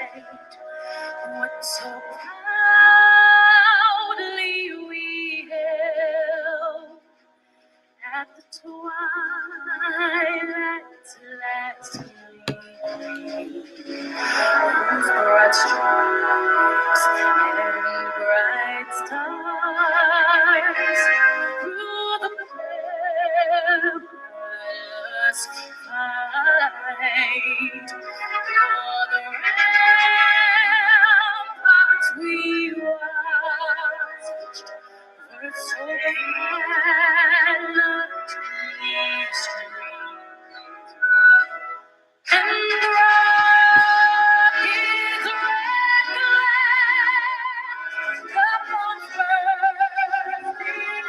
What so proudly we hailed at the twilight's last gleaming, whose broad stripes and bright stars through the perilous fight for the ramparts we watched were so gallantly streamed, and Rocky's red glare upon first gave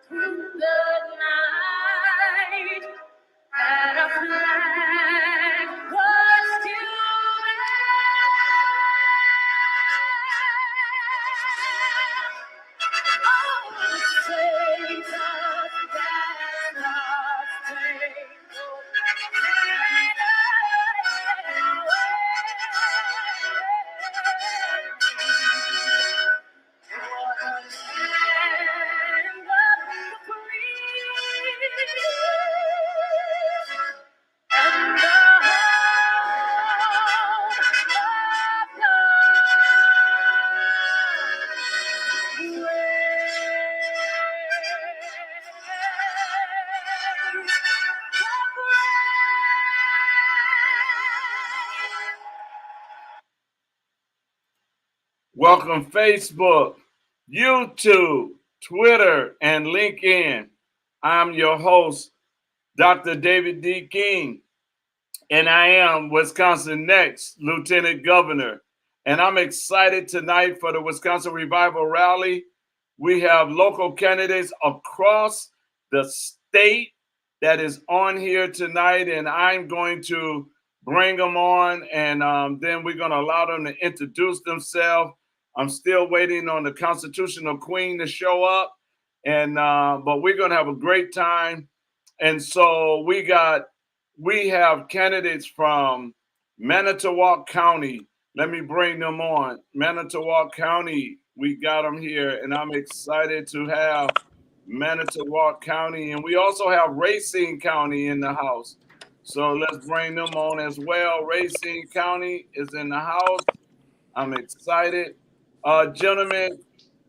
through the night that a flag was still there. Oh, saints of that Welcome Facebook, YouTube, Twitter, and LinkedIn. I'm your host, Dr. David D. King, and I am Wisconsin Next Lieutenant Governor. And I'm excited tonight for the Wisconsin Revival Rally. We have local candidates across the state that is on here tonight, and I'm going to bring them on, and then we're going to allow them to introduce themselves. I'm still waiting on the Constitutional Queen to show up, and but we're going to have a great time. And so we have candidates from Manitowoc County. Let me bring them on. Manitowoc County, we got them here, and I'm excited to have Manitowoc County. And we also have Racine County in the house. So let's bring them on as well. Racine County is in the house. I'm excited. Gentlemen,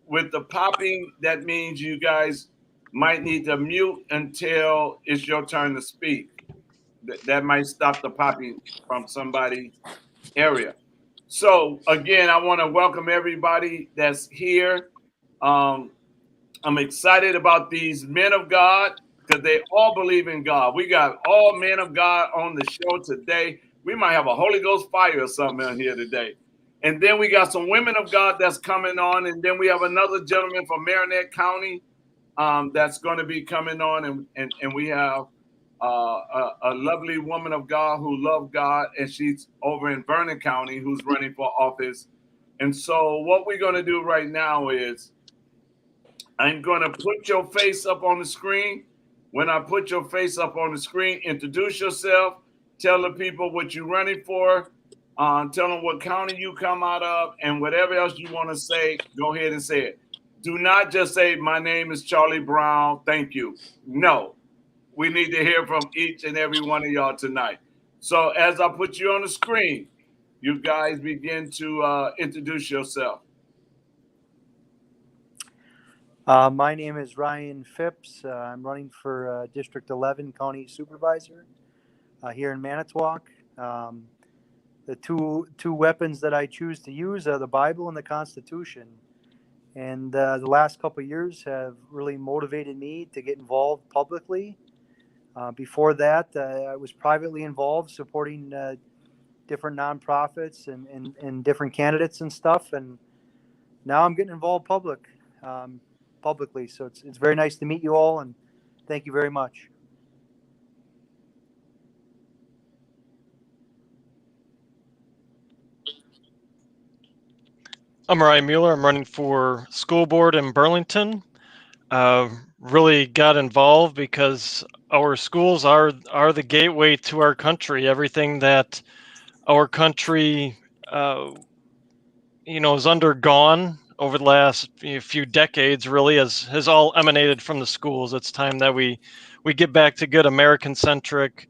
with the popping, that means you guys might need to mute until it's your turn to speak. That might stop the popping from somebody's area. So again, I want to welcome everybody that's here. I'm excited about these men of God because they all believe in God. We got all men of God on the show today. We might have a Holy Ghost fire or something on here today. And then we got some women of God that's coming on. And then we have another gentleman from Marinette County that's going to be coming on. And we have a lovely woman of God who loves God. And she's over in Vernon County who's running for office. And so what we're going to do right now is I'm going to put your face up on the screen. When I put your face up on the screen, introduce yourself. Tell the people what you're running for. Tell them what county you come out of, and whatever else you want to say, go ahead and say it. Do not just say, my name is Charlie Brown, thank you. No, we need to hear from each and every one of y'all tonight. So as I put you on the screen, you guys begin to introduce yourself. My name is Ryan Phipps. I'm running for District 11 County Supervisor here in Manitowoc. The two weapons that I choose to use are the Bible and the Constitution. And the last couple of years have really motivated me to get involved publicly. Before that, I was privately involved supporting different nonprofits and different candidates and stuff. And now I'm getting involved publicly. So it's very nice to meet you all, and thank you very much. I'm Ryan Mueller. I'm running for school board in Burlington. really got involved because our schools are the gateway to our country. Everything that our country, has undergone over the last few decades really has all emanated from the schools. It's time that we get back to good American-centric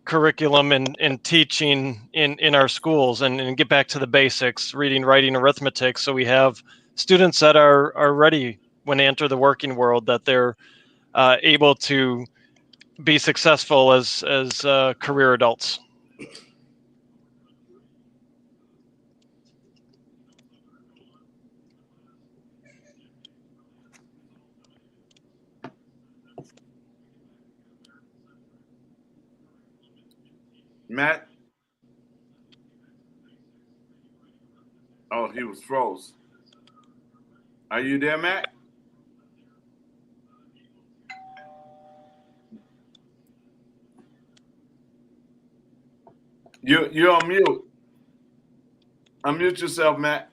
curriculum and teaching in our schools and get back to the basics, reading, writing, arithmetic, so we have students that are ready when they enter the working world, that they're able to be successful as career adults. Matt? Oh, he was froze. Are you there, Matt? You're on mute. Unmute yourself, Matt.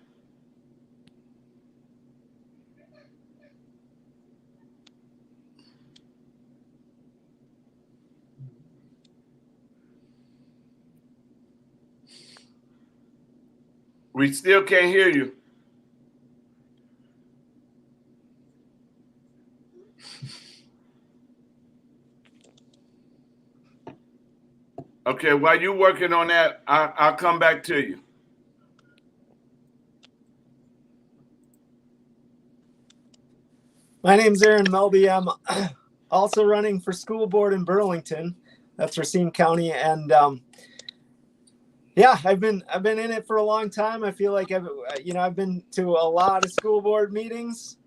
We still can't hear you. Okay, while you're working on that, I'll come back to you. My name's Aaron Melby. I'm also running for school board in Burlington. That's Racine County, and yeah, I've been in it for a long time. I feel like I've been to a lot of school board meetings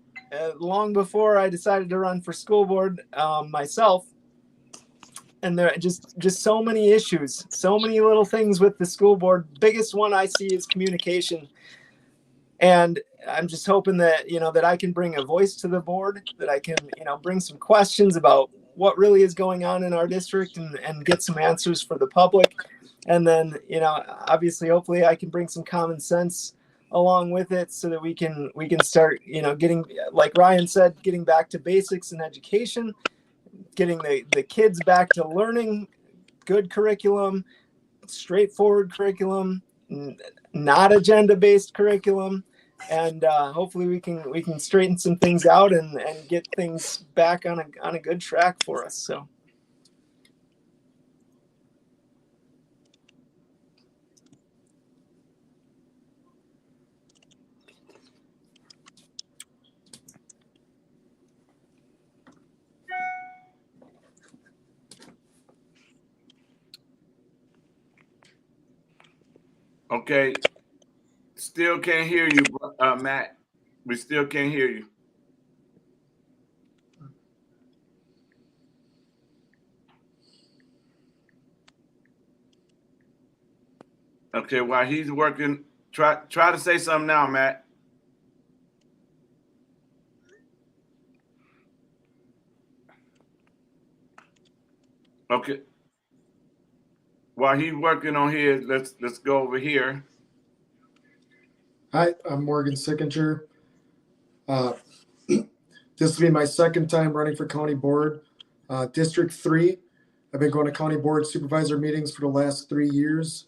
long before I decided to run for school board myself. And there are just so many issues, so many little things with the school board. Biggest one I see is communication. And I'm just hoping that, that I can bring a voice to the board, that I can, bring some questions about what really is going on in our district and get some answers for the public. And then, obviously, hopefully I can bring some common sense along with it so that we can start, getting, like Ryan said, getting back to basics in education, getting the kids back to learning good curriculum, straightforward curriculum, not agenda-based curriculum, and hopefully we can straighten some things out and get things back on a good track for us. So. Okay. Still can't hear you, Matt. We still can't hear you. Okay, while he's working, try to say something now, Matt. Okay. While he's working on here, let's go over here. Hi, I'm Morgan Sickinger. This will be my second time running for county board. District 3, I've been going to county board supervisor meetings for the last 3 years.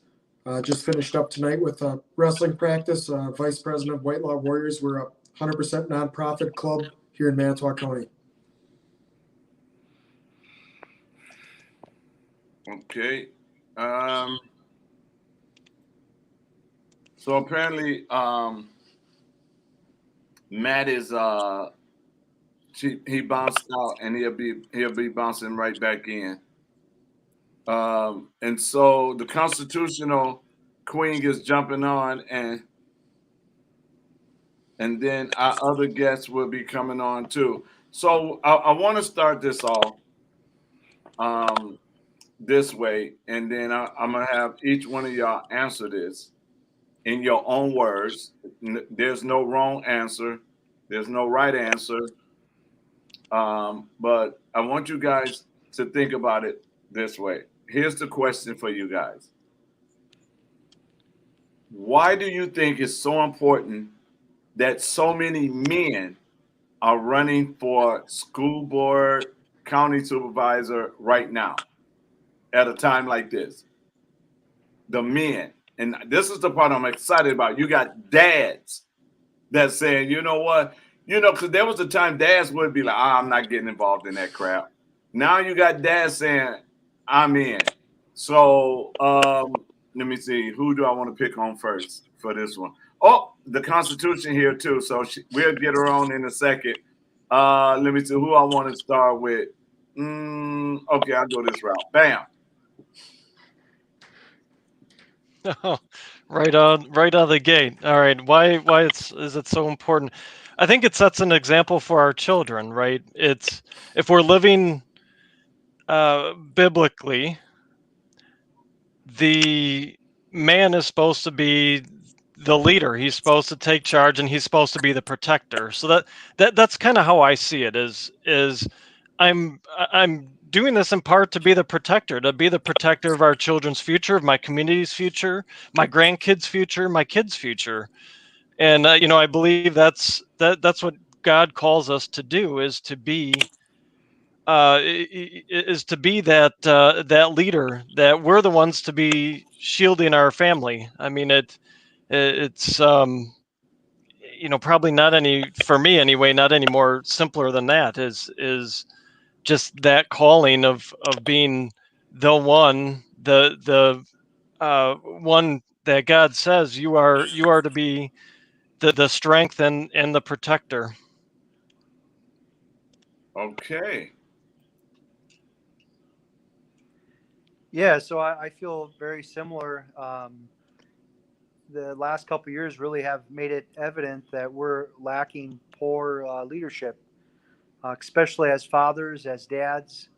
Just finished up tonight with a wrestling practice, vice president of White Law Warriors. We're a 100% nonprofit club here in Manitowoc County. Okay. So apparently, Matt is he bounced out and he'll be bouncing right back in. And so the constitutional queen is jumping on, and then our other guests will be coming on too. So I want to start this off this way, and then I'm gonna have each one of y'all answer this in your own words. There's no wrong answer. There's no right answer. But I want you guys to think about it this way. Here's the question for you guys. Why do you think it's so important that so many men are running for school board, county supervisor right now at a time like this? The men. And this is the part I'm excited about. You got dads that's saying, you know what? You know, because there was a time dads would be like, I'm not getting involved in that crap. Now you got dads saying, I'm in. So let me see. Who do I want to pick on first for this one? Oh, the Constitution here too. So we'll get her on in a second. Let me see who I want to start with. Okay, I'll go this route. Bam. Right out of the gate. All right. Why is it so important? I think it sets an example for our children, right? It's if we're living biblically, the man is supposed to be the leader. He's supposed to take charge, and he's supposed to be the protector. So that's kind of how I see it. Is I'm doing this in part to be the protector of our children's future, of my community's future, my grandkids' future, my kids' future. And I believe that's what God calls us to do, is to be that leader, that we're the ones to be shielding our family. I mean, it's probably not any, for me anyway, not any more simpler than that. Is just that calling of being the one, the one that God says you are to be the strength and the protector. Okay. Yeah, so I feel very similar. The last couple of years really have made it evident that we're lacking poor leadership, especially as fathers, as dads.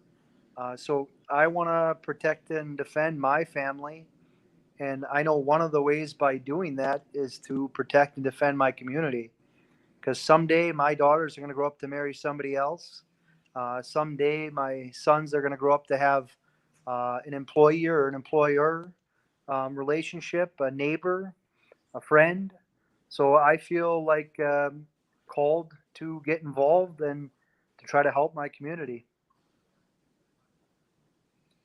So I want to protect and defend my family. And I know one of the ways by doing that is to protect and defend my community. Because someday my daughters are going to grow up to marry somebody else. Someday my sons are going to grow up to have an employee or an employer relationship, a neighbor, a friend. So I feel like called to get involved and to try to help my community.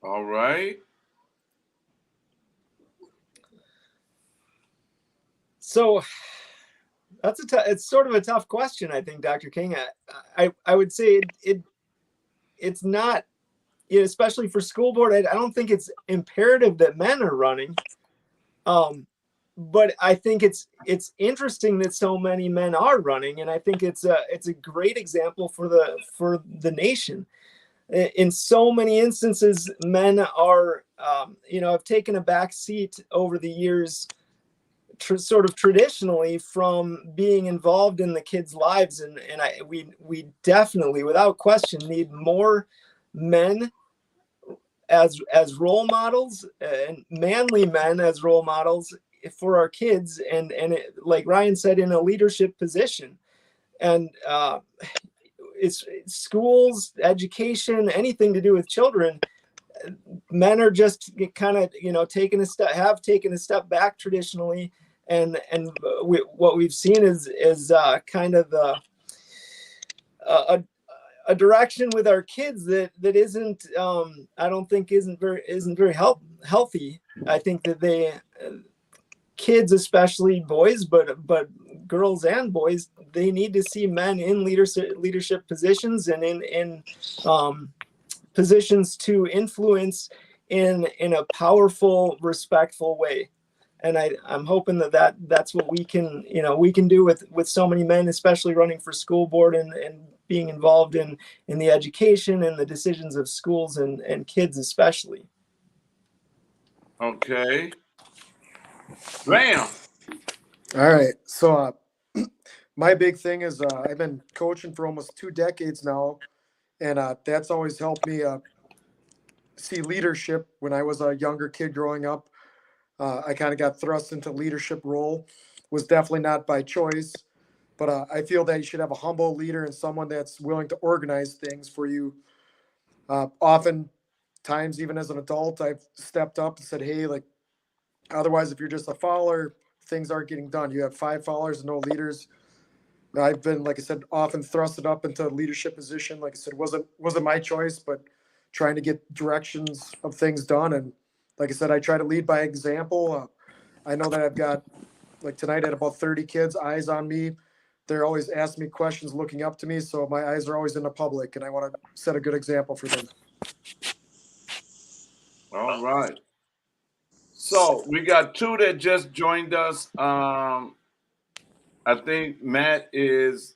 All right. So it's sort of a tough question, I think, Dr. King. I would say it's not, especially for school board. I don't think it's imperative that men are running. But I think it's interesting that so many men are running, and I think it's a great example for the nation. In so many instances, men are have taken a back seat over the years, sort of traditionally, from being involved in the kids' lives, and we definitely, without question, need more men as role models, and manly men as role models for our kids, and it, like Ryan said, in a leadership position. And it's schools, education, anything to do with children. Men are just kind of taking a step back traditionally, and what we've seen is kind of a direction with our kids that isn't, I don't think isn't very healthy. I think that kids, especially boys, but girls and boys, they need to see men in leadership positions and in positions to influence in a powerful, respectful way. And I'm hoping that's what we can do with so many men, especially running for school board and being involved in the education and the decisions of schools and kids especially. Okay. Bam. All right. So my big thing is I've been coaching for almost 2 decades now, and that's always helped me see leadership. When I was a younger kid growing up, I kind of got thrust into leadership role. Was definitely not by choice, but I feel that you should have a humble leader and someone that's willing to organize things for you. Often times, even as an adult, I've stepped up and said, hey, like, otherwise, if you're just a follower, things aren't getting done. You have 5 followers and no leaders. I've been, like I said, often thrusted up into a leadership position. Like I said, wasn't my choice, but trying to get directions of things done. And like I said, I try to lead by example. I know that I've got, like tonight, I had about 30 kids, eyes on me. They're always asking me questions, looking up to me. So my eyes are always in the public, and I want to set a good example for them. All right. So we got two that just joined us. I think Matt is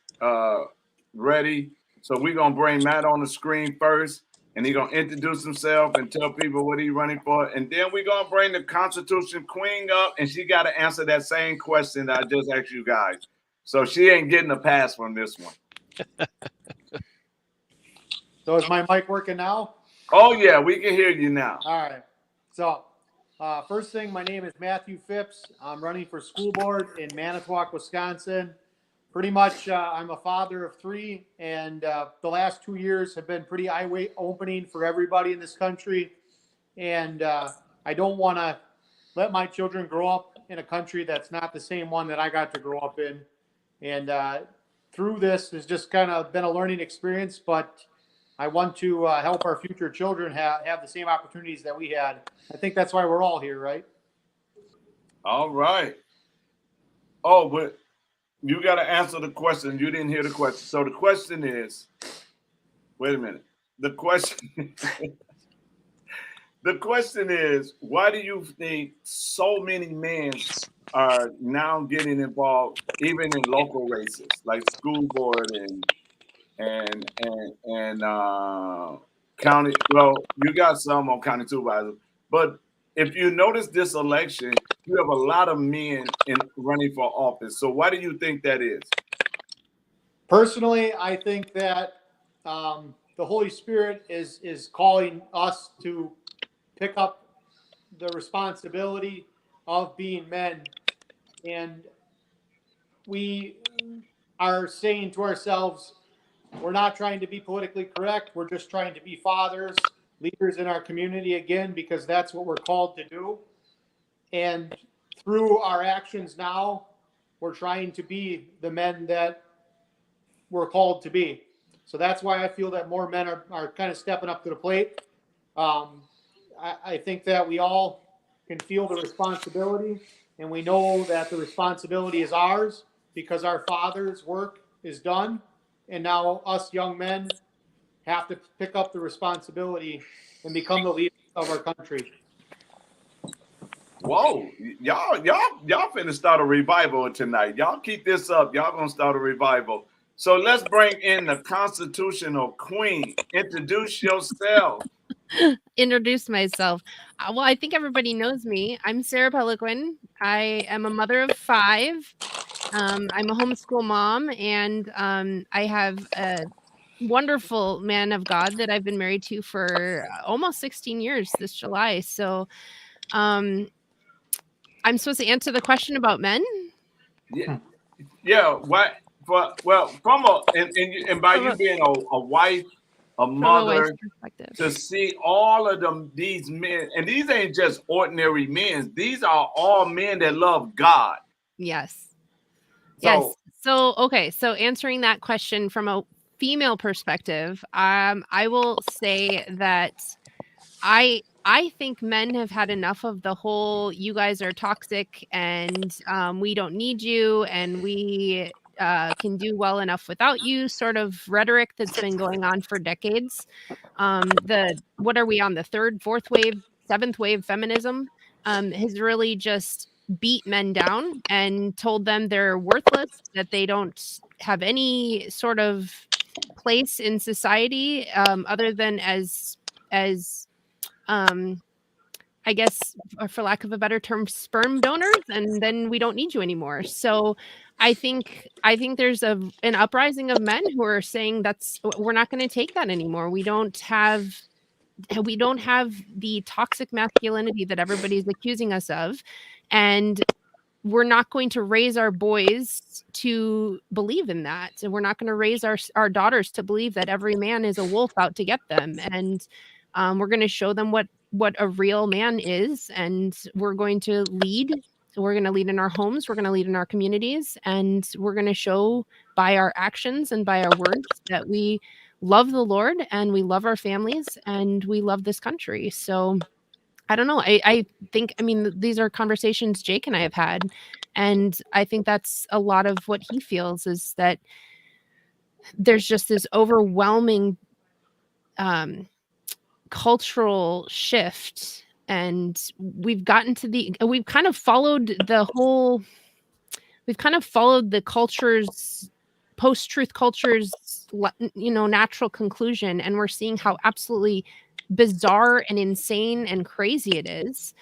ready. So we're going to bring Matt on the screen first, and he's going to introduce himself and tell people what he's running for. And then we're going to bring the Constitution Queen up, and she got to answer that same question that I just asked you guys. So she ain't getting a pass from this one. So is my mic working now? Oh, yeah, we can hear you now. All right. So first thing, my name is Matthew Phipps. I'm running for school board in Manitowoc, Wisconsin. Pretty much, I'm a father of three, and the last 2 years have been pretty eye-opening for everybody in this country. And I don't want to let my children grow up in a country that's not the same one that I got to grow up in. And through this has just kind of been a learning experience, but I want to help our future children have the same opportunities that we had. I think that's why we're all here, right? All right. Oh, but you got to answer the question. You didn't hear the question. So the question is, wait a minute. The question is, why do you think so many men are now getting involved, even in local races like school board and county? Well, you got some on county supervisor, but if you notice this election, you have a lot of men running for office. So why do you think that is? Personally, I think that the Holy Spirit is calling us to pick up the responsibility of being men. And we are saying to ourselves, we're not trying to be politically correct. We're just trying to be fathers, leaders in our community again, because that's what we're called to do. And through our actions now, we're trying to be the men that we're called to be. So that's why I feel that more men are kind of stepping up to the plate. I think that we all can feel the responsibility, and we know that the responsibility is ours because our father's work is done. And now us young men have to pick up the responsibility and become the leaders of our country. Whoa, y'all finna start a revival tonight. Y'all keep this up. Y'all gonna start a revival. So let's bring in the constitutional queen. Introduce yourself. Introduce myself. Well, I think everybody knows me. I'm Sarah Peliquin. I am a mother of 5. I'm a homeschool mom, and I have a wonderful man of God that I've been married to for almost 16 years this July. So I'm supposed to answer the question about men? Yeah. What? Well, from and by you being a wife, a mother, to see all of these men, and these ain't just ordinary men. These are all men that love God. Yes. Yes. So, okay. So answering that question from a female perspective, I will say that I think men have had enough of the whole, you guys are toxic and we don't need you and we can do well enough without you sort of rhetoric that's been going on for decades. What are we on, the 3rd, 4th wave, 7th wave feminism has really just beat men down and told them they're worthless, that they don't have any sort of place in society other than as I guess, for lack of a better term, sperm donors, and then we don't need you anymore. So I think there's an uprising of men who are saying we're not going to take that anymore. We don't have the toxic masculinity that everybody's accusing us of, and we're not going to raise our boys to believe in that. And we're not going to raise our daughters to believe that every man is a wolf out to get them. And we're going to show them what a real man is. And we're going to lead. We're going to lead in our homes. We're going to lead in our communities. And we're going to show by our actions and by our words that we love the Lord and we love our families and we love this country. So I don't know. I think, I mean, these are conversations Jake and I have had. And I think that's a lot of what he feels, is that there's just this overwhelming cultural shift. And we've kind of followed the culture's, post-truth culture's, natural conclusion. And we're seeing how absolutely bizarre and insane and crazy it is.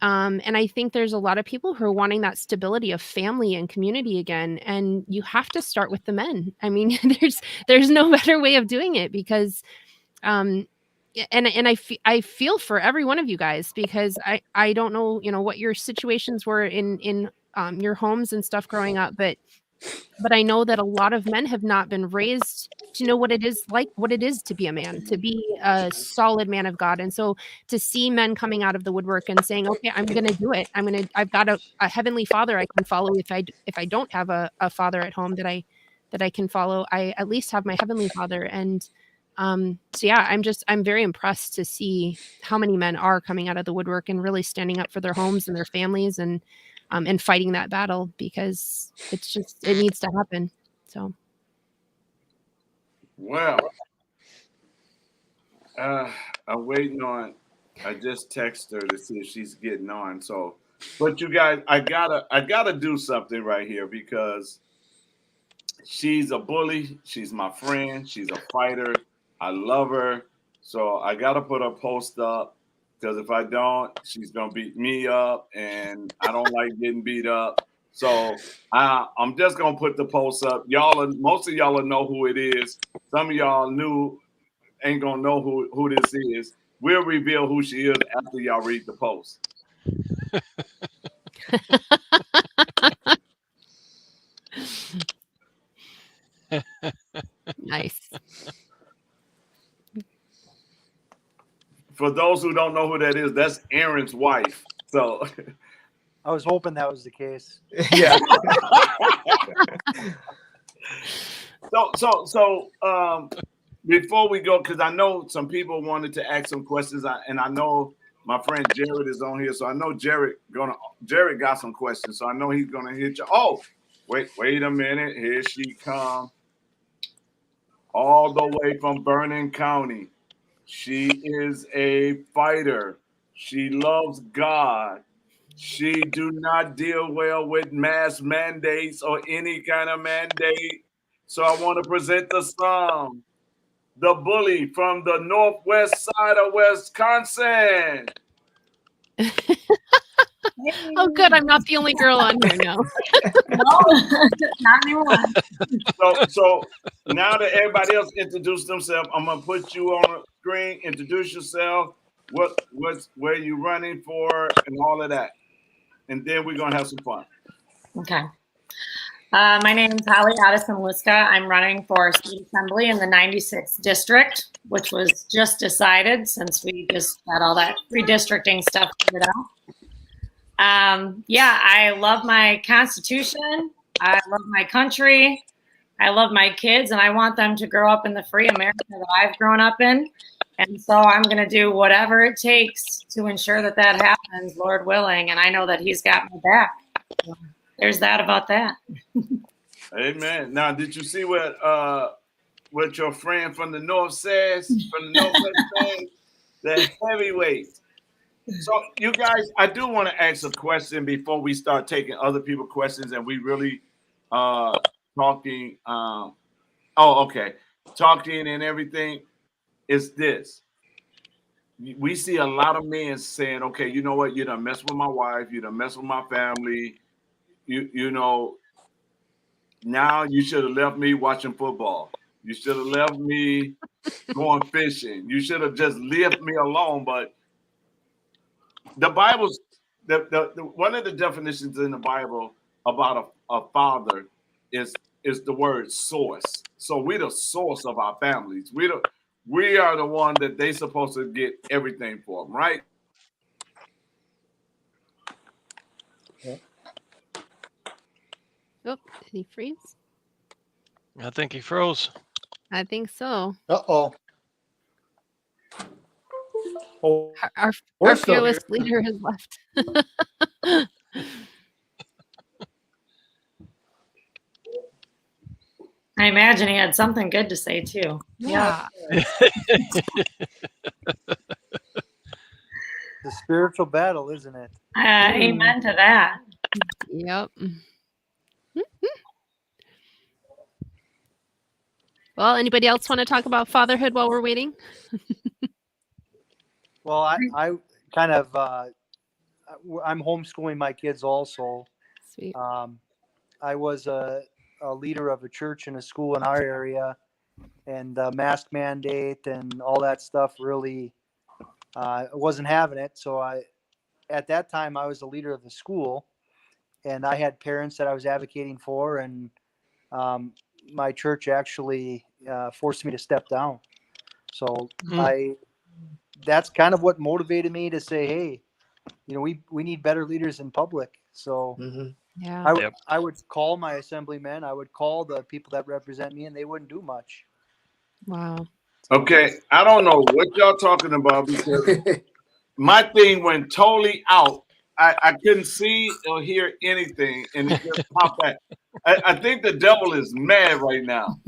And I think there's a lot of people who are wanting that stability of family and community again. And you have to start with the men. I mean, there's no better way of doing it, because, and I feel for every one of you guys, because I don't know, what your situations were in your homes and stuff growing up, but I know that a lot of men have not been raised to know what it is to be a man, to be a solid man of God. And so to see men coming out of the woodwork and saying, okay, I'm going to do it. I've got a heavenly father I can follow. If I don't have a father at home that I can follow, I at least have my heavenly father. And so yeah, I'm very impressed to see how many men are coming out of the woodwork and really standing up for their homes and their families, and fighting that battle, because it needs to happen. So. Well, I'm waiting on. I just texted her to see if she's getting on. So, but you guys, I gotta do something right here, because she's a bully. She's my friend. She's a fighter. I love her. So I gotta put a post up, because if I don't, she's gonna beat me up, and I don't like getting beat up. So I'm just gonna put the post up. Most of y'all will know who it is. Some of y'all ain't gonna know who this is. We'll reveal who she is after y'all read the post. Nice. For those who don't know who that is, that's Aaron's wife. So I was hoping that was the case. Yeah. So before we go, because I know some people wanted to ask some questions, and I know my friend Jared is on here, so I know Jared got some questions, so I know he's gonna hit you. Oh, wait a minute, here she comes, all the way from Vernon County. She is a fighter. She loves God. She do not deal well with mass mandates or any kind of mandate. So I want to present the song, the bully from the northwest side of Wisconsin. Oh, good. I'm not the only girl on here now. No, not anymore. So now that everybody else introduced themselves, I'm gonna put you on the screen. Introduce yourself. Where you running for, and all of that, and then we're gonna have some fun. Okay. My name is Holly Addison Liska. I'm running for state assembly in the 96th district, which was just decided since we just had all that redistricting stuff figured out. Yeah, I love my Constitution. I love my country. I love my kids, and I want them to grow up in the free America that I've grown up in. And so I'm going to do whatever it takes to ensure that that happens, Lord willing. And I know that He's got my back. So there's that about that. Amen. Now, did you see what your friend from the north says? From the northwest says, the heavyweight. So, you guys, I do want to ask a question before we start taking other people's questions, and we really talking. Talking and everything. Is this? We see a lot of men saying, "Okay, you know what? You done mess with my wife. You done mess with my family. You know." Now you should have left me watching football. You should have left me going fishing. You should have just left me alone. But the Bible's one of the definitions in the Bible about a father is the word source. So we're the source of our families. We are the one that they supposed to get everything from, right? Oh, did he freeze? I think he froze. I think so. Uh-oh. Oh, Our we're still fearless here. leader has left. I imagine he had something good to say too. Yeah. The spiritual battle, isn't it? Amen to that. Yep. Well, anybody else want to talk about fatherhood while we're waiting? Well, I kind of I'm homeschooling my kids also. Sweet. I was a leader of a church in a school in our area, and the mask mandate and all that stuff really I wasn't having it. So at that time I was the leader of the school, and I had parents that I was advocating for, and my church actually forced me to step down. So that's kind of what motivated me to say, hey, we need better leaders in public. So Yeah. I would call my assemblymen, I would call the people that represent me, and they wouldn't do much. Wow. Okay, I don't know what y'all talking about because my thing went totally out. I couldn't see or hear anything, and it just popped back. I think the devil is mad right now.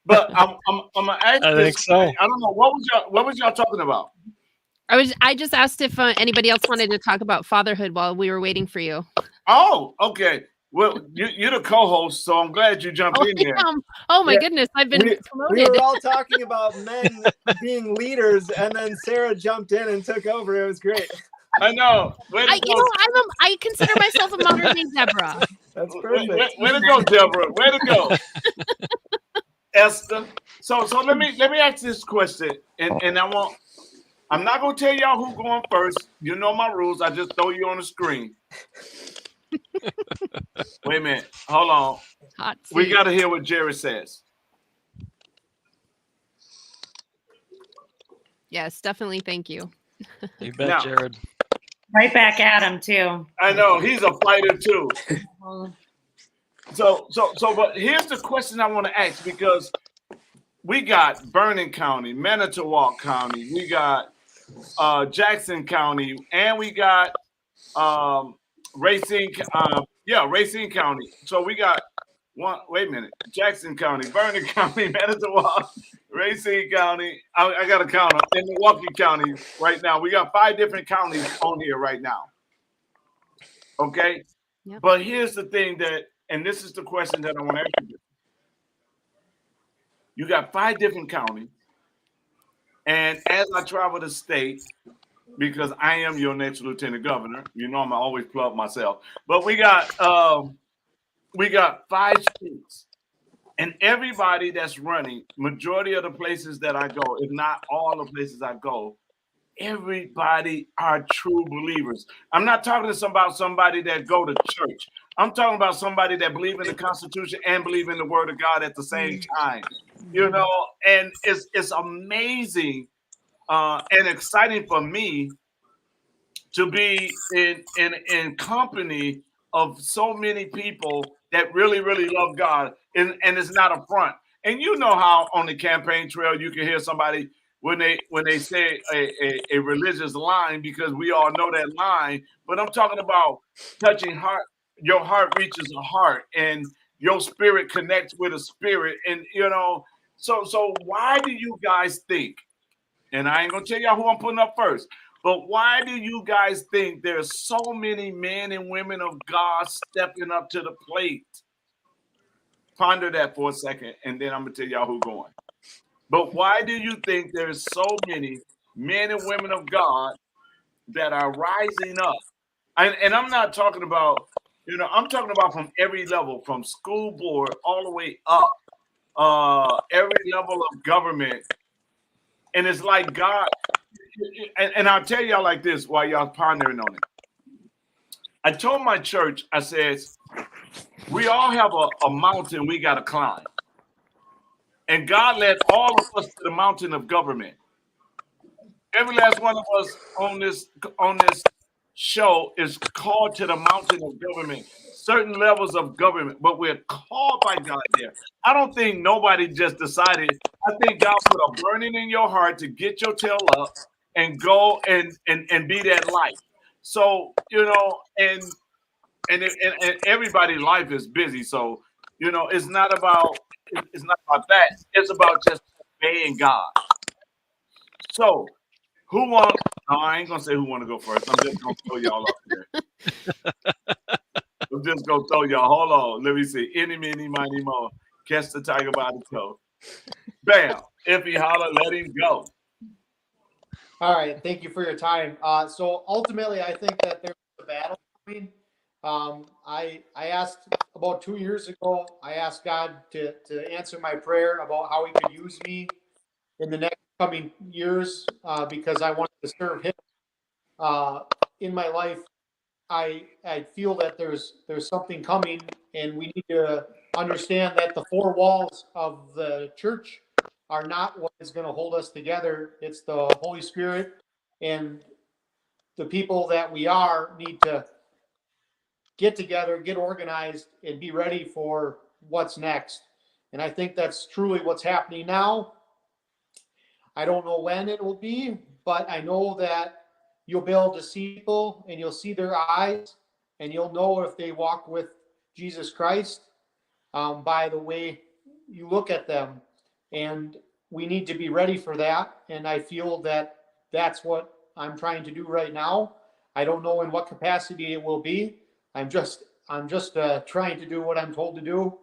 But I'm gonna ask I this. think so. I don't know what was y'all talking about. I just asked if anybody else wanted to talk about fatherhood while we were waiting for you. Oh, okay. Well, you're the co-host, so I'm glad you jumped in there. Oh my Yeah. goodness, I've been We promoted. were all talking about men being leaders, and then Sarah jumped in and took over. It was great. I know. Way to go. I consider myself a modern day Deborah. That's perfect. Way to go, Deborah. Way to go, Esther. So let me ask this question, and I'm not gonna tell y'all who's going first. You know my rules. I just throw you on the screen. Wait a minute. Hold on. Hot We seat. got to hear what Jerry says. Yes, definitely. Thank you. You bet, Now- Jared. Right back at him too. I know he's a fighter too. So, but here's the question I want to ask, because we got Vernon County, Manitowoc County, we got Jackson County, and we got Racine County. So we got Jackson County, Vernon County, Manitowoc, Racine County. I got to count them. In Milwaukee County right now. We got 5 different counties on here right now. Okay? Yep. But here's the thing and this is the question that I want to ask you. You got 5 different counties. And as I travel the state, because I am your next lieutenant governor, you know I'm always plug myself. But we got 5 states. And everybody that's running, majority of the places that I go, if not all the places I go, everybody are true believers. I'm not talking about somebody that go to church. I'm talking about somebody that believe in the Constitution and believe in the Word of God at the same time. And it's amazing and exciting for me to be in company of so many people that really, really love God, and it's not a front. And you know how on the campaign trail you can hear somebody when they say a religious line, because we all know that line. But I'm talking about touching heart. Your heart reaches a heart, and your spirit connects with a spirit, and So why do you guys think? And I ain't gonna tell y'all who I'm putting up first. But why do you guys think there's so many men and women of God stepping up to the plate? Ponder that for a second, and then I'm going to tell y'all who's going. But why do you think there's so many men and women of God that are rising up? And I'm not talking about, I'm talking about from every level, from school board all the way up, every level of government. And it's like God... And I'll tell y'all like this while y'all pondering on it. I told my church, I said, we all have a mountain we got to climb. And God led all of us to the mountain of government. Every last one of us on this show is called to the mountain of government. certain levels of government, but we're called by God there. I don't think nobody just decided. I think God put a burning in your heart to get your tail up and go and be that light. So, you know, and everybody's life is busy. So, you know, it's not about that. It's about just obeying God. So, who want? No, I ain't gonna say who want to go first. I'm just gonna throw y'all up there. I'm just gonna throw y'all. Hold on. Let me see. Any, mini, miny, mo. Catch the tiger by the toe. Bam. If he holler, let him go. All right. Thank you for your time. So ultimately, I think that there's a battle coming. I asked about 2 years ago, I asked God to answer my prayer about how he could use me in the next coming years because I wanted to serve him. In my life, I feel that there's something coming, and we need to understand that the four walls of the church are not what is going to hold us together. It's the Holy Spirit, and the people that we are need to get together, get organized, and be ready for what's next. And I think that's truly what's happening now. I don't know when it will be, but I know that you'll be able to see people and you'll see their eyes and you'll know if they walk with Jesus Christ by the way you look at them. And we need to be ready for that. And I feel that that's what I'm trying to do right now. I don't know in what capacity it will be. I'm just trying to do what I'm told to do.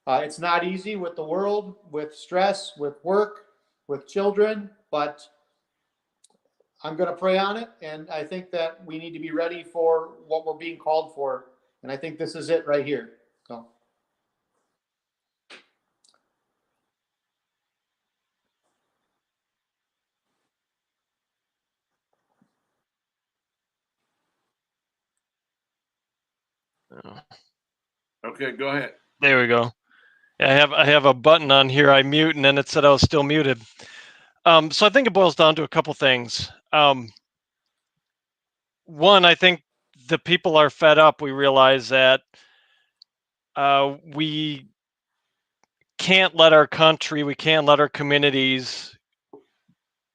It's not easy with the world, with stress, with work, with children, but I'm going to pray on it. And I think that we need to be ready for what we're being called for. And I think this is it right here. So. Okay, go ahead. There we go. I have a button on here. I mute, and then it said I was still muted. So I think it boils down to a couple things. One, I think the people are fed up. We realize that we can't let our country, we can't let our communities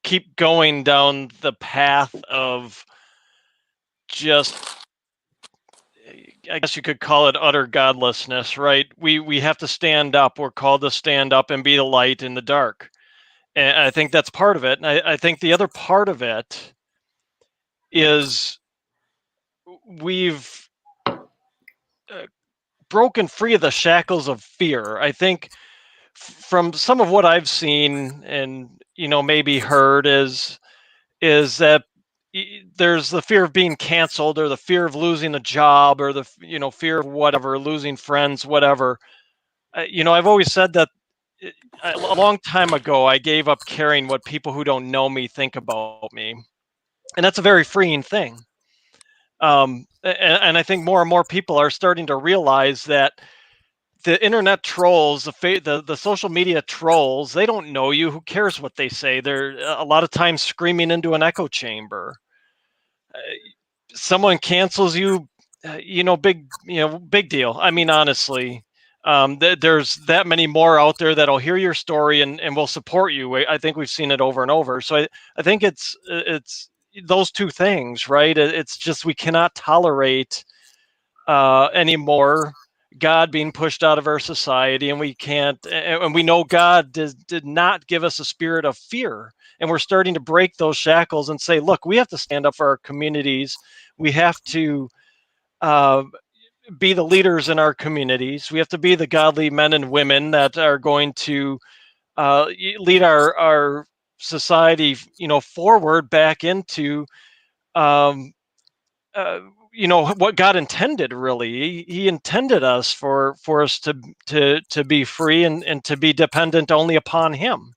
keep going down the path of just, I guess you could call it utter godlessness, right? We have to stand up. We're called to stand up and be the light in the dark. And I think that's part of it. And I think the other part of it is we've broken free of the shackles of fear. I think from some of what I've seen and, you know, maybe heard is that there's the fear of being canceled or the fear of losing a job or the, you know, fear of whatever, losing friends, whatever. You know, I've always said that a long time ago, I gave up caring what people who don't know me think about me. And that's a very freeing thing. And I think more and more people are starting to realize that the internet trolls, the social media trolls, they don't know you. Who cares what they say? They're a lot of times screaming into an echo chamber. Someone cancels you, big deal. I mean, honestly, there's that many more out there that'll hear your story and will support you. I think we've seen it over and over. So I think it's those two things, right? It's just we cannot tolerate anymore God being pushed out of our society, and we can't, and we know God did not give us a spirit of fear, and we're starting to break those shackles and say, look, we have to stand up for our communities. We have to be the leaders in our communities. We have to be the godly men and women that are going to lead our society, forward back into what God intended. Really, He intended us for us to be free and to be dependent only upon Him.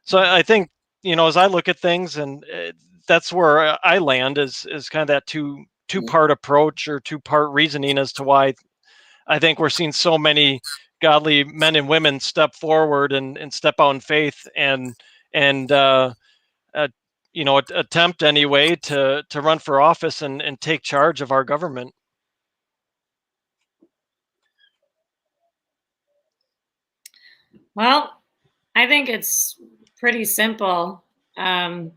So I think, as I look at things, and that's where I land is kind of that two-part approach or two-part reasoning as to why I think we're seeing so many godly men and women step forward and step out in faith and attempt anyway to run for office and take charge of our government. Well, I think it's pretty simple. The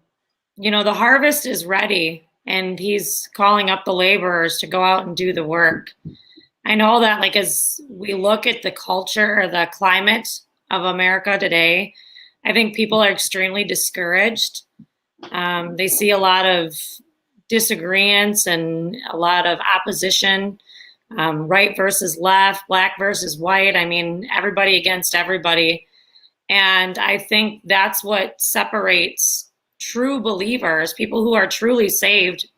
harvest is ready, and he's calling up the laborers to go out and do the work. I know that, like, as we look at the culture or the climate of America today, I think people are extremely discouraged. They see a lot of disagreements and a lot of opposition, right versus left, black versus white. I mean, everybody against everybody. And I think that's what separates true believers, people who are truly saved.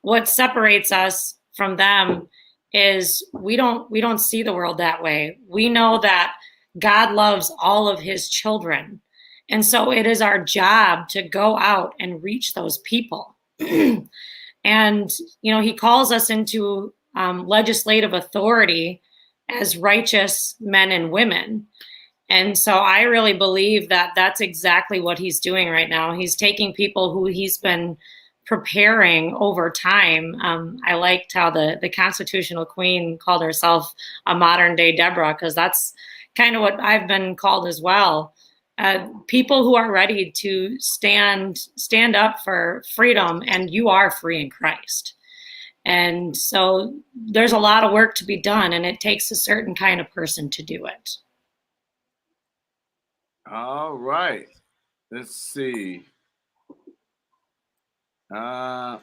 What separates us from them is we don't see the world that way. We know that God loves all of his children. And so it is our job to go out and reach those people. And, he calls us into legislative authority as righteous men and women. And so I really believe that that's exactly what he's doing right now. He's taking people who he's been preparing over time. I liked how the constitutional queen called herself a modern day Deborah, because that's kind of what I've been called as well. People who are ready to stand up for freedom, and you are free in Christ. And so there's a lot of work to be done, and it takes a certain kind of person to do it. All right. Let's see. Bam.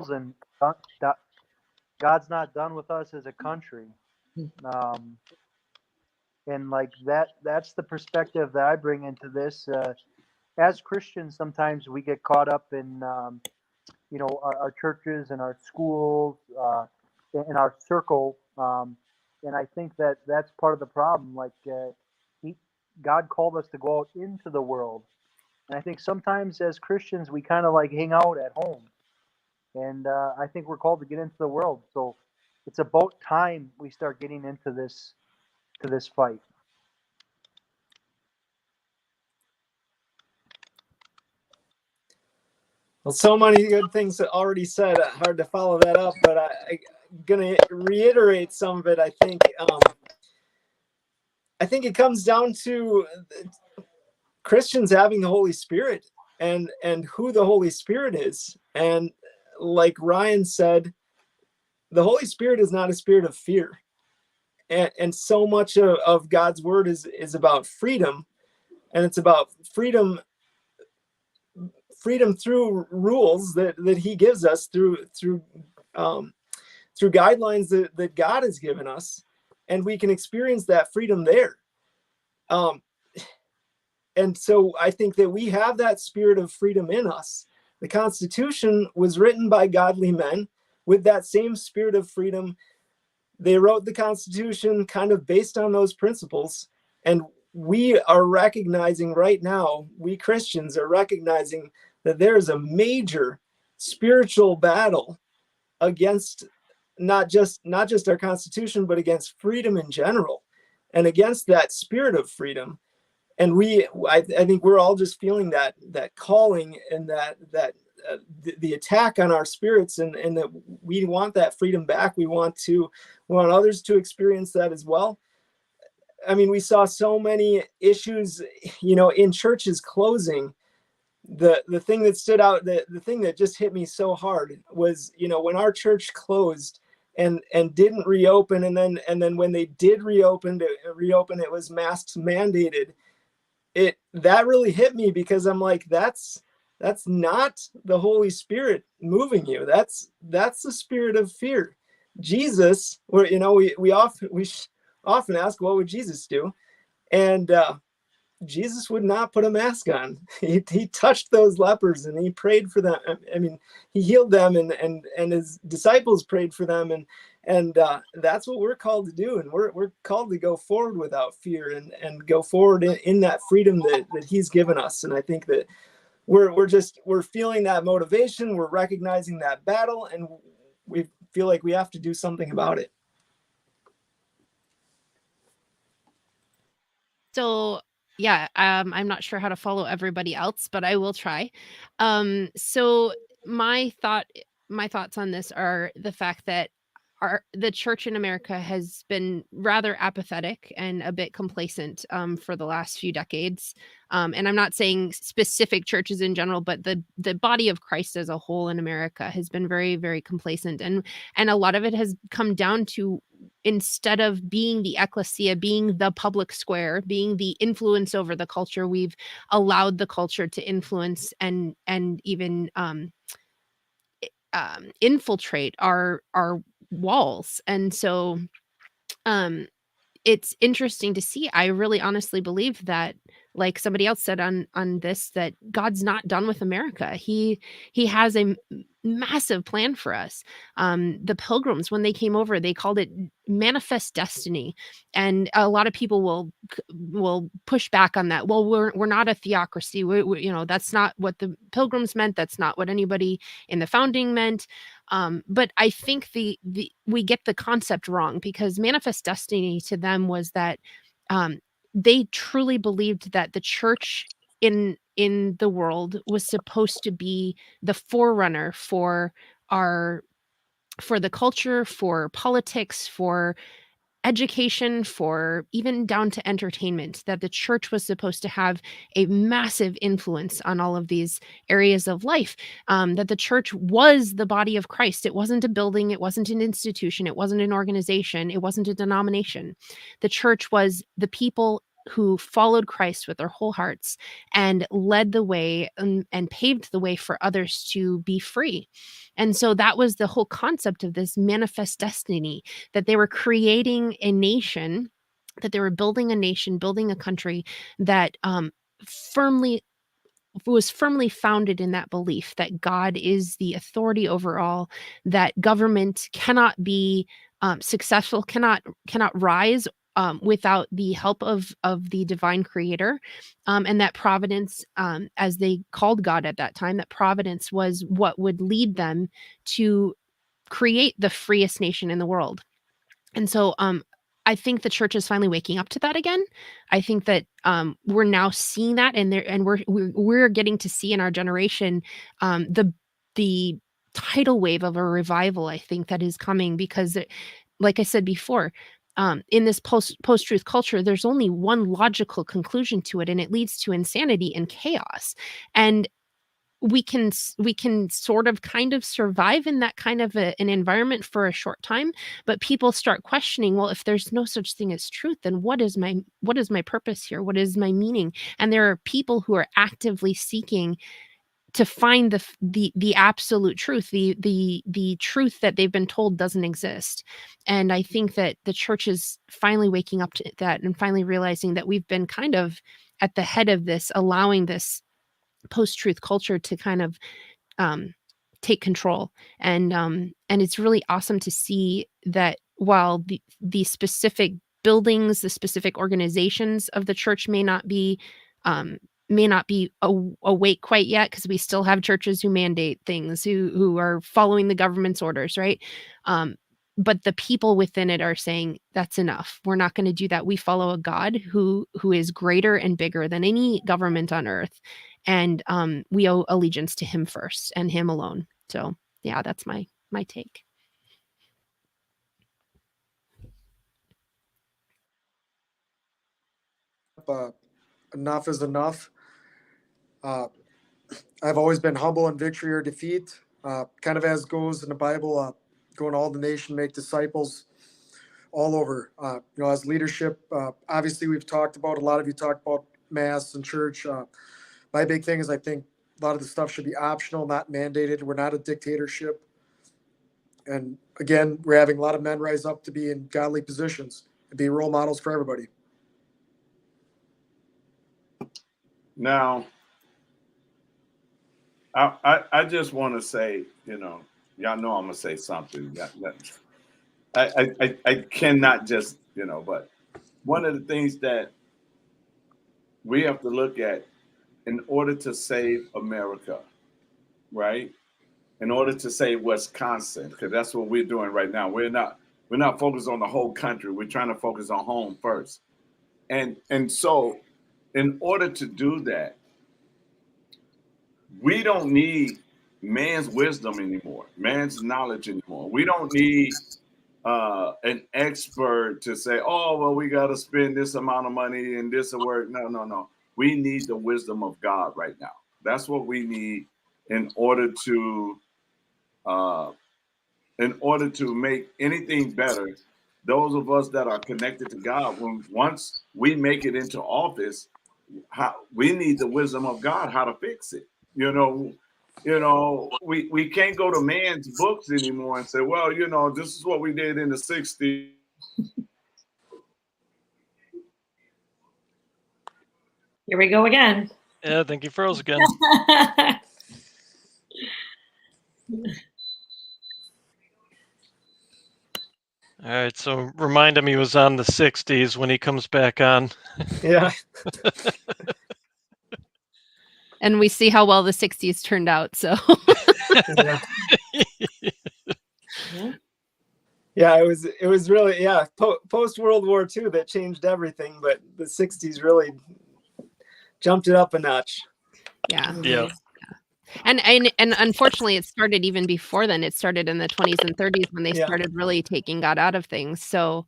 And God's not done with us as a country. And like that's the perspective that I bring into this. As Christians, sometimes we get caught up in, our churches and our schools, in our circle. And I think that that's part of the problem. Like, God called us to go out into the world. And I think sometimes as Christians, we kind of like hang out at home. And I think we're called to get into the world. So it's about time we start getting into this fight. Well, so many good things already said. Hard to follow that up, but I'm gonna reiterate some of it. I think it comes down to Christians having the Holy Spirit and who the Holy Spirit is. And like Ryan said, the Holy Spirit is not a spirit of fear. And so much of God's word is about freedom, and it's about freedom through rules that he gives us, through guidelines that God has given us, and we can experience that freedom there. And so I think that we have that spirit of freedom in us. The Constitution was written by godly men with that same spirit of freedom. They wrote the Constitution kind of based on those principles. And we are recognizing right now, we Christians are recognizing that there is a major spiritual battle against not just our Constitution, but against freedom in general, and against that spirit of freedom. And I think we're all just feeling that calling, and that the attack on our spirits, and that we want that freedom back. We want others to experience that as well. I mean, we saw so many issues, in churches closing. The thing that stood out, the thing that just hit me so hard was, when our church closed and didn't reopen, and then when they did reopen, it was masks mandated. That really hit me, because I'm like, that's not the Holy Spirit moving you. That's the spirit of fear. Jesus, we often ask, what would Jesus do? And Jesus would not put a mask on. He touched those lepers, and he prayed for them. I mean, he healed them, and his disciples prayed for them, and that's what we're called to do. And we're called to go forward without fear, and go forward in that freedom that he's given us. And I think that we're feeling that motivation. We're recognizing that battle, and we feel like we have to do something about it. So yeah, I'm not sure how to follow everybody else, but I will try. So my thought my thoughts on this are the fact that the church in America has been rather apathetic and a bit complacent for the last few decades. And I'm not saying specific churches in general, but the body of Christ as a whole in America has been very, very complacent. And a lot of it has come down to, instead of being the ecclesia, being the public square, being the influence over the culture, we've allowed the culture to influence and even infiltrate our walls. And so it's interesting to see. I really honestly believe that, like somebody else said on this, that God's not done with America. He has a massive plan for us. The Pilgrims, when they came over, they called it manifest destiny, and a lot of people will push back on that. Well, we're not a theocracy. We that's not what the Pilgrims meant. That's not what anybody in the founding meant. But I think we get the concept wrong, because manifest destiny to them was that they truly believed that the church in the world was supposed to be the forerunner for the culture, for politics, for education, for even down to entertainment, that the church was supposed to have a massive influence on all of these areas of life, that the church was the body of Christ. It wasn't a building, it wasn't an institution, it wasn't an organization, it wasn't a denomination. The church was the people who followed Christ with their whole hearts and led the way and paved the way for others to be free. And so that was the whole concept of this manifest destiny, that they were creating a nation, that they were building a nation, building a country that was firmly founded in that belief that God is the authority over all, that government cannot be successful, cannot rise without the help of the divine creator, and that providence, as they called God at that time, that providence was what would lead them to create the freest nation in the world. And so I think the church is finally waking up to that again. I think that we're now seeing that, and we're getting to see in our generation the tidal wave of a revival, I think, that is coming, because like I said before, in this post-truth culture, there's only one logical conclusion to it, and it leads to insanity and chaos. And we can sort of kind of survive in that kind of an environment for a short time, but people start questioning, well, if there's no such thing as truth, then what is my purpose here? What is my meaning? And there are people who are actively seeking to find the absolute truth, the truth that they've been told doesn't exist. And I think that the church is finally waking up to that and finally realizing that we've been kind of at the head of this, allowing this post-truth culture to kind of take control. And it's really awesome to see that while the specific buildings, the specific organizations of the church may not be awake quite yet, because we still have churches who mandate things, who are following the government's orders, right? But the people within it are saying, that's enough. We're not going to do that. We follow a God who is greater and bigger than any government on earth. And we owe allegiance to him first and him alone. So yeah, that's my take. Enough is enough. I've always been humble in victory or defeat, kind of as goes in the Bible, go in all the nation, make disciples all over. As leadership, obviously we've talked about, a lot of you talked about mass and church. My big thing is I think a lot of the stuff should be optional, not mandated. We're not a dictatorship. And again, we're having a lot of men rise up to be in godly positions and be role models for everybody. Now, I just want to say, y'all know I'm going to say something. I cannot just, but one of the things that we have to look at in order to save America, right? In order to save Wisconsin, because that's what we're doing right now. We're not focused on the whole country. We're trying to focus on home first. And so in order to do that, we don't need man's wisdom anymore, man's knowledge anymore. We don't need an expert to say, oh, well, we got to spend this amount of money and this will work. No, no, no. We need the wisdom of God right now. That's what we need in order to make anything better. Those of us that are connected to God, once we make it into office, we need the wisdom of God how to fix it. We can't go to man's books anymore and say, well, this is what we did in the 60s. Here we go again. Yeah, I think he froze again. All right, so remind him he was on the 60s when he comes back on. Yeah. And we see how well the 60s turned out. So Yeah. Yeah, it was really, post World War II that changed everything, but the 60s really jumped it up a notch. yeah. Yeah. And unfortunately, it started even before then. It started in the 20s and 30s when they started really taking God out of things. So,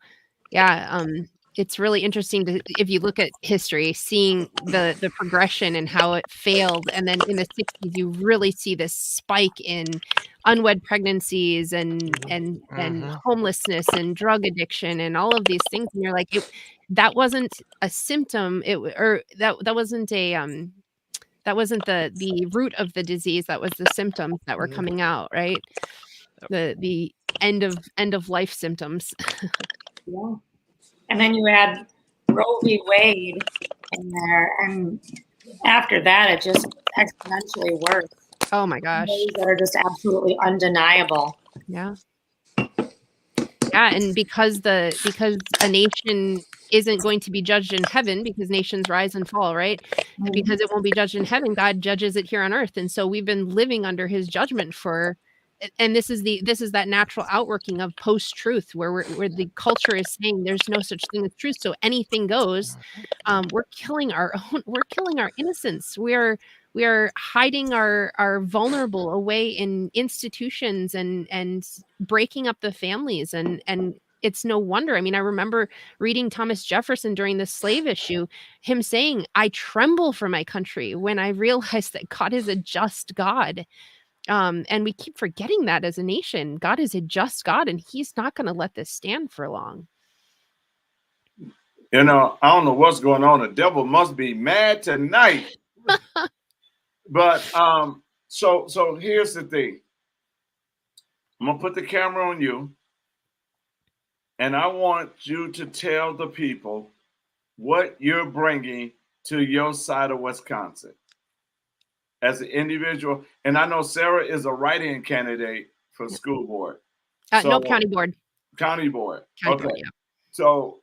it's really interesting if you look at history, seeing the progression and how it failed, and then in the 60s, you really see this spike in unwed pregnancies and homelessness and drug addiction and all of these things. And you're like, that wasn't a symptom. That wasn't a that wasn't the root of the disease. That was the symptoms that were coming out, right? The end of life symptoms. Yeah. And then you add Roe v. Wade in there, and after that, it just exponentially worse. Oh my gosh. Ways that are just absolutely undeniable. Yeah. Yeah, and because a nation isn't going to be judged in heaven, because nations rise and fall, right? And because it won't be judged in heaven, God judges it here on earth. And so we've been living under his judgment and this is that natural outworking of post-truth where the culture is saying there's no such thing as truth, so anything goes. We're killing our innocence. We are hiding our vulnerable away in institutions and breaking up the families, and it's no wonder. I mean, I remember reading Thomas Jefferson during the slave issue, him saying, I tremble for my country when I realize that God is a just God. And we keep forgetting that as a nation. God is a just God, and he's not going to let this stand for long. I don't know what's going on. The devil must be mad tonight. But so here's the thing. I'm going to put the camera on you, and I want you to tell the people what you're bringing to your side of Wisconsin as an individual. And I know Sarah is a write-in candidate for school board. No, county board. County board. County Okay. board, yeah. So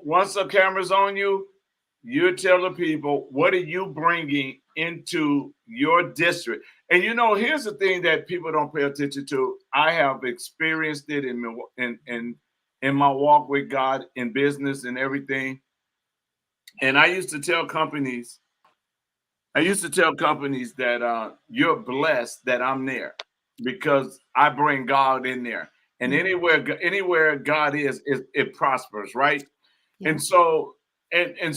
once the camera's on you, you tell the people, what are you bringing into your district? And here's the thing that people don't pay attention to. I have experienced it in my walk with God in business and everything. And I used to tell companies that you're blessed that I'm there because I bring God in there. And anywhere God is, it prospers, right? Yeah. And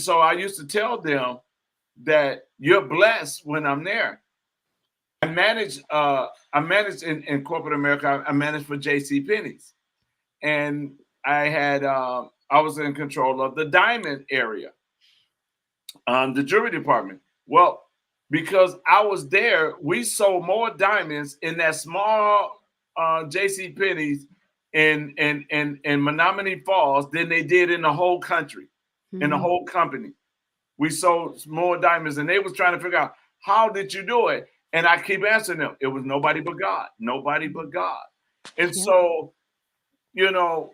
so I used to tell them that you're blessed when I'm there. I managed in corporate America. I managed for JCPenney's, and I was in control of the diamond area, the jewelry department. Well, because I was there, we sold more diamonds in that small JCPenney's in Menominee Falls than they did in the whole country, in the whole company. We sold more diamonds, and they was trying to figure out, how did you do it? And I keep answering them, it was nobody but God, nobody but God. And so,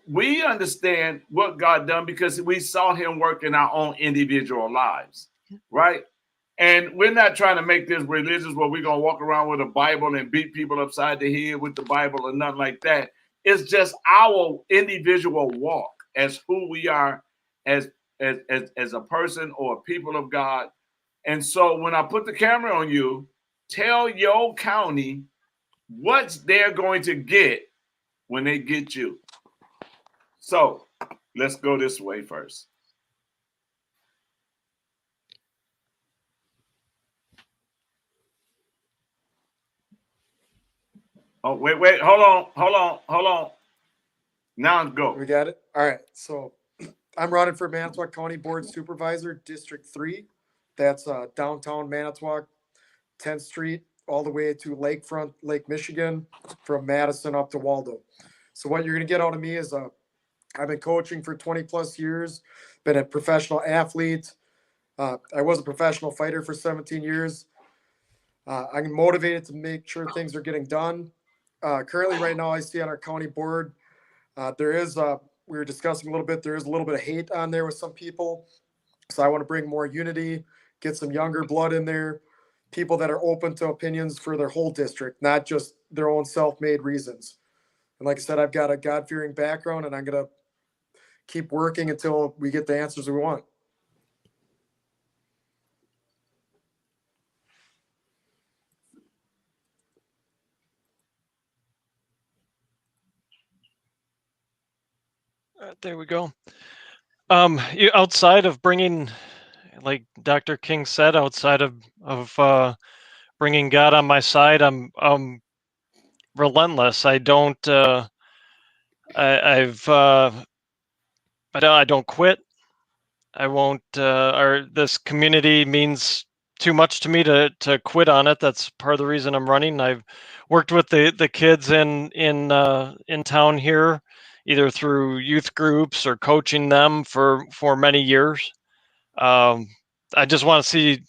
we understand what God done because we saw him work in our own individual lives, right? And we're not trying to make this religious where we're going to walk around with a Bible and beat people upside the head with the Bible or nothing like that. It's just our individual walk as who we are as a person or a people of God. And so when I put the camera on you, tell your county what they're going to get when they get you. So let's go this way first. Oh, wait, hold on. Now go. We got it. All right. So I'm running for Manitowoc County Board Supervisor, District 3. That's downtown Manitowoc, 10th Street, all the way to Lakefront, Lake Michigan, from Madison up to Waldo. So what you're going to get out of me is I've been coaching for 20 plus years, been a professional athlete. I was a professional fighter for 17 years. I'm motivated to make sure things are getting done. Currently, right now, I see on our county board, there is, we were discussing a little bit, there is a little bit of hate on there with some people. So I want to bring more unity, get some younger blood in there, people that are open to opinions for their whole district, not just their own self-made reasons. And like I said, I've got a God-fearing background, and I'm going to keep working until we get the answers we want. There we go. Outside of bringing, like Dr. King said, outside of bringing God on my side, I'm relentless. I don't. I don't quit. I won't. This community means too much to me to quit on it. That's part of the reason I'm running. I've worked with the kids in town here, either through youth groups or coaching them for many years. I just want to see,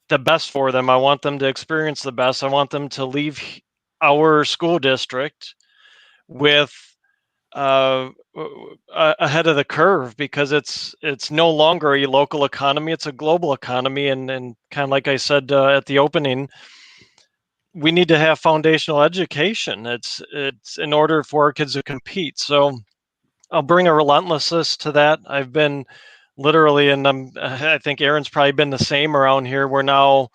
the best for them. I want them to experience the best. I want them to leave our school district with ahead of the curve, because it's no longer a local economy, it's a global economy. And kind of like I said at the opening, we need to have foundational education. It's in order for our kids to compete. So I'll bring a relentlessness to that. I've been literally, and I think Aaron's probably been the same around here. We're now,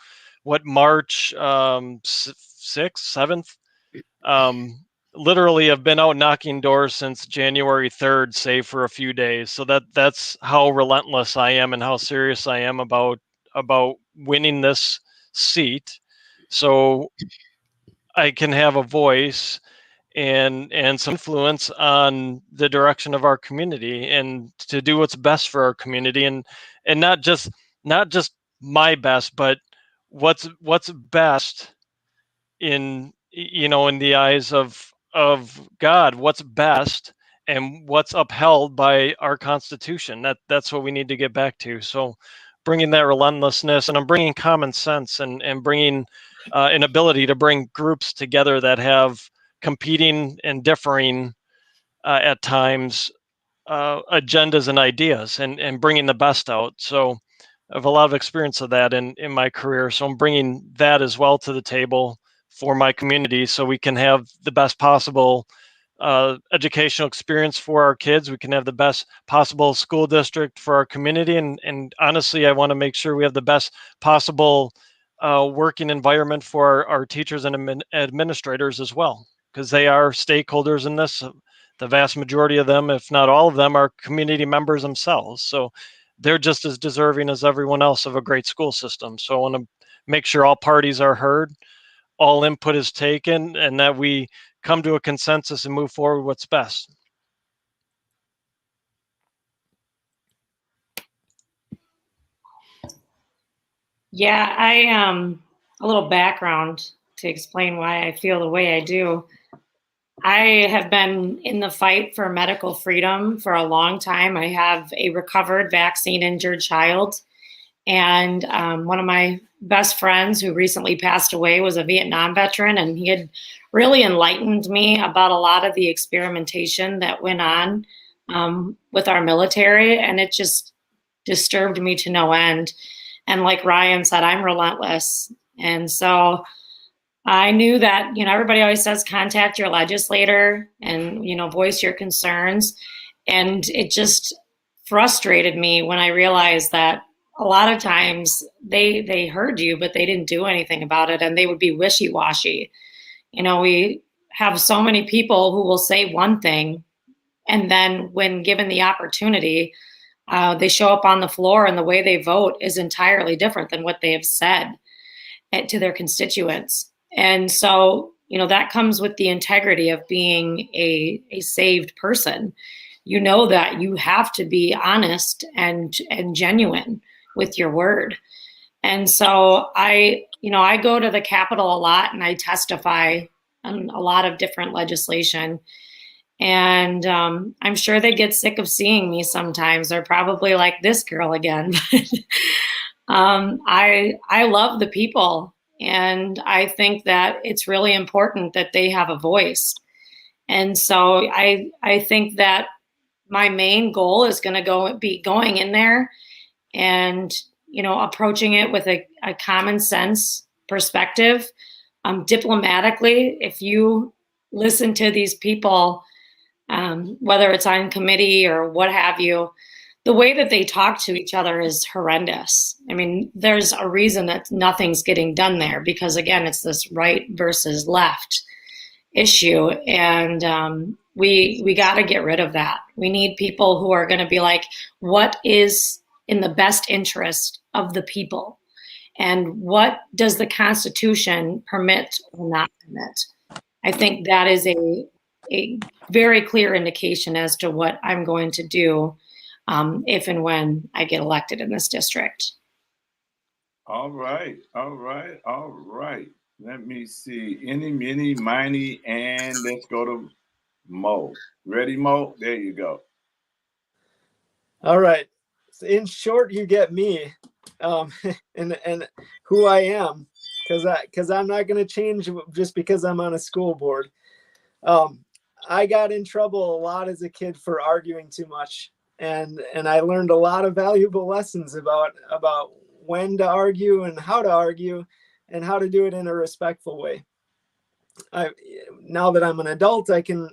March 6th, 7th? Literally have been out knocking doors since January 3rd, save for a few days. So that's how relentless I am and how serious I am about winning this seat, so I can have a voice and some influence on the direction of our community, and to do what's best for our community, and not just my best, but what's best in the eyes of God, what's best and what's upheld by our Constitution. That's what we need to get back to. So bringing that relentlessness, and I'm bringing common sense, and bringing an ability to bring groups together that have competing and differing at times agendas and ideas, and bringing the best out. So I have a lot of experience of that in my career. So I'm bringing that as well to the table for my community, so we can have the best possible educational experience for our kids. We can have the best possible school district for our community. And honestly, I want to make sure we have the best possible working environment for our teachers and administrators as well, because they are stakeholders in this. The vast majority of them, if not all of them, are community members themselves. So they're just as deserving as everyone else of a great school system. So I want to make sure all parties are heard, all input is taken, and that we come to a consensus and move forward what's best. Yeah, a little background to explain why I feel the way I do. I have been in the fight for medical freedom for a long time. I have a recovered vaccine injured child. And one of my best friends who recently passed away was a Vietnam veteran, and he had really enlightened me about a lot of the experimentation that went on with our military, and it just disturbed me to no end. And like Ryan said, I'm relentless. And so I knew that, everybody always says contact your legislator and, voice your concerns. And it just frustrated me when I realized that a lot of times they heard you, but they didn't do anything about it, and they would be wishy-washy. You know, we have so many people who will say one thing, and then when given the opportunity, they show up on the floor, and the way they vote is entirely different than what they have said to their constituents. And so, you know, that comes with the integrity of being a saved person. You know that you have to be honest and genuine with your word. And so I go to the Capitol a lot, and I testify on a lot of different legislation. And I'm sure they get sick of seeing me sometimes. They're probably like, this girl again. I love the people, and I think that it's really important that they have a voice. And so I think that my main goal is going to be going in there and, you know, approaching it with a common sense perspective, diplomatically. If you listen to these people, whether it's on committee or what have you, the way that they talk to each other is horrendous. I mean, there's a reason that nothing's getting done there, because again, it's this right versus left issue. And we got to get rid of that. We need people who are going to be like, what is in the best interest of the people? And what does the Constitution permit or not permit? I think that is a very clear indication as to what I'm going to do if and when I get elected in this district. All right. Let me see. Any, mini, miny, and let's go to Mo. Ready, Mo? There you go. All right. So in short, you get me, and who I am, because I'm not going to change just because I'm on a school board. I got in trouble a lot as a kid for arguing too much, and I learned a lot of valuable lessons about when to argue and how to argue and how to do it in a respectful way. Now that I'm an adult, I can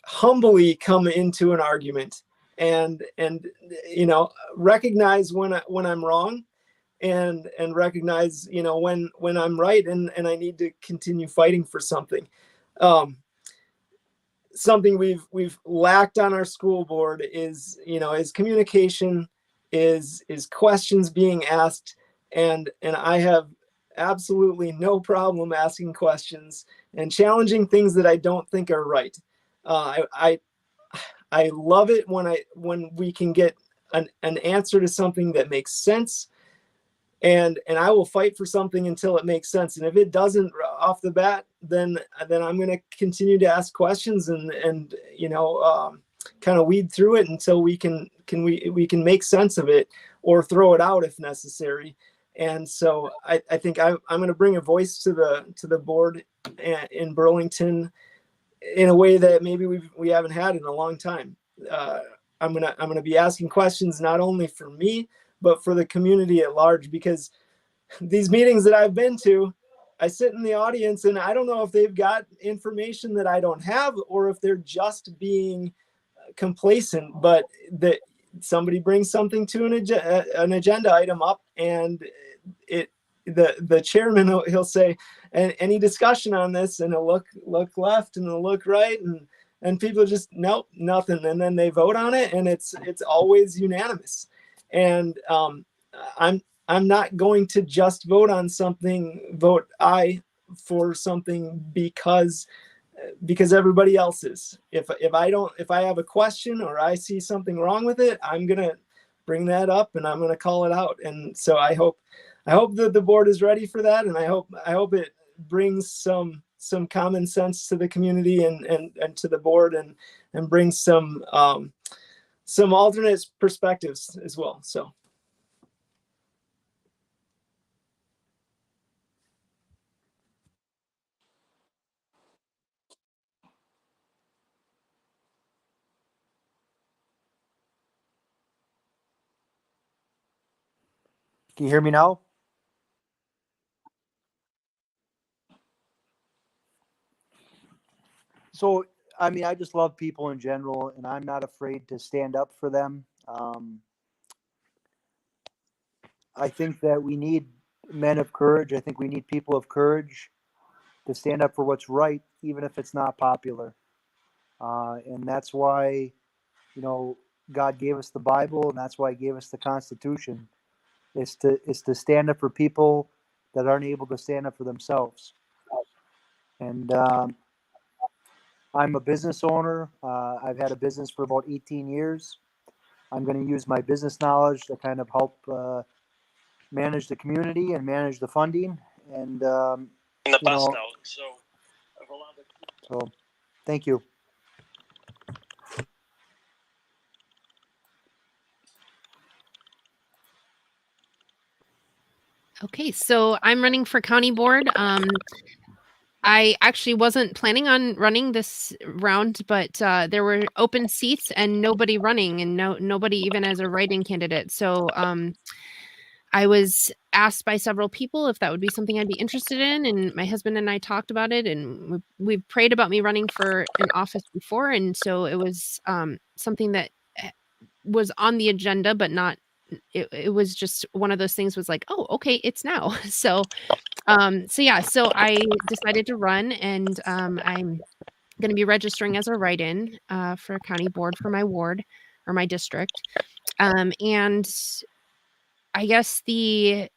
humbly come into an argument and recognize when I'm wrong, and recognize when I'm right, and I need to continue fighting for something. Something we've lacked on our school board is communication, is questions being asked, and I have absolutely no problem asking questions and challenging things that I don't think are right. I love it when we can get an answer to something that makes sense, and I will fight for something until it makes sense. And if it doesn't off the bat, then I'm going to continue to ask questions and kind of weed through it until we can make sense of it, or throw it out if necessary. And so I think I'm going to bring a voice to the board in Burlington in a way that maybe we haven't had in a long time. I'm going to be asking questions not only for me, but for the community at large, because these meetings that I've been to, I sit in the audience and I don't know if they've got information that I don't have, or if they're just being complacent, but that somebody brings something to an agenda item up, and the chairman, he'll say, any discussion on this, and he'll look left and he'll look right, and people just, nope, nothing, and then they vote on it, and it's always unanimous. And I'm not going to just vote aye for something because everybody else is. If I have a question or I see something wrong with it, I'm gonna bring that up and I'm gonna call it out. And so I hope that the board is ready for that, and I hope it brings some common sense to the community and to the board, and brings some alternate perspectives as well. So. Can you hear me now? So, I mean, I just love people in general, and I'm not afraid to stand up for them. I think that we need men of courage. I think we need people of courage to stand up for what's right, even if it's not popular. And that's why, God gave us the Bible, and that's why He gave us the Constitution. Is to stand up for people that aren't able to stand up for themselves. And I'm a business owner. I've had a business for about 18 years. I'm going to use my business knowledge to kind of help manage the community and manage the funding. And the bus note. So, thank you. Okay, so I'm running for county board. I actually wasn't planning on running this round, but there were open seats and nobody running, and nobody even as a write-in candidate. So I was asked by several people if that would be something I'd be interested in, and my husband and I talked about it, and we've prayed about me running for an office before, and so it was something that was on the agenda, but not. It was just one of those things. Was like, oh, okay, it's now. So I decided to run, and I'm going to be registering as a write-in for county board for my ward or my district, and I guess the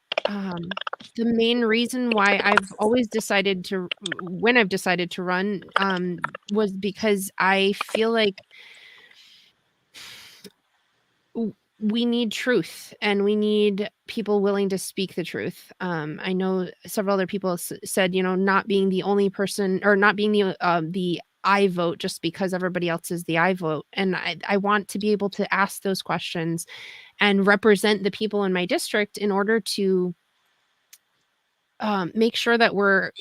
main reason why I've always decided to, when I've decided to run, was because I feel like we need truth, and we need people willing to speak the truth. I know several other people said, not being the only person, or not being the I vote just because everybody else is the I vote. And I want to be able to ask those questions and represent the people in my district in order to make sure that we're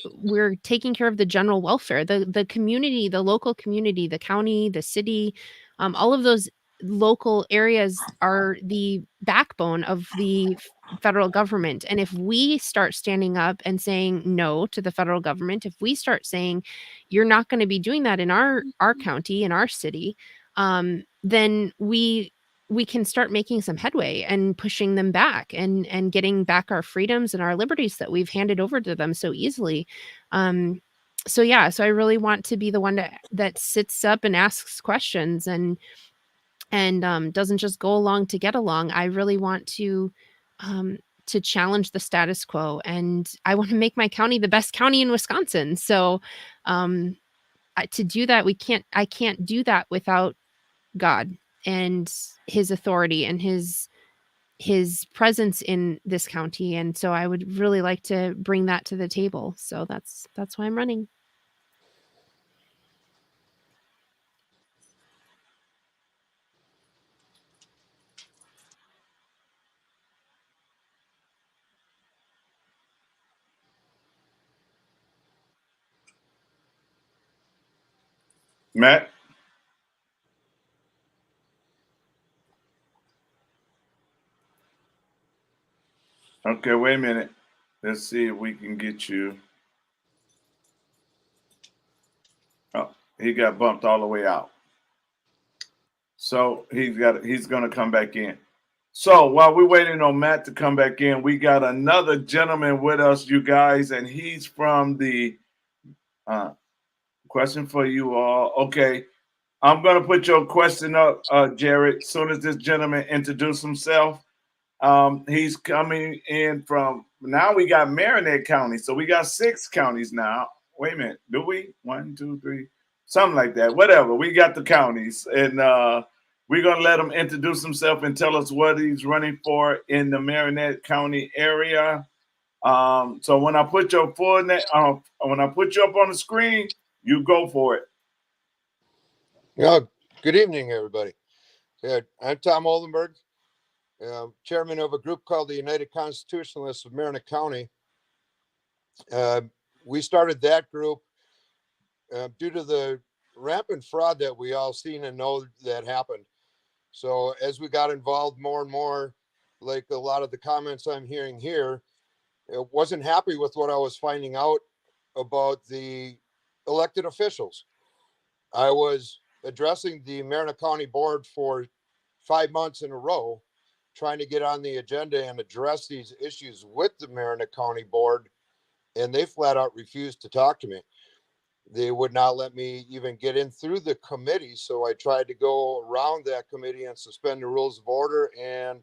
taking care of the general welfare, the community, the local community, the county, the city, all of those local areas are the backbone of the federal government. And if we start standing up and saying no to the federal government, if we start saying you're not going to be doing that in our county, in our city, then we can start making some headway and pushing them back and getting back our freedoms and our liberties that we've handed over to them so easily. So I really want to be the one that sits up and asks questions and doesn't just go along to get along. I really want to challenge the status quo, and I want to make my county the best county in Wisconsin. So to do that, I can't do that without God and His authority and his presence in this county. And so I would really like to bring that to the table. So that's why I'm running. Matt? Okay, wait a minute. Let's see if we can get you. Oh, he got bumped all the way out. So he's going to come back in. So while we're waiting on Matt to come back in, we got another gentleman with us, you guys, and he's from the question for you all. Okay, I'm going to put your question up, Jared, as soon as this gentleman introduces himself. He's coming in from, now we got Marinette County, so we got 6 counties now. Wait a minute, do we? 1, 2, 3, something like that. Whatever, we got the counties, and we're going to let him introduce himself and tell us what he's running for in the Marinette County area. So when I put your full name, when I put you up on the screen, you go for it. Yeah. Good evening, everybody. I'm Tom Oldenburg, chairman of a group called the United Constitutionalists of Marinette County. We started that group due to the rampant fraud that we all seen and know that happened. So as we got involved more and more, like a lot of the comments I'm hearing here, I wasn't happy with what I was finding out about the elected officials. I was addressing the Marinette County Board for 5 months in a row trying to get on the agenda and address these issues with the Marana County Board, and they flat out refused to talk to me. They would not let me even get in through the committee. So I tried to go around that committee and suspend the rules of order, and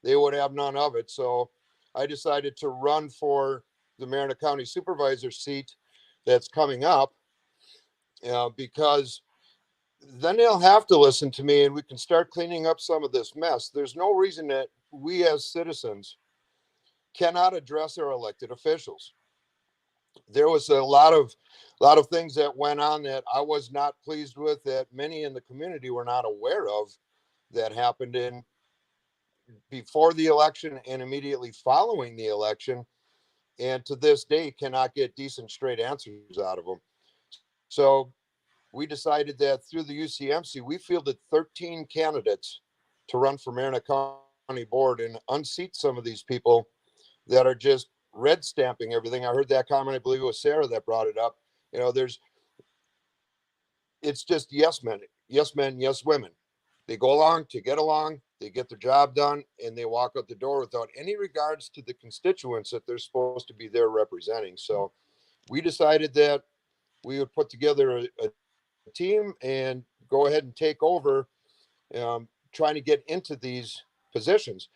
they would have none of it. So I decided to run for the Marana County Supervisor seat that's coming up, because then they'll have to listen to me and we can start cleaning up some of this mess. There's no reason that we as citizens cannot address our elected officials. There was a lot of things that went on that I was not pleased with, that many in the community were not aware of, that happened in before the election and immediately following the election, and to this day cannot get decent straight answers out of them. So we decided that through the UCMC, we fielded 13 candidates to run for Marana County Board and unseat some of these people that are just red stamping everything. I heard that comment. I believe it was Sarah that brought it up. You know, it's just yes men, yes women. They go along to get along, they get their job done, and they walk out the door without any regards to the constituents that they're supposed to be there representing. So we decided that we would put together a team and go ahead and take over, trying to get into these positions.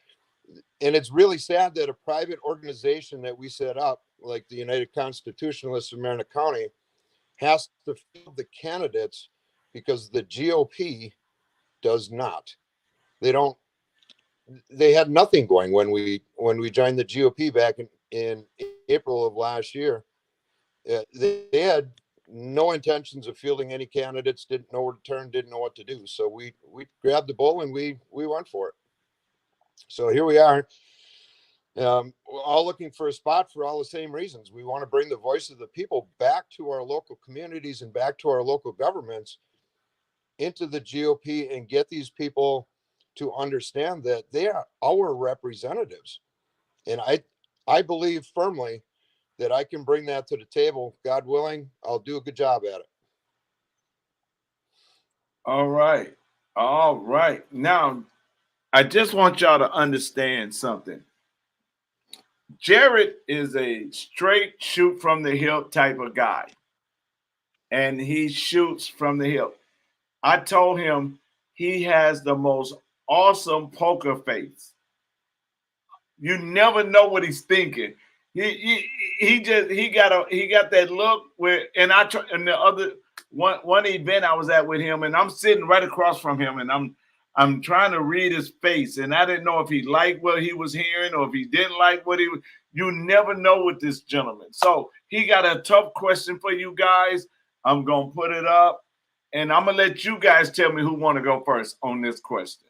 And it's really sad that a private organization that we set up, like the United Constitutionalists of Marana County, has to field the candidates because the GOP does not. They had nothing going when we joined the GOP back in April of last year. They had no intentions of fielding any candidates, didn't know where to turn, didn't know what to do. So we grabbed the bull and we went for it. So here we are. We're all looking for a spot for all the same reasons. We want to bring the voice of the people back to our local communities and back to our local governments, into the GOP, and get these people to understand that they are our representatives. And I believe firmly that I can bring that to the table. God willing, I'll do a good job at it. All right. Now, I just want y'all to understand something. Jared is a straight shoot from the hip type of guy, and he shoots from the hip. I told him he has the most awesome poker face. You never know what he's thinking. He got that look where, and the other one event I was at with him, and I'm sitting right across from him, and I'm trying to read his face, and I didn't know if he liked what he was hearing or if he didn't like what he was. You never know with this gentleman. So he got a tough question for you guys. I'm gonna put it up, and I'm gonna let you guys tell me who want to go first on this question.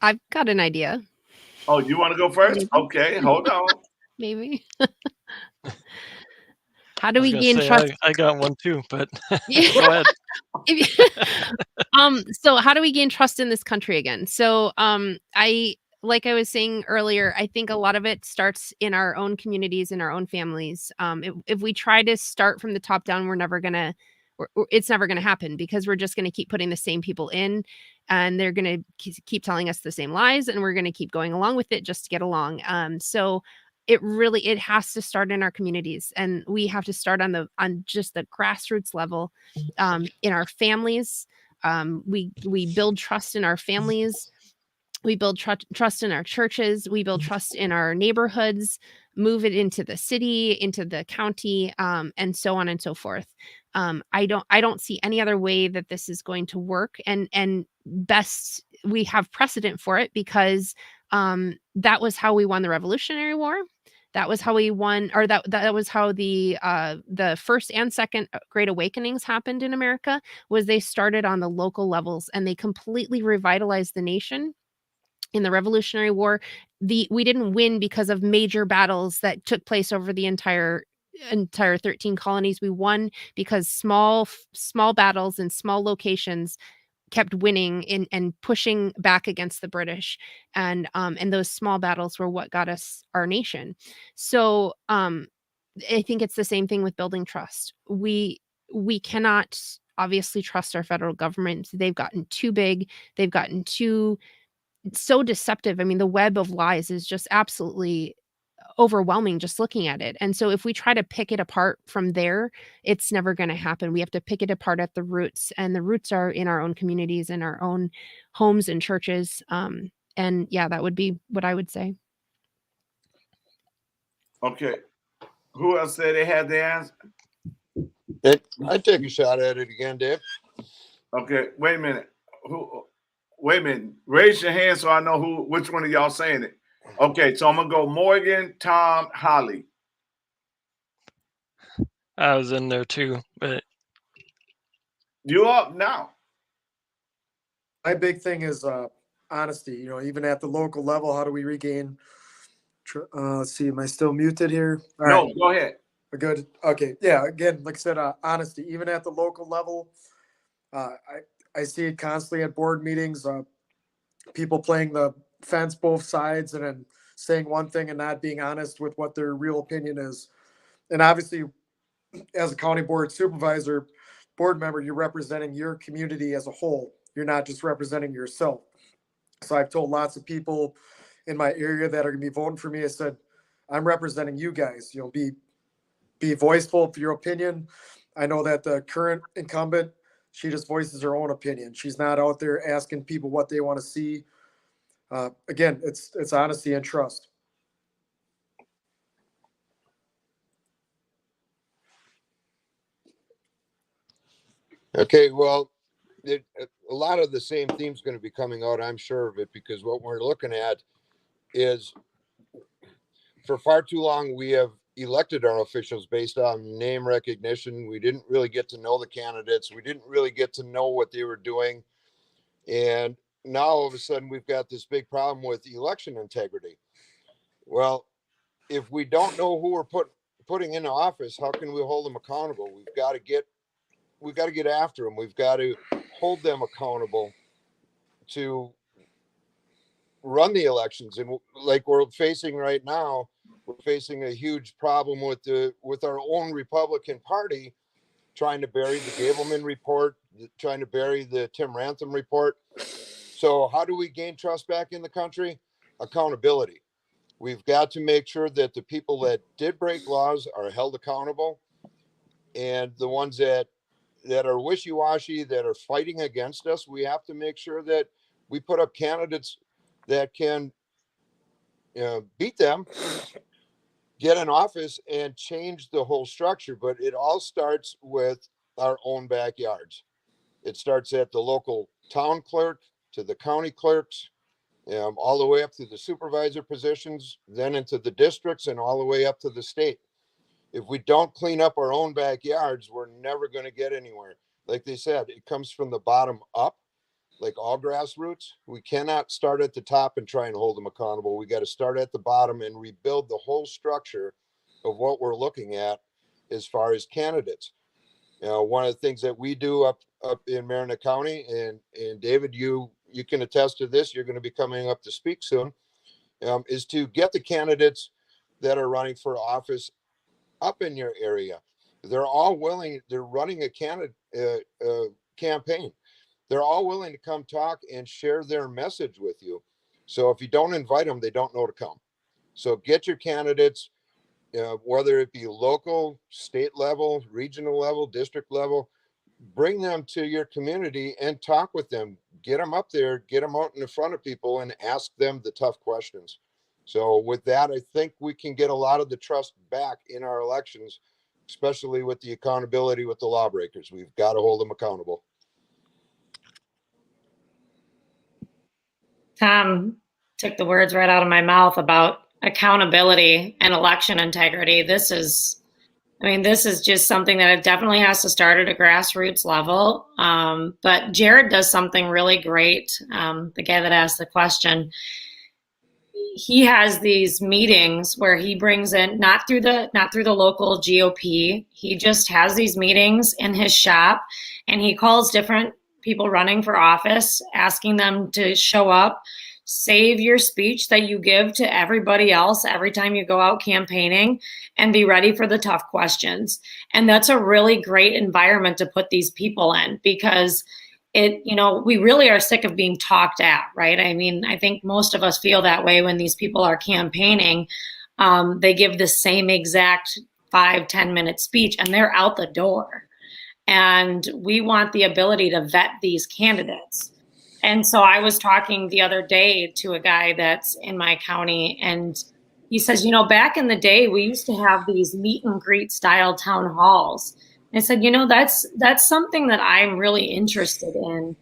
I've got an idea. Oh, you want to go first? Maybe. Okay, hold on. Maybe. How do we gain say, trust? I got one too, but Yeah. go ahead. So how do we gain trust in this country again? So like I was saying earlier, I think a lot of it starts in our own communities, in our own families. If we try to start from the top down, it's never gonna happen, because we're just gonna keep putting the same people in, and they're gonna keep telling us the same lies, and we're gonna keep going along with it just to get along. So it has to start in our communities, and we have to start on just the grassroots level, in our families. We build trust in our families. We build trust in our churches. We build trust in our neighborhoods, move it into the city, into the county, and so on and so forth. I don't see any other way that this is going to work. And best, we have precedent for it, because that was how we won the Revolutionary War. That was how we won, or that was how the first and second Great Awakenings happened in America. Was they started on the local levels, and they completely revitalized the nation. In the Revolutionary War, we didn't win because of major battles that took place over the entire 13 colonies. We won because small battles in small locations kept winning and pushing back against the British, and those small battles were what got us our nation. So I think it's the same thing with building trust. We cannot obviously trust our federal government. They've gotten too big. They've gotten so deceptive. I mean, the web of lies is just absolutely overwhelming just looking at it. And so if we try to pick it apart from there, it's never going to happen. We have to pick it apart at the roots, and the roots are in our own communities, in our own homes and churches. And yeah, that would be what I would say. Okay. Who else said they had the answer? I'd take a shot at it again, Dave. Okay, wait a minute. Wait a minute. Raise your hand so I know which one of y'all saying it. Okay, so I'm gonna go Morgan, Tom, Holly. I was in there too, but You up now? My big thing is honesty. You know, even at the local level, how do we regain? Let's see, am I still muted here? All No, right. go ahead. Good. Okay. Yeah. Again, like I said, honesty. Even at the local level, I see it constantly at board meetings. People playing the fence both sides and then saying one thing and not being honest with what their real opinion is. And obviously, as a county board supervisor, board member, you're representing your community as a whole. You're not just representing yourself. So I've told lots of people in my area that are going to be voting for me, I said, I'm representing you guys. You know, be voiceful for your opinion. I know that the current incumbent, she just voices her own opinion. She's not out there asking people what they want to see. Again, it's honesty and trust. Okay, well, a lot of the same themes going to be coming out, I'm sure of it, because what we're looking at is for far too long, we have elected our officials based on name recognition. We didn't really get to know the candidates. We didn't really get to know what they were doing. And now all of a sudden we've got this big problem with election integrity. Well, if we don't know who we're putting into office, how can we hold them accountable? We've got to get after them. We've got to hold them accountable to run the elections. And like we're facing right now, we're facing a huge problem with our own Republican Party trying to bury the Gableman report, trying to bury the Tim Rantham report. So how do we gain trust back in the country? Accountability. We've got to make sure that the people that did break laws are held accountable, and the ones that are wishy-washy, that are fighting against us, we have to make sure that we put up candidates that can beat them, get in office, and change the whole structure. But it all starts with our own backyards. It starts at the local town clerk to the county clerks, all the way up to the supervisor positions, then into the districts, and all the way up to the state. If we don't clean up our own backyards, we're never going to get anywhere. Like they said, it comes from the bottom up, like all grassroots. We cannot start at the top and try and hold them accountable. We got to start at the bottom and rebuild the whole structure of what we're looking at as far as candidates. One of the things that we do up in Marin County, and David, you can attest to this, you're going to be coming up to speak soon, is to get the candidates that are running for office up in your area. They're all willing. They're running a campaign. They're all willing to come talk and share their message with you. So if you don't invite them, they don't know to come. So get your candidates, whether it be local, state level, regional level, district level, bring them to your community and talk with them. Get them up there, get them out in the front of people and ask them the tough questions. So with that, I think we can get a lot of the trust back in our elections, especially with the accountability with the lawbreakers. We've got to hold them accountable. Tom took the words right out of my mouth about accountability and election integrity. This is just something that it definitely has to start at a grassroots level. But Jared does something really great. The guy that asked the question, he has these meetings where he brings in, not through the local GOP. He just has these meetings in his shop, and he calls different people running for office, asking them to show up, save your speech that you give to everybody else every time you go out campaigning, and be ready for the tough questions. And that's a really great environment to put these people in, because we really are sick of being talked at, right? I mean, I think most of us feel that way when these people are campaigning. They give the same exact 5-10 minute speech and they're out the door. And we want the ability to vet these candidates. And so I was talking the other day to a guy that's in my county, and he says, back in the day, we used to have these meet and greet style town halls. I said, that's something that I'm really interested in,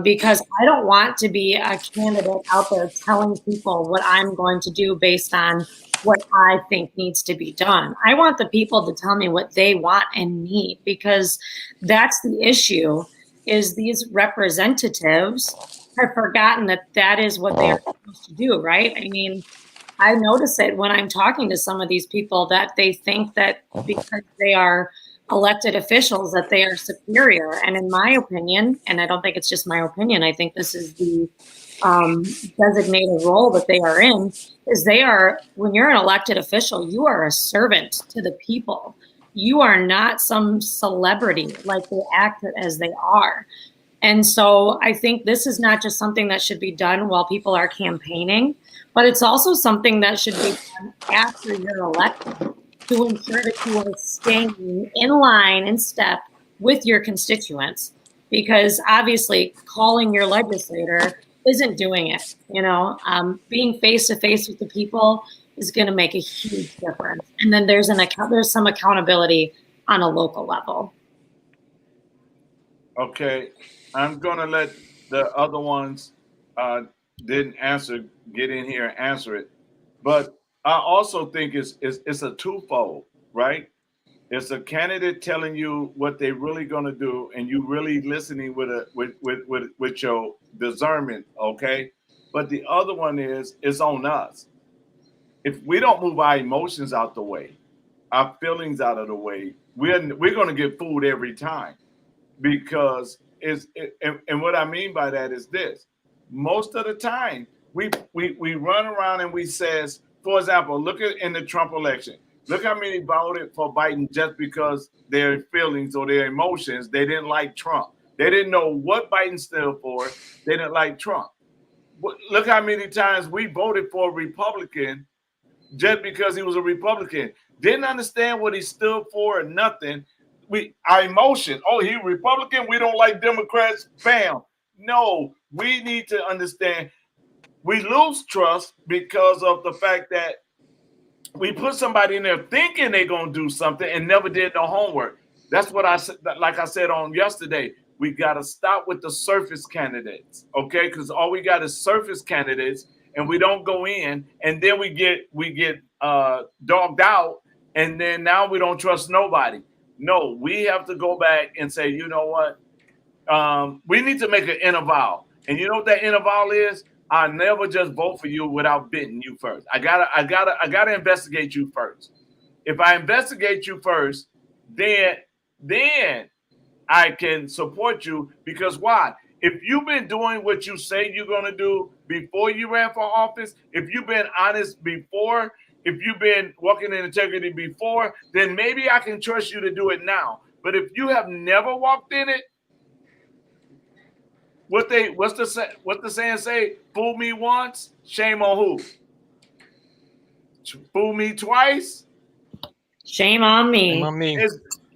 because I don't want to be a candidate out there telling people what I'm going to do based on what I think needs to be done. I want the people to tell me what they want and need, because that's the issue, is these representatives have forgotten that is what they are supposed to do, right? I mean, I notice it when I'm talking to some of these people that they think that because they are elected officials that they are superior. And in my opinion, and I don't think it's just my opinion, I think this is the designated role that they are in, is when you're an elected official, you are a servant to the people. You are not some celebrity like they act as they are. And so I think this is not just something that should be done while people are campaigning, but it's also something that should be done after you're elected, to ensure that you are staying in line and step with your constituents, because obviously calling your legislator isn't doing it. Being face to face with the people is going to make a huge difference. And then there's some accountability on a local level. Okay, I'm gonna let the other ones didn't answer get in here and answer it, but I also think it's a twofold, right? It's a candidate telling you what they're really gonna do, and you really listening with your discernment, okay? But the other one is it's on us. If we don't move our emotions out the way, our feelings out of the way, we're gonna get fooled every time, because and what I mean by that is this: most of the time we run around and we says, for example, look at in the Trump election. Look how many voted for Biden just because their feelings or their emotions. They didn't like Trump. They didn't know what Biden stood for. They didn't like Trump. Look how many times we voted for a Republican just because he was a Republican. Didn't understand what he stood for or nothing. Our emotion. Oh, he Republican. We don't like Democrats. Bam. No, we need to understand. We lose trust because of the fact that we put somebody in there thinking they're going to do something and never did no homework. That's what I said. Like I said on yesterday, we got to stop with the surface candidates, okay? Because all we got is surface candidates, and we don't go in, and then we get dogged out, and then now we don't trust nobody. No, we have to go back and say, you know what? We need to make an interval, and you know what that interval is? I never just vote for you without bidding you first. I gotta investigate you first. If I investigate you first, then I can support you, because why? If you've been doing what you say you're gonna do before you ran for office, if you've been honest before, if you've been walking in integrity before, then maybe I can trust you to do it now. But if you have never walked in it, what the saying say? Fool me once, shame on who? Fool me twice, shame on me. Shame on me.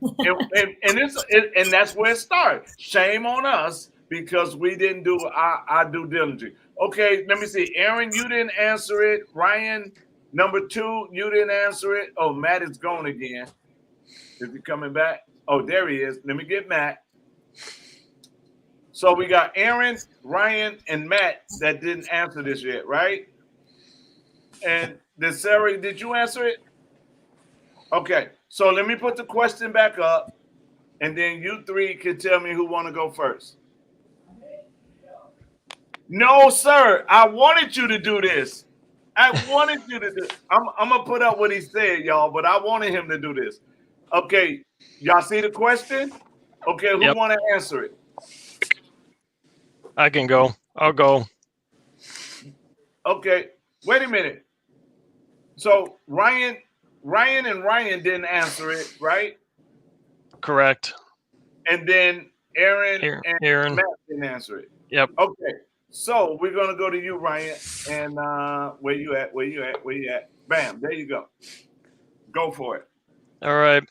And that's where it starts. Shame on us because we didn't do our due diligence. Okay, let me see. Aaron, you didn't answer it. Ryan, number 2, you didn't answer it. Oh, Matt is gone again. Is he coming back? Oh, there he is. Let me get Matt. So we got Aaron, Ryan, and Matt that didn't answer this yet, right? And Sarah, did you answer it? Okay, so let me put the question back up, and then you 3 can tell me who want to go first. No, sir. I wanted you to do this. I wanted you to do. I'm gonna put up what he said, y'all, but I wanted him to do this. Okay, y'all see the question? Okay, who want to answer it? I can go. I'll go. Okay, wait a minute. So Ryan and Ryan didn't answer it, right? Correct. And then Aaron and Aaron. Matt didn't answer it. Yep. Okay, so we're gonna go to you, Ryan. And where you at? Where you at? Where you at? Bam! There you go. Go for it. All right.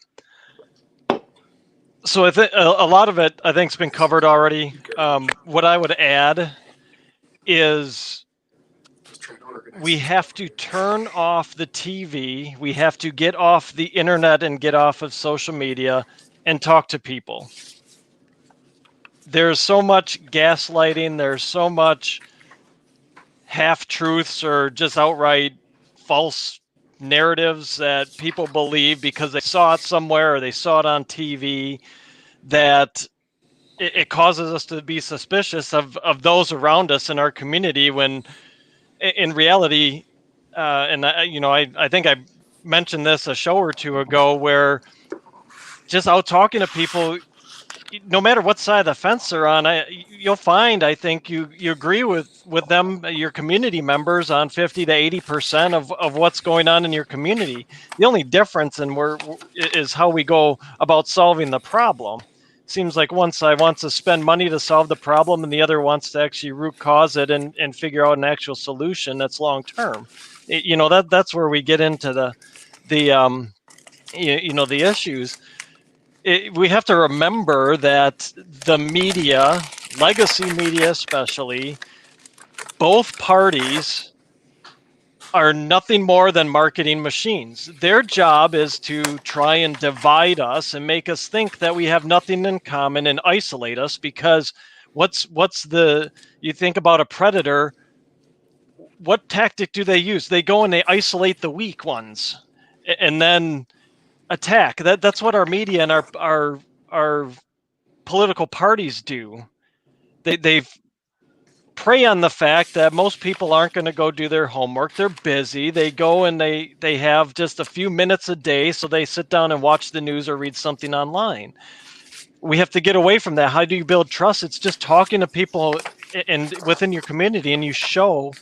So I think a lot of it, I think, has been covered already. What I would add is we have to turn off the TV. We have to get off the internet and get off of social media and talk to people. There's so much gaslighting. There's so much half-truths or just outright false narratives that people believe because they saw it somewhere or they saw it on TV, that it causes us to be suspicious of those around us in our community, when in reality, and I think I mentioned this a show or two ago, where just out talking to people, no matter what side of the fence they're on, you'll find, I think you agree with them, your community members, on 50 to 80% of what's going on in your community. The only difference is how we go about solving the problem. Seems like one side wants to spend money to solve the problem and the other wants to actually root cause it and figure out an actual solution that's long term. That's where we get into the issues. We have to remember that the media, legacy media especially, both parties are nothing more than marketing machines. Their job is to try and divide us and make us think that we have nothing in common and isolate us, because you think about a predator, what tactic do they use? They go and they isolate the weak ones and then attack. That's what our media and our political parties do. They prey on the fact that most people aren't going to go do their homework. They're busy. They go and they have just a few minutes a day, so they sit down and watch the news or read something online. We have to get away from that. How do you build trust? It's just talking to people and within your community, and you show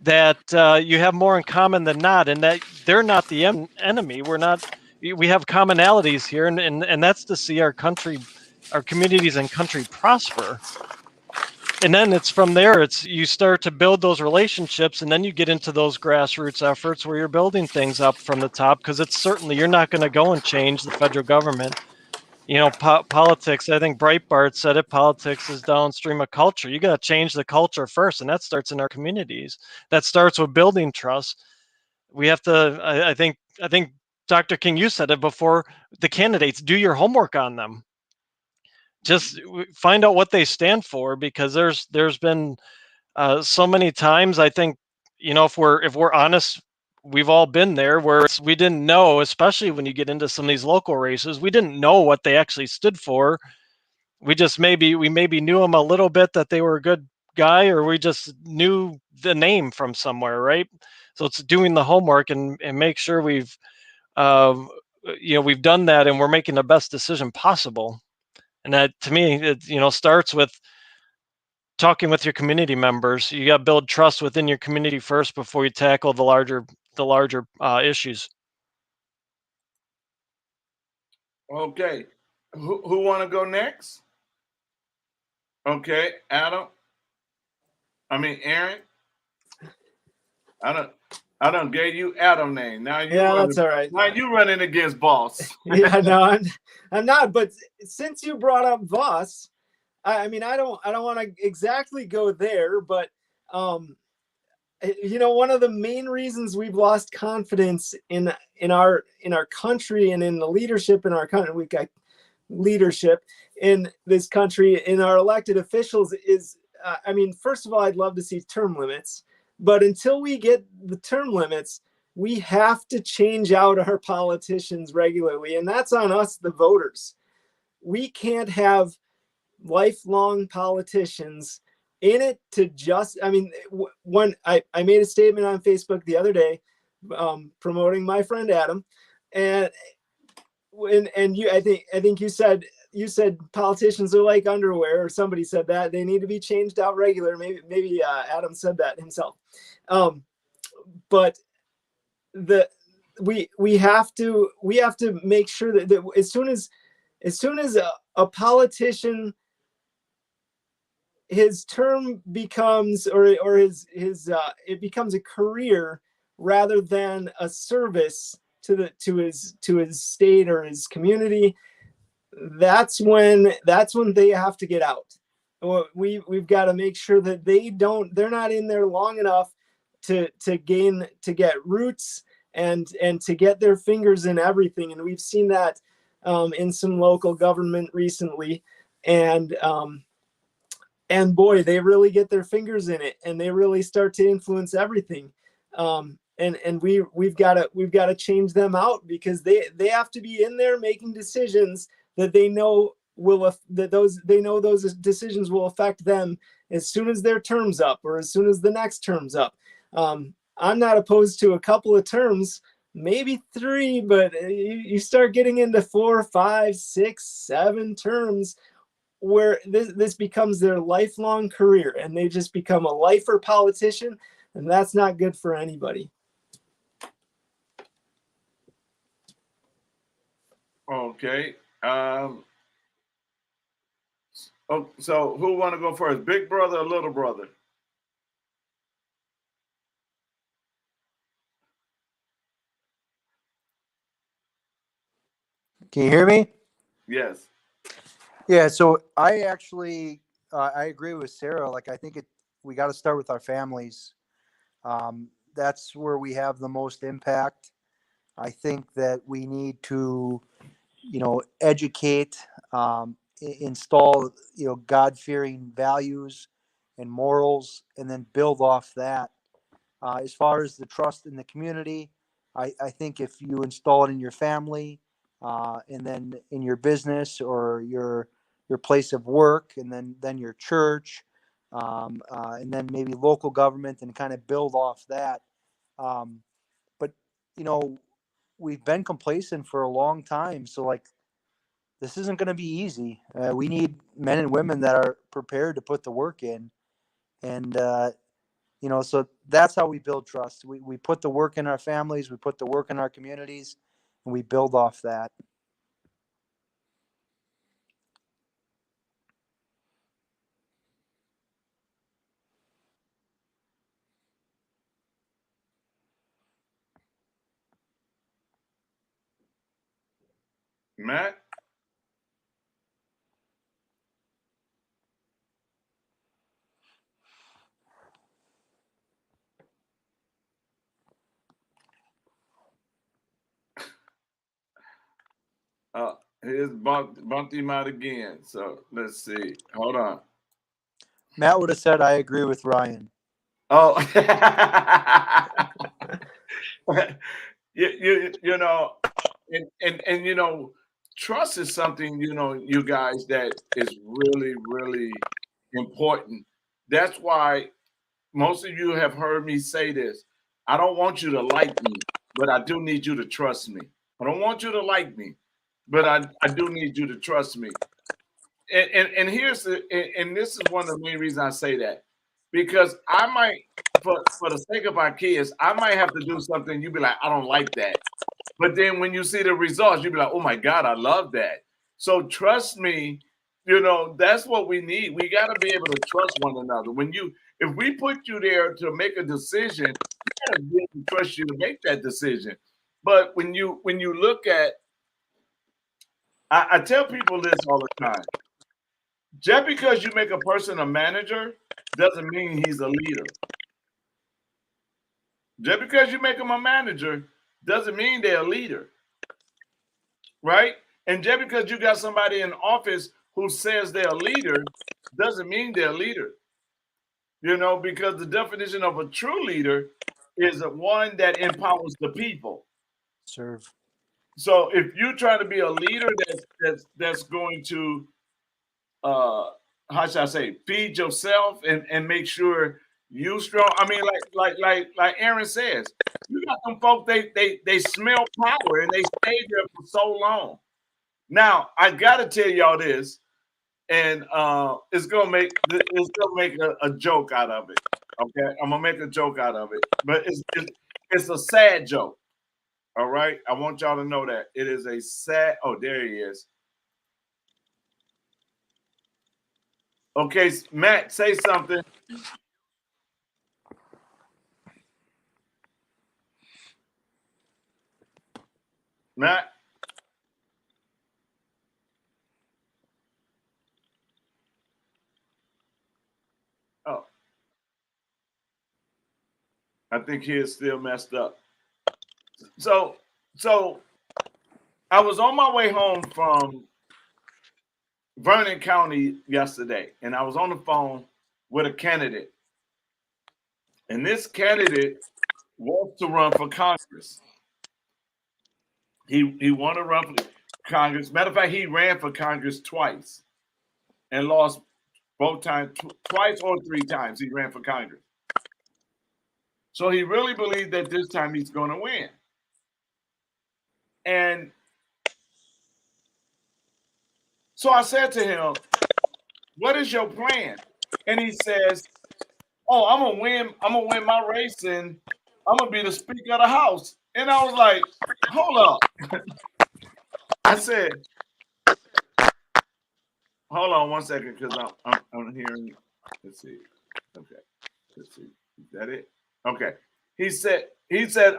that you have more in common than not, and that they're not the enemy. We have commonalities here, and that's to see our country, our communities and country prosper. And then it's from there, you start to build those relationships, and then you get into those grassroots efforts where you're building things up from the top, because it's certainly, you're not going to go and change the federal government. Politics, I think Breitbart said it, politics is downstream of culture. You got to change the culture first, and that starts in our communities. That starts with building trust. We have to, I think Dr. King, you said it before, the candidates, do your homework on them. Just find out what they stand for, because there's been so many times, I think, if we're honest, we've all been there, where we didn't know, especially when you get into some of these local races, we didn't know what they actually stood for. We maybe knew them a little bit, that they were a good guy, or we just knew the name from somewhere, right? So it's doing the homework and make sure we've done that, and we're making the best decision possible. And that, to me, it starts with talking with your community members. You got to build trust within your community first before you tackle the larger issues. Okay, who want to go next? Okay, Aaron. I don't gave you Adam name. Now that's all right. Now you running against Boss. Yeah, no, I'm not. But since you brought up Voss, I don't want to exactly go there, but one of the main reasons we've lost confidence in our country and in the leadership in our country, we've got leadership in this country, in our elected officials, is first of all, I'd love to see term limits, but until we get the term limits, we have to change out our politicians regularly, and that's on us, the voters. We can't have lifelong politicians in it to just, when I made a statement on Facebook the other day, promoting my friend Adam, and you, I think you said you said politicians are like underwear, or somebody said that they need to be changed out regular. Maybe Adam said that himself. But we have to make sure that as soon as a politician, his term becomes or his it becomes a career rather than a service to his state or his community, that's when they have to get out. We've got to make sure that they're not in there long enough to get roots and to get their fingers in everything. And we've seen that in some local government recently, and boy, they really get their fingers in it, and they really start to influence everything. And we've got to change them out, because they have to be in there making decisions that they know those decisions will affect them as soon as their term's up, or as soon as the next term's up. I'm not opposed to a couple of terms, maybe 3, but you start getting into 4, 5, 6, 7 terms, where this becomes their lifelong career, and they just become a lifer politician, and that's not good for anybody. Okay. So who want to go first? Big brother or little brother? Can you hear me? Yes. Yeah. So I actually I agree with Sarah. Like, I think we got to start with our families. That's where we have the most impact. I think that we need to, educate, install, God-fearing values and morals, and then build off that. As far as the trust in the community, I think if you install it in your family, and then in your business or your place of work, and then your church, and then maybe local government, and kind of build off that. But we've been complacent for a long time, so like, this isn't going to be easy. We need men and women that are prepared to put the work in, and so that's how we build trust. We put the work in our families, we put the work in our communities, and we build off that. Matt? Here's bumped him out again. So let's see. Hold on. Matt would have said, I agree with Ryan. Oh, you know, and trust is something, you guys, that is really, really important. That's why most of you have heard me say this. I don't want you to like me, but I do need you to trust me. I don't want you to like me, but I do need you to trust me. And this is one of the main reasons I say that, because I might, for the sake of our kids, I might have to do something. You'd be like, I don't like that. But then when you see the results, you'd be like, oh my God, I love that. So trust me, that's what we need. We got to be able to trust one another. If we put you there to make a decision, we got to be able to trust you to make that decision. But when you look at, I tell people this all the time. Just because you make a person a manager doesn't mean he's a leader. Just because you make them a manager doesn't mean they're a leader, right? And just because you got somebody in office who says they're a leader doesn't mean they're a leader. Because the definition of a true leader is one that empowers the people. Serve. So if you're trying to be a leader that's going to how should I say, feed yourself and make sure you strong. I mean, like Aaron says, you got them folk, they smell power and they stay there for so long. Now I gotta tell y'all this, and it's gonna make a joke out of it. Okay, I'm gonna make a joke out of it, but it's a sad joke. All right, I want y'all to know that it is a sad. Oh, there he is. Okay, Matt, say something. Matt. Oh, I think he is still messed up. So I was on my way home from Vernon County yesterday, and I was on the phone with a candidate. And this candidate wants to run for Congress. He wanted to run for Congress. Matter of fact, he ran for Congress twice and lost both times, twice or three times he ran for Congress. So he really believed that this time he's going to win. And so I said to him, what is your plan? And he says, oh, I'm gonna win my race and I'm gonna be the Speaker of the House. And I was like, hold up. I said, hold on one second, because I'm hearing. Let's see. Okay. Let's see. Is that it? Okay. He said,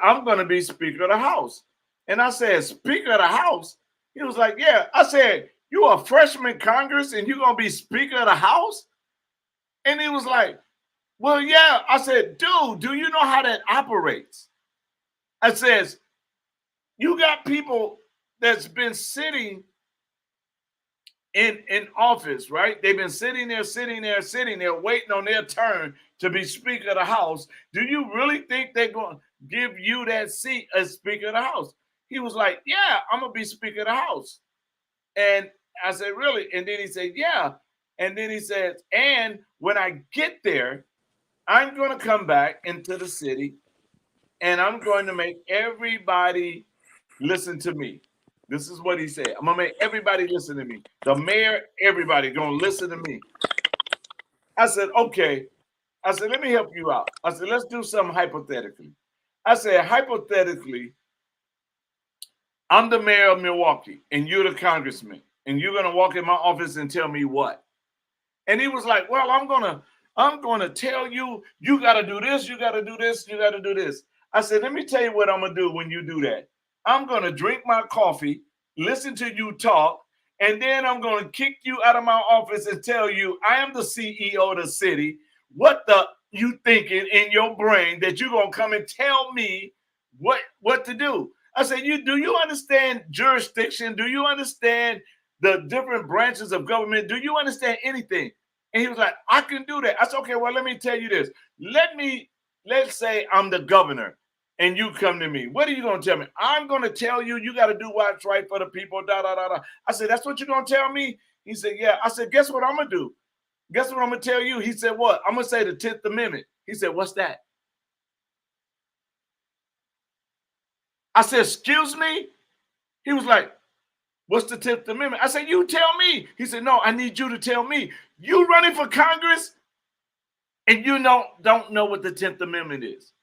I'm gonna be Speaker of the House. And I said, Speaker of the House? He was like, yeah. I said, you a freshman Congress and you're gonna be Speaker of the House? And he was like, well, yeah. I said, dude, do you know how that operates? I says, you got people that's been sitting in office, right? They've been sitting there, waiting on their turn to be Speaker of the House. Do you really think they're going to give you that seat as Speaker of the House? He was like, yeah, I'm going to be Speaker of the House. And I said, really? And then he said, yeah. And then he said, and when I get there, I'm going to come back into the city and I'm going to make everybody listen to me. This is what he said. I'm going to make everybody listen to me. The mayor, everybody going to listen to me. I said, okay. I said, let me help you out. I said, let's do something hypothetically. I said, hypothetically, I'm the mayor of Milwaukee and you're the congressman and you're going to walk in my office and tell me what? And he was like, well, I'm going to tell you, you got to do this, you got to do this, you got to do this. I said, let me tell you what I'm going to do when you do that. I'm going to drink my coffee, listen to you talk, and then I'm going to kick you out of my office and tell you I am the CEO of the city. What the you thinking in your brain that you're going to come and tell me what to do? I said, do you understand jurisdiction? Do you understand the different branches of government? Do you understand anything? And he was like, I can do that. I said, okay, well, let me tell you this. Let's say I'm the governor. And you come to me. What are you going to tell me? I'm going to tell you, you got to do what's right for the people, da, da, da, da. I said, that's what you're going to tell me? He said, yeah. I said, guess what I'm going to do? Guess what I'm going to tell you? He said, what? I'm going to say the 10th Amendment. He said, what's that? I said, excuse me? He was like, what's the 10th Amendment? I said, you tell me. He said, no, I need you to tell me. You running for Congress and you don't know what the 10th Amendment is.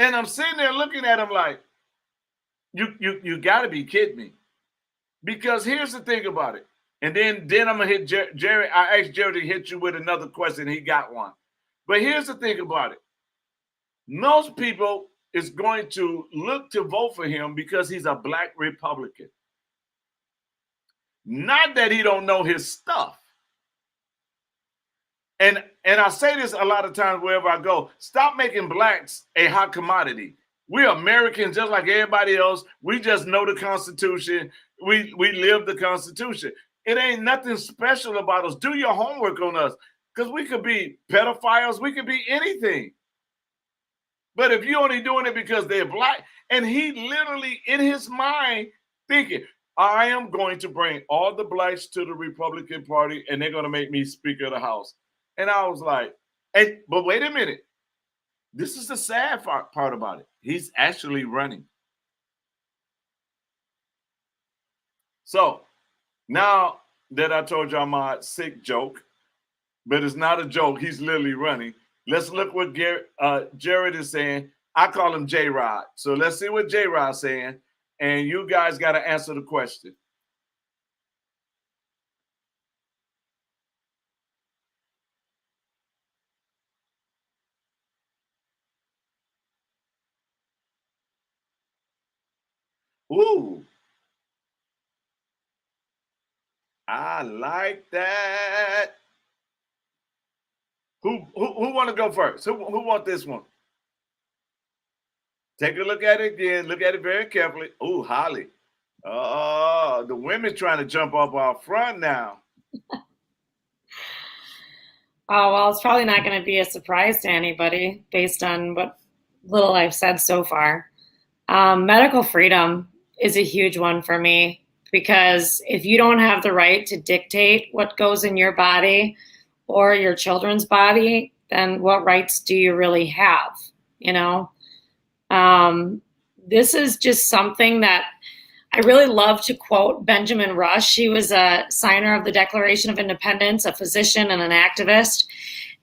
And I'm sitting there looking at him like, you got to be kidding me. Because here's the thing about it. And then I'm going to hit Jerry. I asked Jerry to hit you with another question. He got one. But here's the thing about it. Most people is going to look to vote for him because he's a black Republican. Not that he don't know his stuff. And I say this a lot of times wherever I go, stop making blacks a hot commodity. We're Americans just like everybody else. We just know the Constitution. We live the Constitution. It ain't nothing special about us. Do your homework on us because we could be pedophiles. We could be anything. But if you're only doing it because they're black, and he literally in his mind thinking, I am going to bring all the blacks to the Republican Party and they're going to make me Speaker of the House. And I was like, hey, but wait a minute. This is the sad part about it. He's actually running. So now that I told y'all my sick joke, but it's not a joke, he's literally running. Let's look what Jared is saying. I call him J-Rod. So let's see what J-Rod's saying. And you guys got to answer the question. Ooh. I like that. Who want to go first? Who want this one? Take a look at it again. Look at it very carefully. Ooh, Holly. Oh, the women trying to jump up our front now. Oh, well, it's probably not going to be a surprise to anybody based on what little I've said so far. Medical freedom is a huge one for me, because if you don't have the right to dictate what goes in your body or your children's body, then what rights do you really have? You know, this is just something that I really love to quote Benjamin Rush. He was a signer of the Declaration of Independence, a physician and an activist.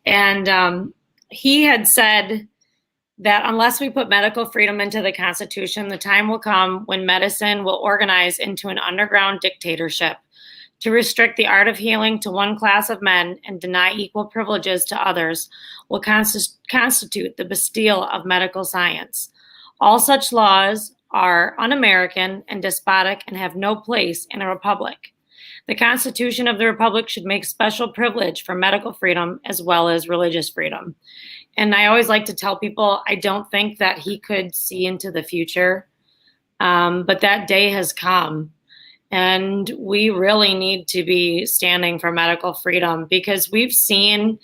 And he had said that unless we put medical freedom into the Constitution, the time will come when medicine will organize into an underground dictatorship to restrict the art of healing to one class of men and deny equal privileges to others will constitute the Bastille of medical science. All such laws are un-American and despotic and have no place in a republic. The Constitution of the Republic should make special privilege for medical freedom as well as religious freedom. And I always like to tell people, I don't think that he could see into the future, but that day has come. And we really need to be standing for medical freedom, because we've seen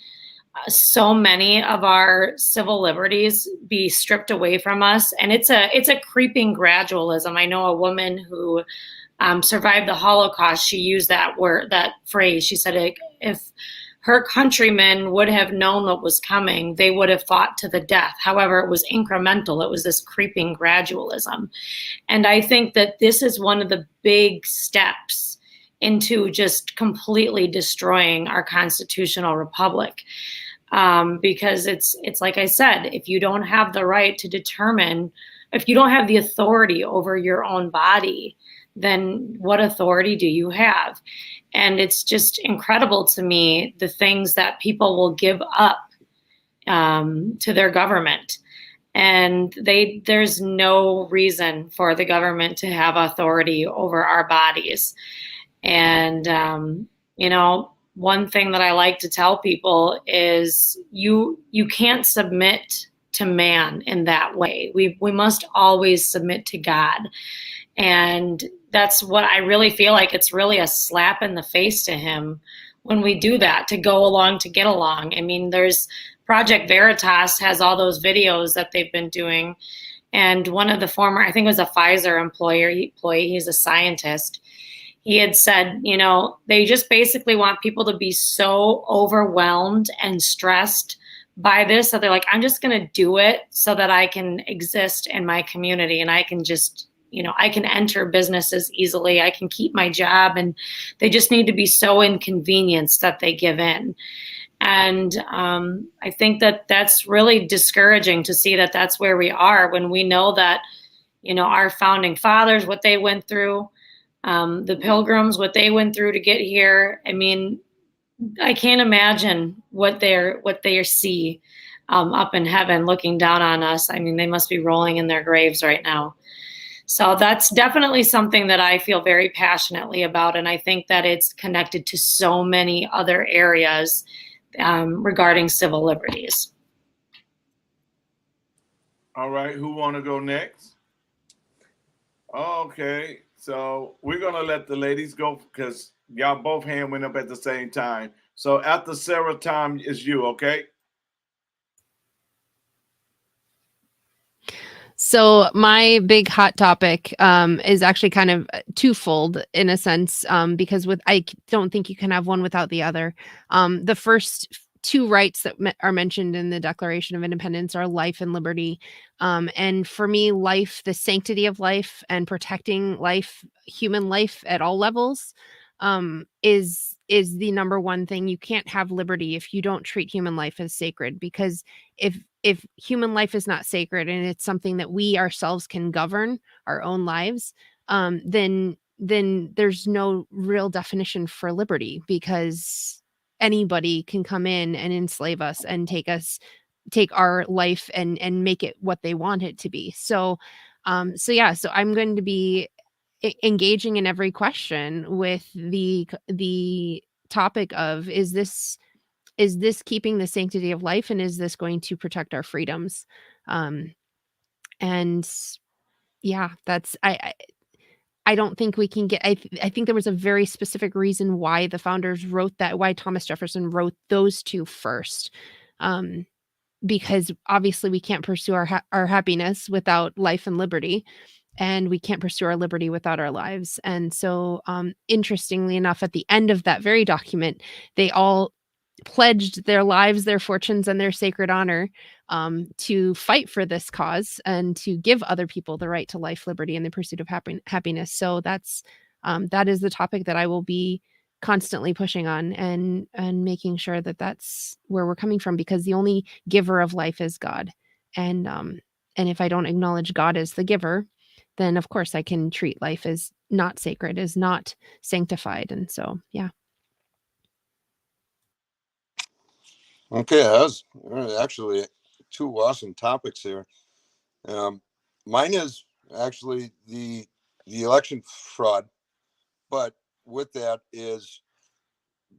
so many of our civil liberties be stripped away from us. And it's a creeping gradualism. I know a woman who survived the Holocaust. She used that phrase. She said, if her countrymen would have known what was coming, they would have fought to the death. However, it was incremental. It was this creeping gradualism. And I think that this is one of the big steps into just completely destroying our constitutional republic. Because it's like I said, if you don't have the right to determine, if you don't have the authority over your own body, then what authority do you have? And it's just incredible to me, the things that people will give up to their government. And there's no reason for the government to have authority over our bodies. And, you know, one thing that I like to tell people is you can't submit to man in that way. We must always submit to God. And that's what I really feel like. It's really a slap in the face to him when we do that, to go along to get along. I mean, there's Project Veritas has all those videos that they've been doing. And one of the former, I think it was a Pfizer employee, he's a scientist. He had said, you know, they just basically want people to be so overwhelmed and stressed by this that they're like, I'm just going to do it so that I can exist in my community and I can just, you know, I can enter businesses easily. I can keep my job, and they just need to be so inconvenienced that they give in. And I think that that's really discouraging to see that that's where we are, when we know that, you know, our founding fathers, what they went through, the Pilgrims, what they went through to get here. I mean, I can't imagine what they see up in heaven looking down on us. I mean, they must be rolling in their graves right now. So that's definitely something that I feel very passionately about. And I think that it's connected to so many other areas regarding civil liberties. All right, who want to go next? Okay, so we're going to let the ladies go because y'all both hand went up at the same time. So after Sarah, time is you, okay? So my big hot topic is actually kind of twofold in a sense, because I don't think you can have one without the other. The first two rights that are mentioned in the Declaration of Independence are life and liberty. And for me, life, the sanctity of life and protecting life, human life at all levels, is the number one thing. You can't have liberty if you don't treat human life as sacred, because if human life is not sacred and it's something that we ourselves can govern our own lives, then there's no real definition for liberty, because anybody can come in and enslave us and take our life and make it what they want it to be. So I'm going to be engaging in every question with the topic of, is this keeping the sanctity of life, and is this going to protect our freedoms? And yeah, that's I don't think we can get, I think there was a very specific reason why the founders wrote that, why Thomas Jefferson wrote those two first. Because obviously we can't pursue our happiness without life and liberty, and we can't pursue our liberty without our lives. And so, interestingly enough, at the end of that very document, they all pledged their lives, their fortunes, and their sacred honor, to fight for this cause and to give other people the right to life, liberty, and the pursuit of happiness. So that is the topic that I will be constantly pushing on, and making sure that that's where we're coming from, because the only giver of life is God. And if I don't acknowledge God as the giver, then of course I can treat life as not sacred, as not sanctified. And so, yeah. Okay, that was actually two awesome topics here. Mine is actually the election fraud, but with that is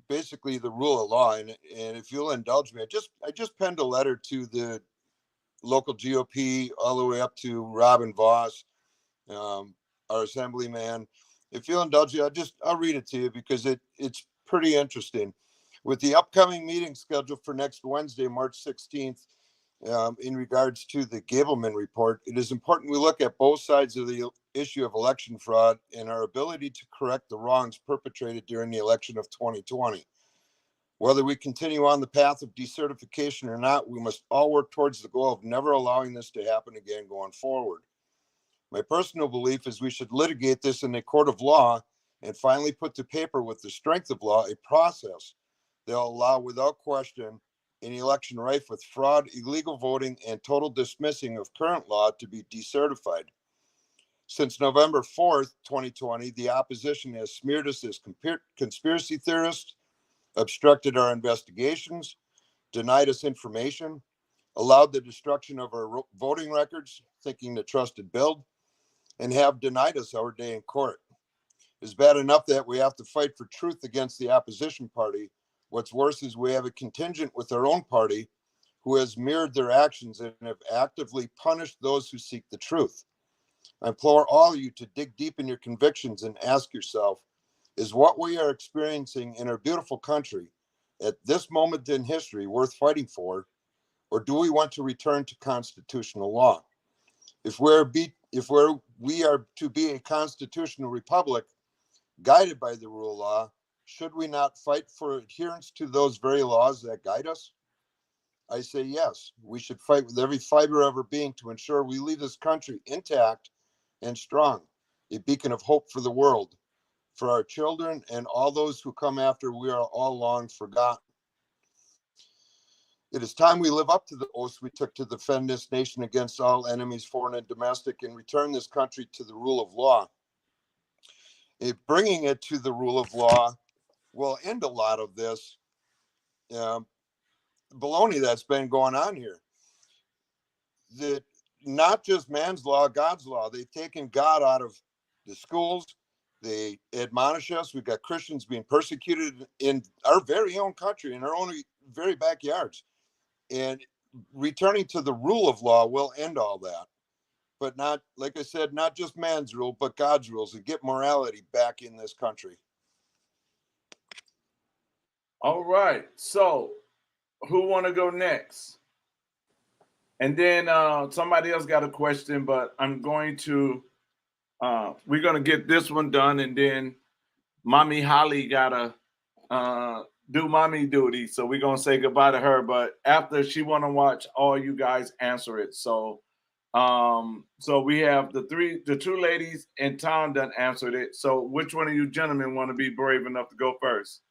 basically the rule of law. And if you'll indulge me, I just penned a letter to the local GOP all the way up to Robin Voss, our assemblyman. If you'll indulge me, I'll read it to you, because it's pretty interesting. With the upcoming meeting scheduled for next Wednesday, March 16th, in regards to the Gableman report, it is important we look at both sides of the issue of election fraud and our ability to correct the wrongs perpetrated during the election of 2020. Whether we continue on the path of decertification or not, we must all work towards the goal of never allowing this to happen again going forward. My personal belief is we should litigate this in a court of law and finally put to paper, with the strength of law, a process that will allow, without question, an election rife with fraud, illegal voting, and total dismissing of current law to be decertified. Since November 4th, 2020, the opposition has smeared us as conspiracy theorists, obstructed our investigations, denied us information, allowed the destruction of our voting records, thinking the trusted build, and have denied us our day in court. It's bad enough that we have to fight for truth against the opposition party. What's worse is we have a contingent with our own party who has mirrored their actions and have actively punished those who seek the truth. I implore all of you to dig deep in your convictions and ask yourself, is what we are experiencing in our beautiful country at this moment in history worth fighting for, or do we want to return to constitutional law? If we are to be a constitutional republic guided by the rule of law, should we not fight for adherence to those very laws that guide us? I say yes, we should fight with every fiber of our being to ensure we leave this country intact and strong, a beacon of hope for the world, for our children and all those who come after we are all long forgotten. It is time we live up to the oaths we took to defend this nation against all enemies, foreign and domestic, and return this country to the rule of law. Bringing it to the rule of law will end a lot of this baloney that's been going on here. Not just man's law, God's law. They've taken God out of the schools. They admonish us. We've got Christians being persecuted in our very own country, in our own very backyards. And returning to the rule of law will end all that. But not, like I said, not just man's rule, but God's rules, and get morality back in this country. All right. So who want to go next? And then somebody else got a question, but I'm going to, we're going to get this one done. And then Mommy Holly got a do mommy duty, so we're gonna say goodbye to her. But after, she want to watch all you guys answer it. So, so we have the two ladies and Tom done answered it. So, which one of you gentlemen want to be brave enough to go first?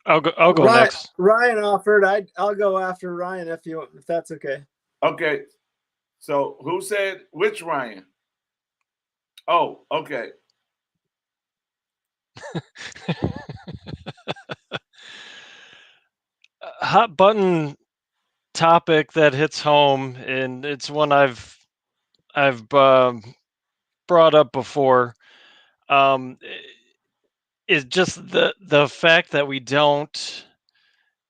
I'll go Ryan, next. Ryan offered. I'll go after Ryan if that's okay. Okay. So, who said which Ryan? Oh, okay. Hot button topic that hits home, and it's one I've brought up before. Is just the fact that we don't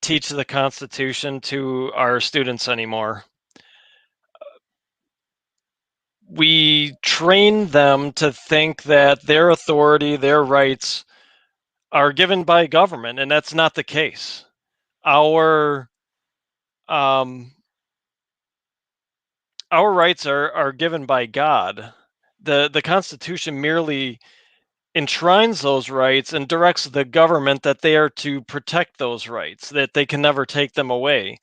teach the Constitution to our students anymore. We train them to think that their authority, their rights are given by government, and that's not the case. Our rights are given by God. The Constitution merely enshrines those rights and directs the government that they are to protect those rights, that they can never take them away.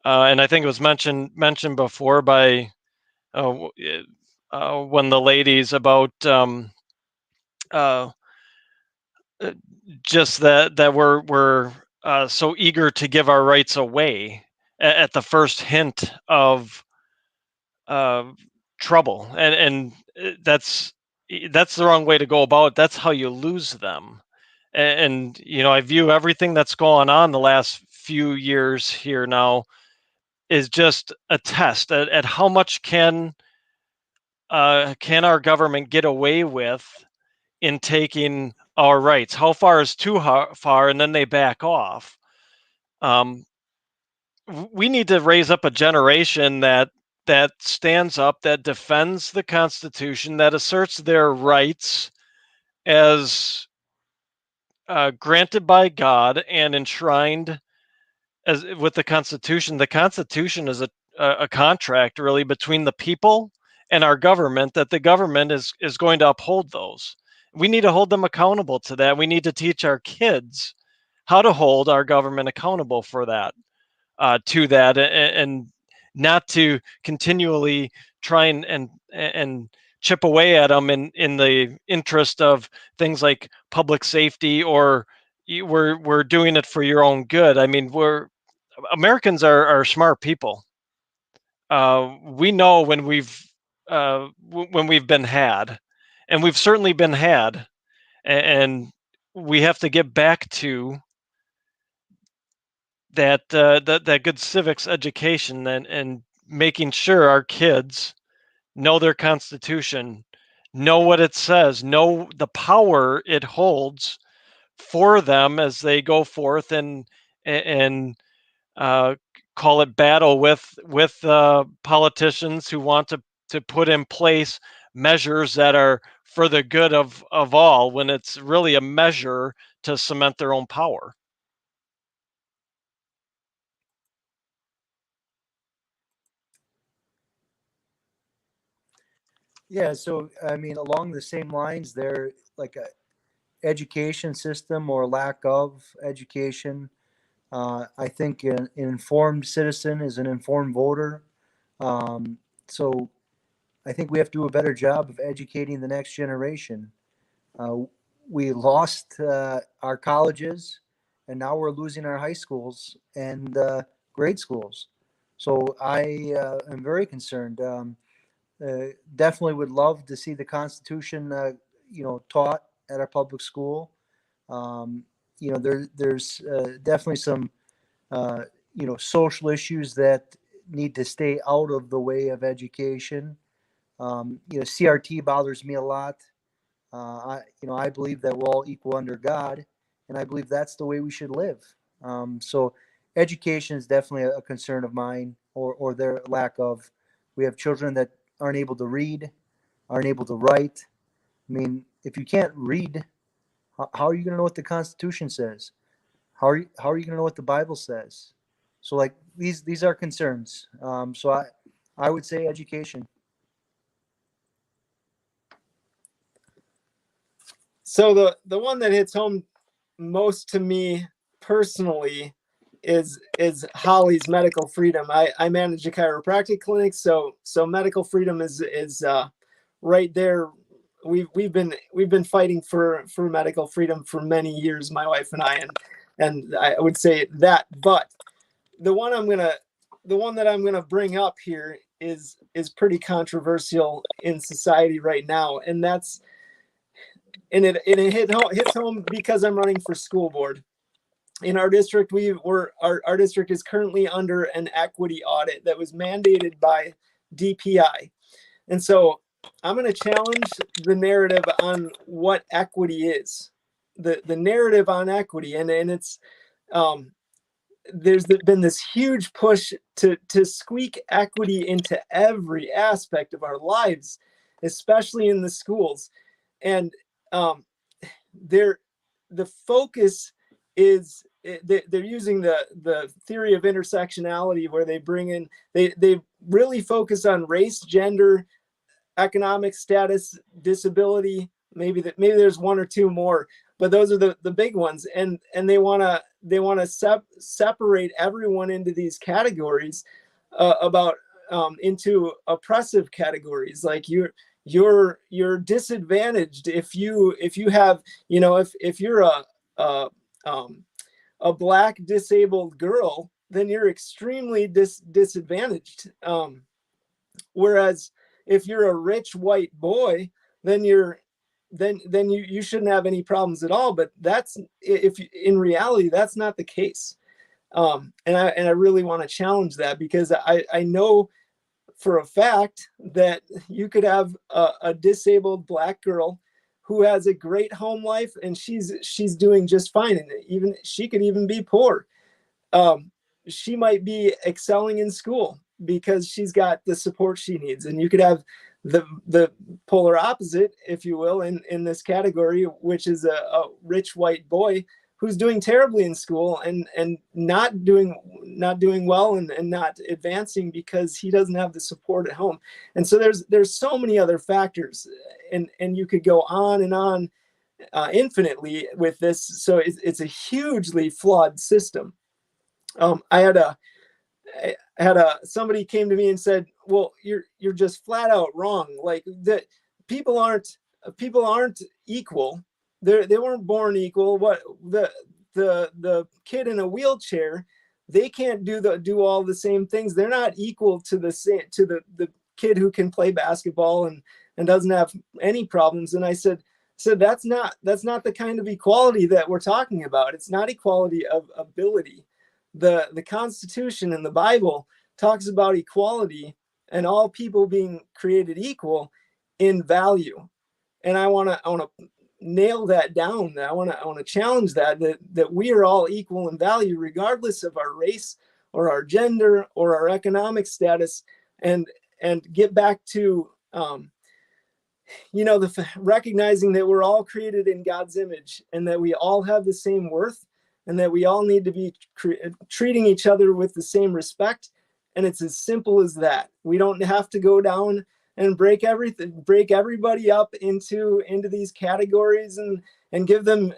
And I think it was mentioned before by when the ladies about just that we're so eager to give our rights away at the first hint of trouble, and that's the wrong way to go about it. That's how you lose them. And I view everything that's going on the last few years here now is just a test at how much can our government get away with in taking our rights. How far is too far, and then they back off. We need to raise up a generation that stands up, that defends the Constitution, that asserts their rights as granted by God and enshrined as with the Constitution. The Constitution is a contract, really, between the people and our government, that the government is going to uphold those. We need to hold them accountable to that. We need to teach our kids how to hold our government accountable for that, to that, and not to continually try and chip away at them in the interest of things like public safety, or we're doing it for your own good. I mean, Americans are smart people. We know when we've been had, and we've certainly been had, and we have to get back to that good civics education, and making sure our kids know their Constitution, know what it says, know the power it holds for them as they go forth and call it battle with politicians who want to put in place measures that are for the good of all, when it's really a measure to cement their own power. Yeah, so I mean, along the same lines, there like a education system or lack of education. I think an informed citizen is an informed voter. So I think we have to do a better job of educating the next generation. We lost our colleges, and now we're losing our high schools and grade schools. So I am very concerned. Definitely would love to see the Constitution, taught at our public school. There's definitely some, social issues that need to stay out of the way of education. CRT bothers me a lot. I believe that we're all equal under God, and I believe that's the way we should live. So education is definitely a concern of mine, or their lack of. We have children that aren't able to read, aren't able to write. I mean, if you can't read, how are you going to know what the Constitution says? How are you going to know what the Bible says? So, like, these are concerns. So I would say education. So the one that hits home most to me personally is Holly's medical freedom. I manage a chiropractic clinic, so medical freedom is right there. We've been fighting for medical freedom for many years, my wife and I, and I would say that. But the one that I'm gonna bring up here is pretty controversial in society right now, and that's it hits home because I'm running for school board. In our district, our district is currently under an equity audit that was mandated by DPI. And so I'm going to challenge the narrative on what equity is, the narrative on equity. And it's, there's been this huge push to squeak equity into every aspect of our lives, especially in the schools. And the focus is they're using the theory of intersectionality, where they bring in, they really focus on race, gender, economic status, disability. Maybe there's one or two more, but those are the big ones. And they want to separate everyone into these categories, into oppressive categories. Like you're disadvantaged if you have, if you're a black disabled girl, then you're extremely disadvantaged. Whereas if you're a rich white boy, then you shouldn't have any problems at all. But in reality, that's not the case. And I really want to challenge that, because I know for a fact that you could have a disabled black girl who has a great home life, and she's doing just fine. And even she could even be poor. She might be excelling in school because she's got the support she needs. And you could have the polar opposite, if you will, in this category, which is a rich white boy who's doing terribly in school and not doing well and not advancing because he doesn't have the support at home. And so there's so many other factors, and you could go on and on infinitely with this. So it's a hugely flawed system. I had somebody came to me and said, well, you're just flat out wrong. Like that people aren't equal. They weren't born equal. What the kid in a wheelchair, they can't do all the same things. They're not equal to the kid who can play basketball and doesn't have any problems. And I said that's not the kind of equality that we're talking about. It's not equality of ability. The Constitution and the Bible talks about equality and all people being created equal in value. And I want to nail that down. I want to challenge that we are all equal in value, regardless of our race or our gender or our economic status, and get back to recognizing that we're all created in God's image and that we all have the same worth, and that we all need to be treating each other with the same respect. And it's as simple as that. We don't have to go down and break everybody up into these categories and give them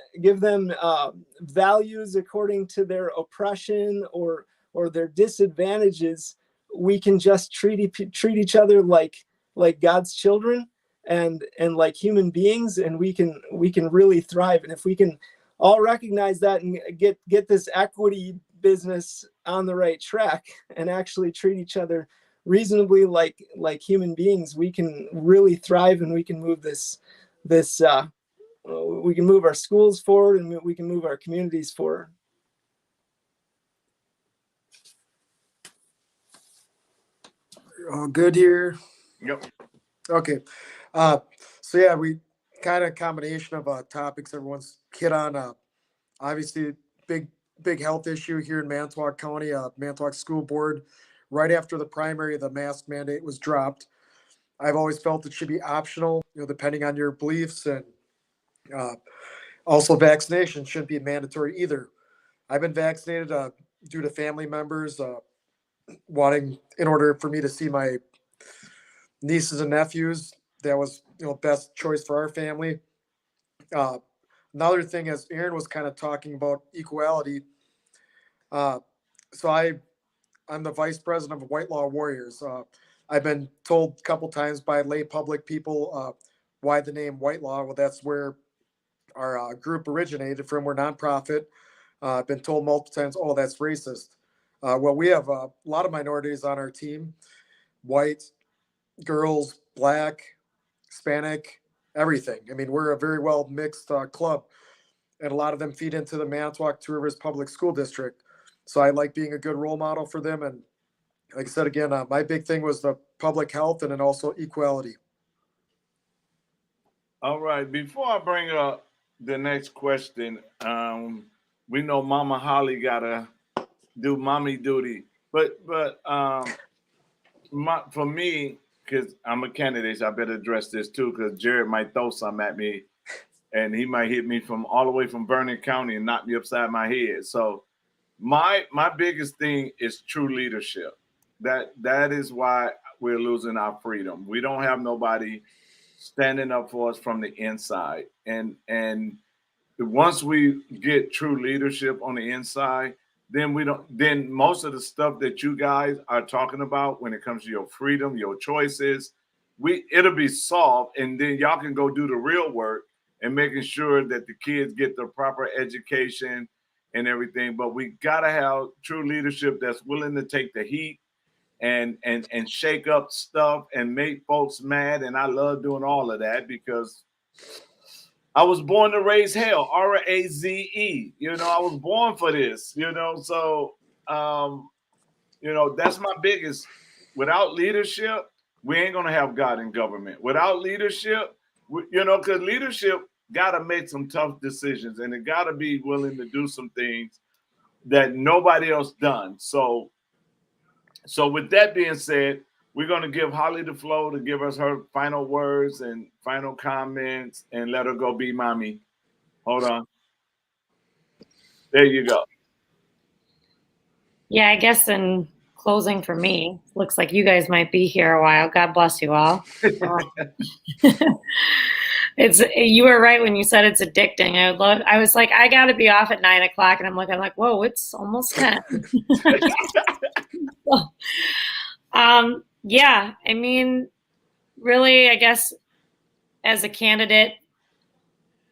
values according to their oppression or their disadvantages. We can just treat each other like God's children and like human beings, and we can really thrive. And if we can all recognize that and get this equity business on the right track and actually treat each other reasonably like human beings, we can really thrive, and we can move we can move our schools forward, and we can move our communities forward. All good here. Yep. Okay. So yeah, we kind of combination of topics everyone's hit on. Obviously, big health issue here in Manitowoc County. Manitowoc School Board, right after the primary, the mask mandate was dropped. I've always felt it should be optional, depending on your beliefs, and also vaccination shouldn't be mandatory either. I've been vaccinated due to family members wanting, in order for me to see my nieces and nephews. That was best choice for our family. Another thing, as Aaron was kind of talking about equality, So I'm the vice president of White Law Warriors. I've been told a couple times by lay public people why the name White Law. Well, that's where our group originated from. We're nonprofit. I've been told multiple times, oh, that's racist. Well, we have a lot of minorities on our team: white, girls, black, Hispanic, everything. I mean, we're a very well mixed club, and a lot of them feed into the Manitowoc Two Rivers Public School District. So I like being a good role model for them. And like I said, again, my big thing was the public health and then also equality. All right. Before I bring up the next question, we know Mama Holly gotta do mommy duty, but for me, because I'm a candidate, so I better address this too, because Jared might throw something at me, and he might hit me from all the way from Vernon County and knock me upside my head. So my biggest thing is true leadership. That is why we're losing our freedom. We don't have nobody standing up for us from the inside. And once we get true leadership on the inside, then most of the stuff that you guys are talking about when it comes to your freedom, your choices, it'll be solved. And then y'all can go do the real work and making sure that the kids get the proper education and everything. But we gotta have true leadership that's willing to take the heat and shake up stuff and make folks mad. And I love doing all of that because I was born to raise hell, R-A-Z-E. You know, I was born for this, you know. So, you know, that's my biggest. Without leadership, we ain't going to have God in government. Without leadership, you know, because leadership got to make some tough decisions and it got to be willing to do some things that nobody else done. So with that being said, we're going to give Holly the floor to give us her final words and final comments and let her go be mommy. Hold on. There you go. Yeah, I guess in closing for me, looks like you guys might be here a while. God bless you all. You were right when you said it's addicting. I was like, I got to be off at 9 o'clock, and I'm like, whoa, it's almost 10. Yeah, I mean, really, I guess as a candidate,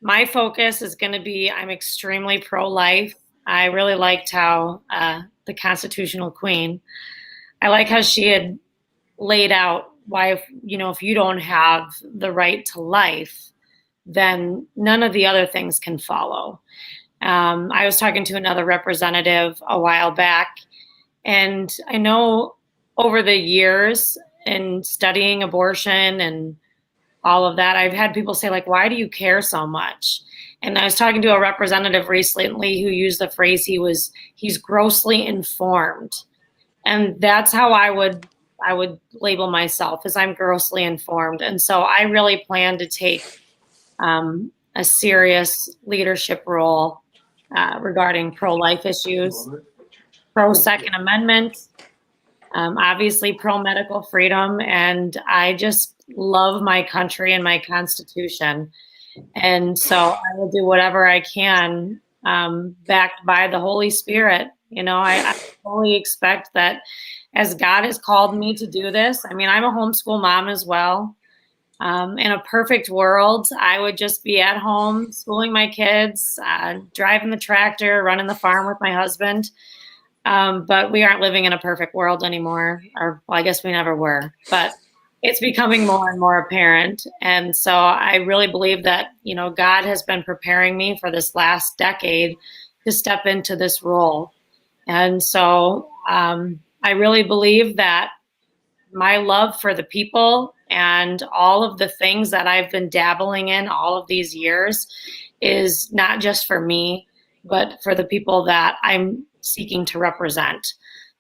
my focus is going to be, I'm extremely pro-life. I really liked how the constitutional queen, I like how she had laid out why, if you don't have the right to life, then none of the other things can follow. I was talking to another representative a while back, and I know over the years in studying abortion and all of that, I've had people say, like, why do you care so much? And I was talking to a representative recently who used the phrase, he's grossly informed. And that's how I would label myself, as I'm grossly informed. And so I really plan to take a serious leadership role regarding pro-life issues, pro-Second Amendment, obviously pro-medical freedom. And I just love my country and my Constitution. And so I will do whatever I can, backed by the Holy Spirit. I fully expect that as God has called me to do this. I mean, I'm a homeschool mom as well. In a perfect world, I would just be at home schooling my kids, driving the tractor, running the farm with my husband. But we aren't living in a perfect world anymore. Or, well, I guess we never were, but it's becoming more and more apparent. And so I really believe that, God has been preparing me for this last decade to step into this role. And so I really believe that my love for the people and all of the things that I've been dabbling in all of these years is not just for me, but for the people that I'm seeking to represent.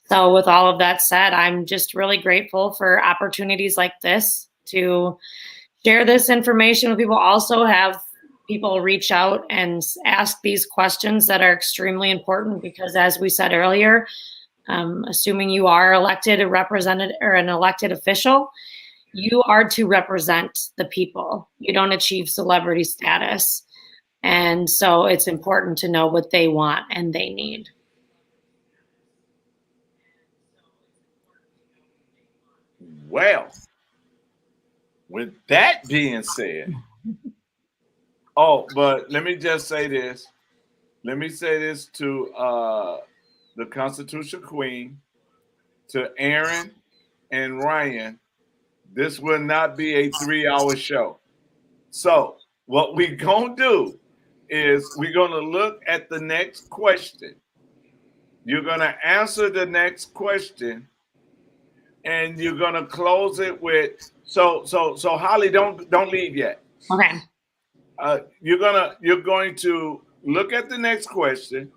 So with all of that said, I'm just really grateful for opportunities like this to share this information with people. Also have people reach out and ask these questions that are extremely important, because as we said earlier, assuming you are elected, a representative or an elected official, you are to represent the people. You don't achieve celebrity status. And so it's important to know what they want and they need. Well, with that being said, oh, but let me just say this. Let me say this to the Constitution Queen, to Aaron and Ryan. This will not be a 3-hour show. So what we gonna do is we're gonna look at the next question. You're gonna answer the next question, and you're gonna close it with so Holly, don't leave yet. Okay. You're going to look at the next question,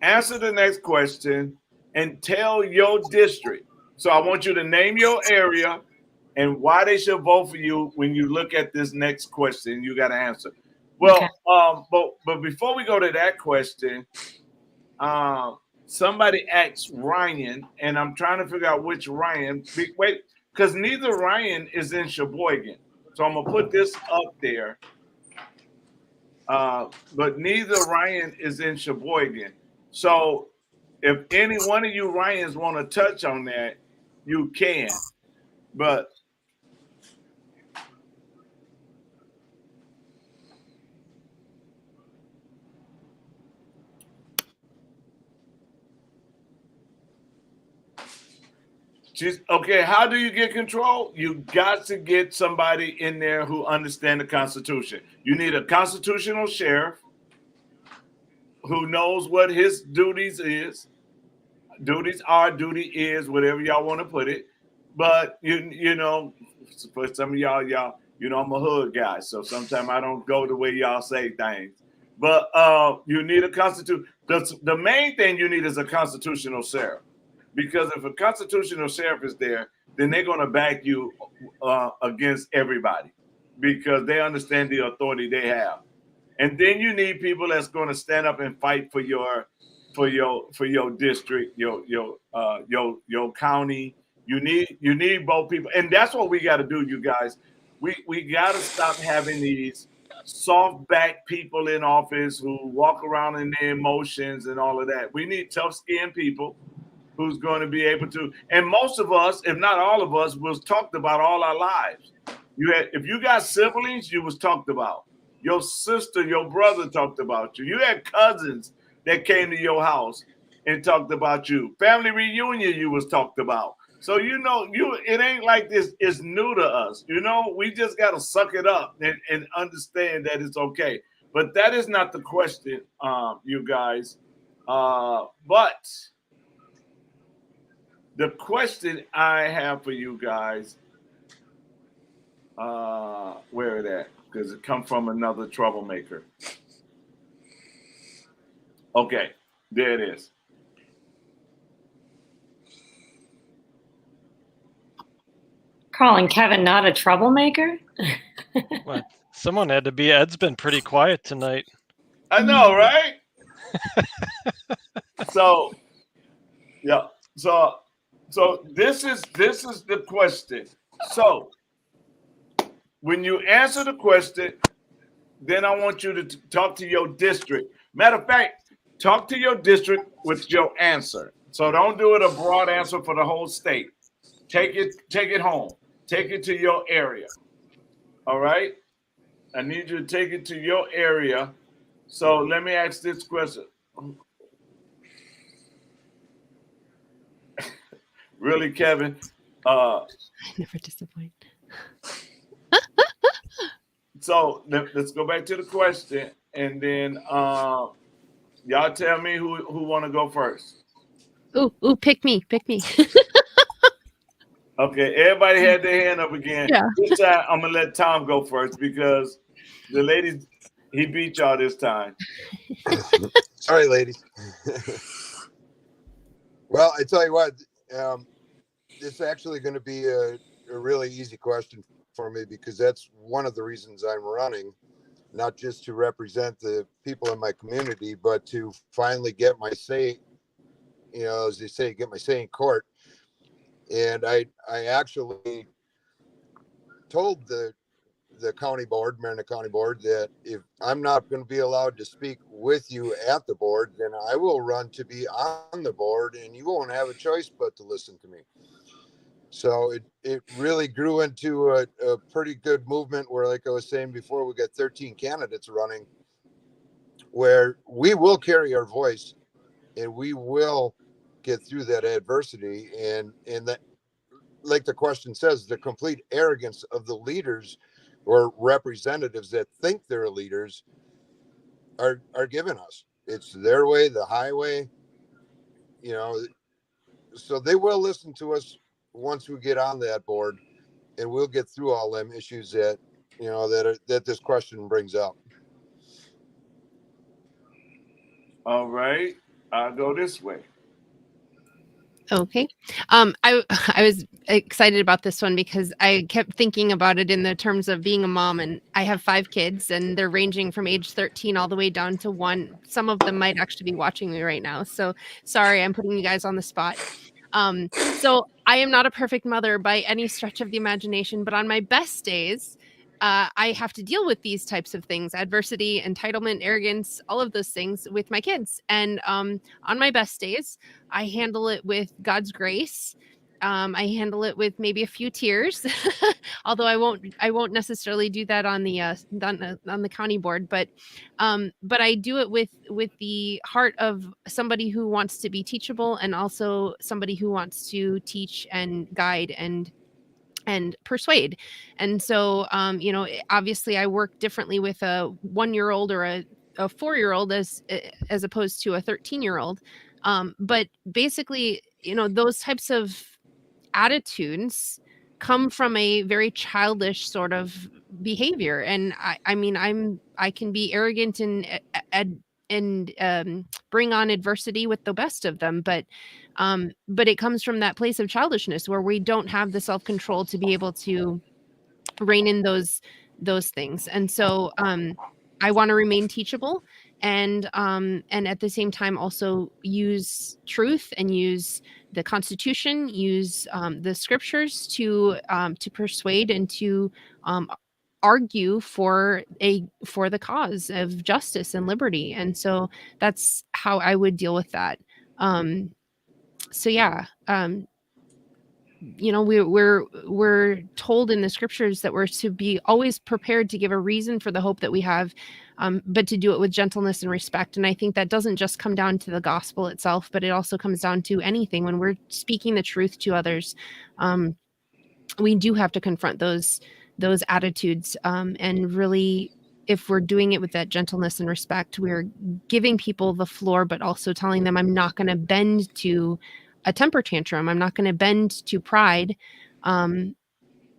answer the next question, and tell your district. So I want you to name your area and why they should vote for you when you look at this next question. You got to answer. Well, Okay. but before we go to that question, somebody asked Ryan, and I'm trying to figure out which Ryan. Wait, because neither Ryan is in Sheboygan, so I'm gonna put this up there. But neither Ryan is in Sheboygan. So if any one of you Ryans want to touch on that, you can. But okay, how do you get control? You got to get somebody in there who understands the Constitution. You need a constitutional sheriff who knows what his duties is. Duties are, duty is, whatever y'all want to put it. But you know, for some of y'all, you know, I'm a hood guy, so sometimes I don't go the way y'all say things. But you need a constitution. The main thing you need is a constitutional sheriff. Because if a constitutional sheriff is there, then they're going to back you against everybody because they understand the authority they have. And then you need people that's going to stand up and fight for your district, your county. You need both people, and that's what we got to do, you guys. We got to stop having these soft back people in office who walk around in their emotions and all of that. We need tough skinned people who's going to be able to, and most of us, if not all of us, was talked about all our lives. If you got siblings, you was talked about. Your sister, your brother talked about you. You had cousins that came to your house and talked about you. Family reunion, you was talked about. So it ain't like this is new to us. We just got to suck it up and understand that it's okay. But that is not the question, you guys. But the question I have for you guys, where it at? Because it come from another troublemaker. Okay, there it is. Calling Kevin not a troublemaker? What? Someone had to be. Ed's been pretty quiet tonight. I know, right? So, yeah. So this is the question. So when you answer the question, then I want you to talk to your district. Matter of fact, talk to your district with your answer. So don't do it a broad answer for the whole state. Take it home. Take it to your area. All right? I need you to take it to your area. So let me ask this question. Really, Kevin? I never disappoint. So let's go back to the question, and then y'all tell me who want to go first. Ooh, pick me. Okay, everybody had their hand up again. Yeah. This time I'm gonna let Tom go first because the ladies, he beat y'all this time. Sorry, ladies. Well, I tell you what, it's actually going to be a really easy question for me because that's one of the reasons I'm running, not just to represent the people in my community, but to finally get my say, as they say, get my say in court. And I actually told the county board, Mariner County Board, that if I'm not going to be allowed to speak with you at the board, then I will run to be on the board and you won't have a choice but to listen to me. So it really grew into a pretty good movement where, like I was saying before, we got 13 candidates running, where we will carry our voice and we will get through that adversity. And that, like the question says, the complete arrogance of the leaders or representatives that think they're leaders are giving us. It's their way, the highway, you know, so they will listen to us once we get on that board, and we'll get through all them issues that, you know, that this question brings up. All right, I'll go this way. Okay. I was excited about this one because I kept thinking about it in the terms of being a mom, and I have 5 kids and they're ranging from age 13 all the way down to 1. Some of them might actually be watching me right now. So sorry, I'm putting you guys on the spot. So I am not a perfect mother by any stretch of the imagination, but on my best days, I have to deal with these types of things: adversity, entitlement, arrogance, all of those things with my kids. And on my best days, I handle it with God's grace. I handle it with maybe a few tears, although I won't necessarily do that on the county board. But I do it with the heart of somebody who wants to be teachable, and also somebody who wants to teach and guide and persuade. And so, obviously I work differently with a 1-year-old or a 4-year-old as opposed to a 13-year-old. But basically, those types of attitudes come from a very childish sort of behavior. And I can be arrogant and bring on adversity with the best of them, but it comes from that place of childishness where we don't have the self-control to be able to rein in those things. And so I want to remain teachable, and at the same time also use truth and use the Constitution, use the scriptures to persuade and to argue for the cause of justice and liberty. And so that's how I would deal with that. So yeah, we're told in the scriptures that we're to be always prepared to give a reason for the hope that we have, but to do it with gentleness and respect. And I think that doesn't just come down to the gospel itself, but it also comes down to anything. When we're speaking the truth to others, we do have to confront those attitudes, and really, if we're doing it with that gentleness and respect, we're giving people the floor, but also telling them, I'm not going to bend to a temper tantrum. I'm not going to bend to pride,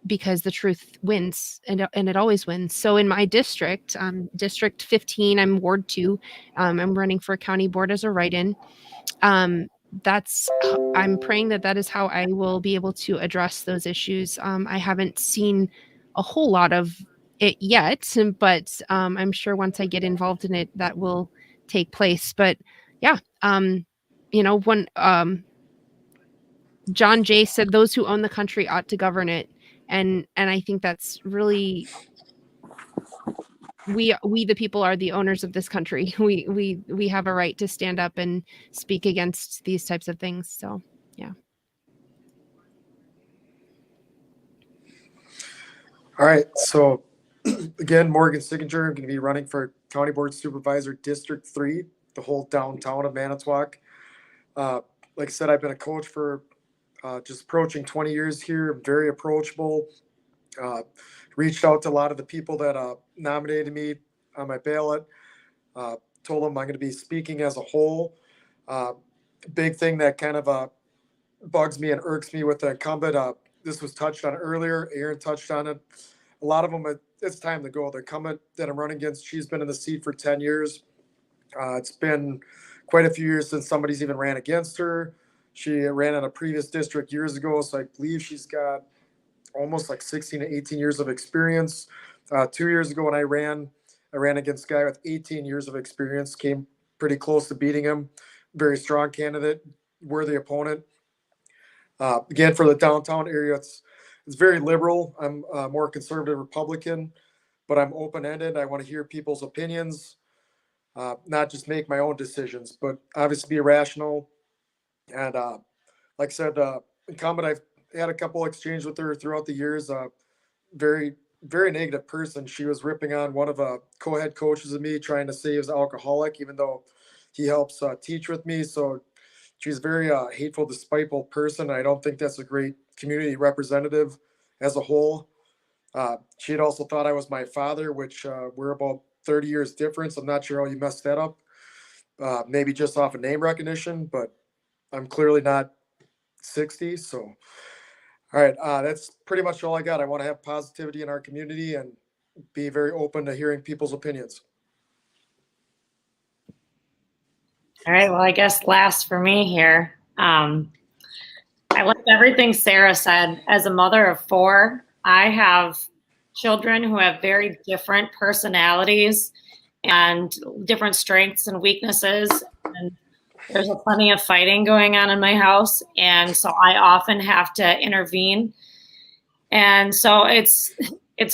because the truth wins, and it always wins. So in my district, District 15, I'm Ward 2. I'm running for county board as a write-in. I'm praying that is how I will be able to address those issues. I haven't seen a whole lot of it yet, but I'm sure once I get involved in it, that will take place. But yeah, when John Jay said, those who own the country ought to govern it. And I think that's really, we the people are the owners of this country. We have a right to stand up and speak against these types of things. So yeah. All right. So again, Morgan Signature, I'm going to be running for County Board Supervisor District 3, the whole downtown of Manitowoc. Like I said, I've been a coach for just approaching 20 years here. I'm very approachable. Reached out to a lot of the people that nominated me on my ballot. Told them I'm going to be speaking as a whole. Big thing that kind of bugs me and irks me with the incumbent. This was touched on earlier. Aaron touched on it. A lot of them, it's time to go. The incumbent that I'm running against, she's been in the seat for 10 years. It's been quite a few years since somebody's even ran against her. She ran in a previous district years ago, so I believe she's got almost like 16 to 18 years of experience. 2 years ago when I ran against a guy with 18 years of experience, came pretty close to beating him. Very strong candidate, worthy opponent. Again, for the downtown area, it's very liberal. I'm a more conservative Republican, but I'm open-ended. I want to hear people's opinions, not just make my own decisions, but obviously be rational. And like I said, incumbent, had a couple exchanges with her throughout the years. Very, very negative person. She was ripping on one of co-head coaches of me, trying to say he was alcoholic, even though he helps teach with me. So she's a very hateful, despiteful person. I don't think that's a great community representative as a whole. She had also thought I was my father, which we're about 30 years difference. I'm not sure how you messed that up. Maybe just off of name recognition, but I'm clearly not 60. So, all right, that's pretty much all I got. I want to have positivity in our community and be very open to hearing people's opinions. All right. Well, I guess last for me here. I liked everything Sarah said. As a mother of 4, I have children who have very different personalities and different strengths and weaknesses. And there's plenty of fighting going on in my house. And so I often have to intervene. And so it's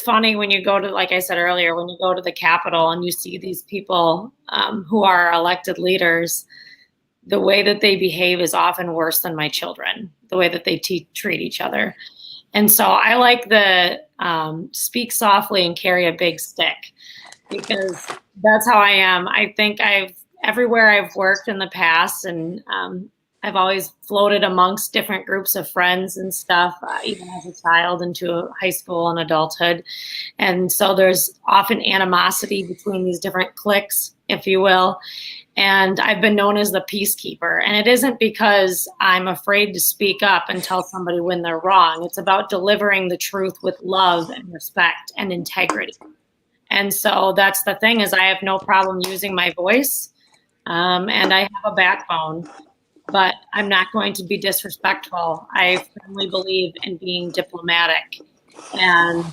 funny when you go to, like I said earlier, when you go to the Capitol and you see these people who are elected leaders, the way that they behave is often worse than my children, the way that they treat each other. And so I like the speak softly and carry a big stick, because that's how I am. I think everywhere I've worked in the past, and I've always floated amongst different groups of friends and stuff, even as a child into high school and adulthood. And so there's often animosity between these different cliques, if you will. And I've been known as the peacekeeper. And it isn't because I'm afraid to speak up and tell somebody when they're wrong. It's about delivering the truth with love and respect and integrity. And so that's the thing, is I have no problem using my voice, and I have a backbone, but I'm not going to be disrespectful. I firmly believe in being diplomatic. And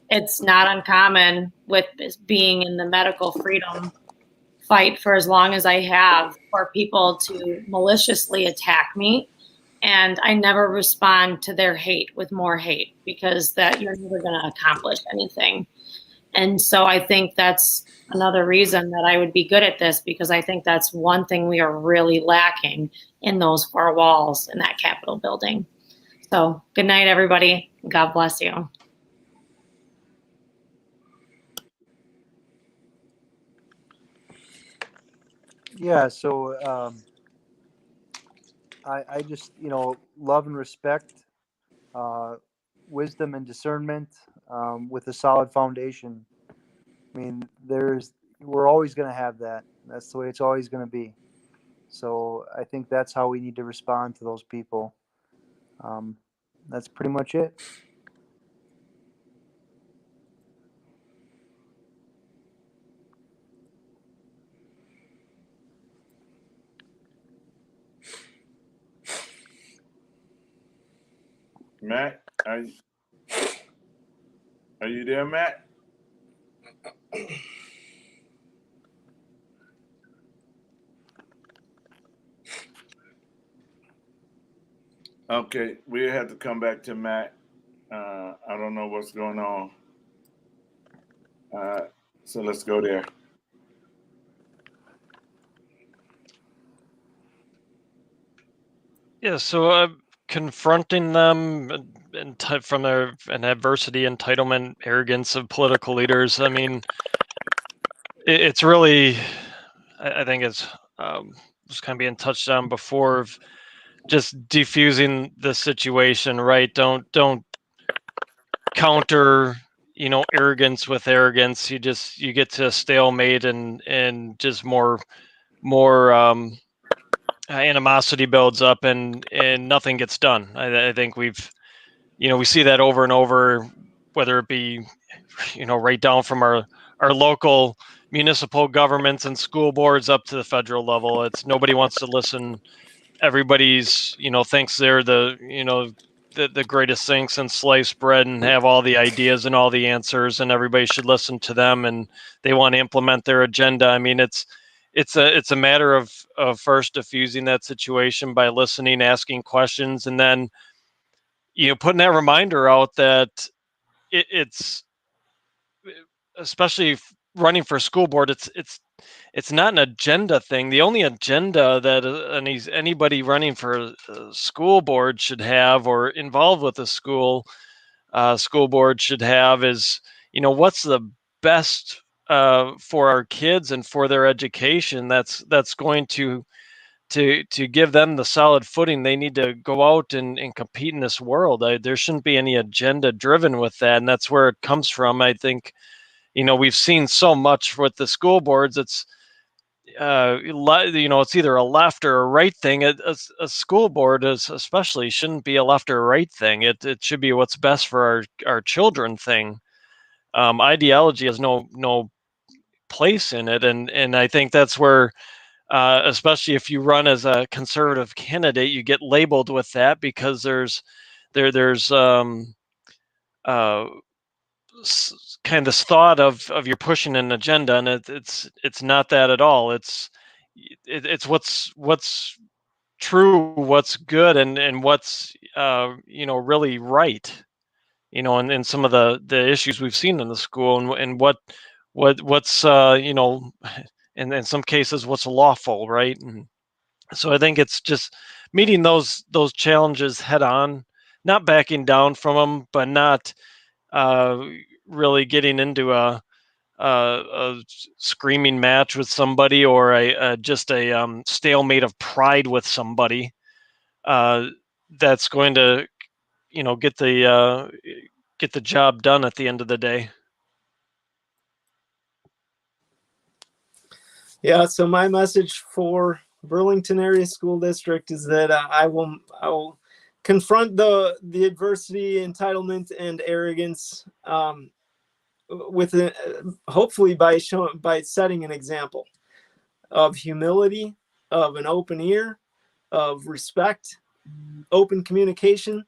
it's not uncommon with being in the medical freedom fight for as long as I have, for people to maliciously attack me. And I never respond to their hate with more hate, because that you're never going to accomplish anything. And so I think that's another reason that I would be good at this, because I think that's one thing we are really lacking in those 4 walls in that Capitol building. So good night, everybody. God bless you. Yeah, so I just, love and respect, wisdom and discernment, with a solid foundation. I mean, we're always going to have that. That's the way it's always going to be. So I think that's how we need to respond to those people. That's pretty much it. Matt, are you there, Matt? Okay, we have to come back to Matt. I don't know what's going on. So let's go there. Yeah, so confronting them from an adversity, entitlement, arrogance of political leaders. I mean, it's really, I think it's was kind of being touched on before, of just diffusing the situation, right? Don't counter, arrogance with arrogance. You get to a stalemate, and just more animosity builds up, and nothing gets done. I think we see that over and over, whether it be, right down from our local municipal governments and school boards up to the federal level. It's nobody wants to listen. Everybody's, thinks they're the greatest thing since sliced bread, and have all the ideas and all the answers, and everybody should listen to them, and they want to implement their agenda. I mean, it's a matter of first diffusing that situation by listening, asking questions, and then putting that reminder out that it's especially running for school board. It's it's not an agenda thing. The only agenda that anybody running for a school board should have, or involved with a school board should have, is, what's the best for our kids and for their education. That's going to give them the solid footing they need to go out and compete in this world. There shouldn't be any agenda driven with that, and that's where it comes from. I think, we've seen so much with the school boards. It's it's either a left or a right thing. A school board especially shouldn't be a left or a right thing. It should be what's best for our children thing. Ideology has no place in it, and I think that's where, especially if you run as a conservative candidate, you get labeled with that, because there's kind of thought of you're pushing an agenda, and it's not that at all. It's what's true, what's good, and what's really right, and some of the issues we've seen in the school, and what's and in some cases what's lawful, right? And so I think it's just meeting those challenges head on, not backing down from them, but not really getting into a screaming match with somebody, or just a stalemate of pride with somebody that's going to get the job done at the end of the day. Yeah, so my message for Burlington Area School District is that I will confront the adversity, entitlement, and arrogance with hopefully by setting an example of humility, of an open ear, of respect, open communication.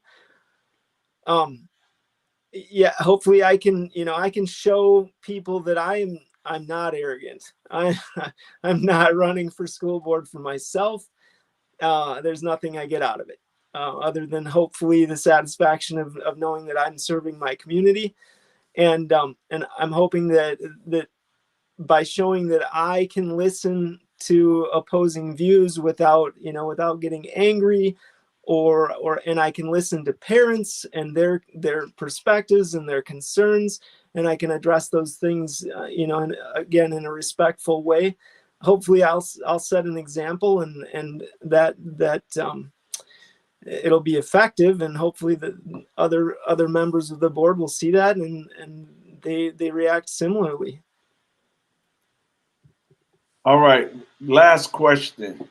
Yeah, hopefully I can show people that I'm not arrogant. I'm not running for school board for myself. There's nothing I get out of it, other than hopefully the satisfaction of knowing that I'm serving my community. And I'm hoping that by showing that I can listen to opposing views without getting angry, and I can listen to parents and their perspectives and their concerns, and I can address those things, and again, in a respectful way. Hopefully I'll set an example, and that it'll be effective, and hopefully the other members of the board will see that, and they react similarly. All right, last question.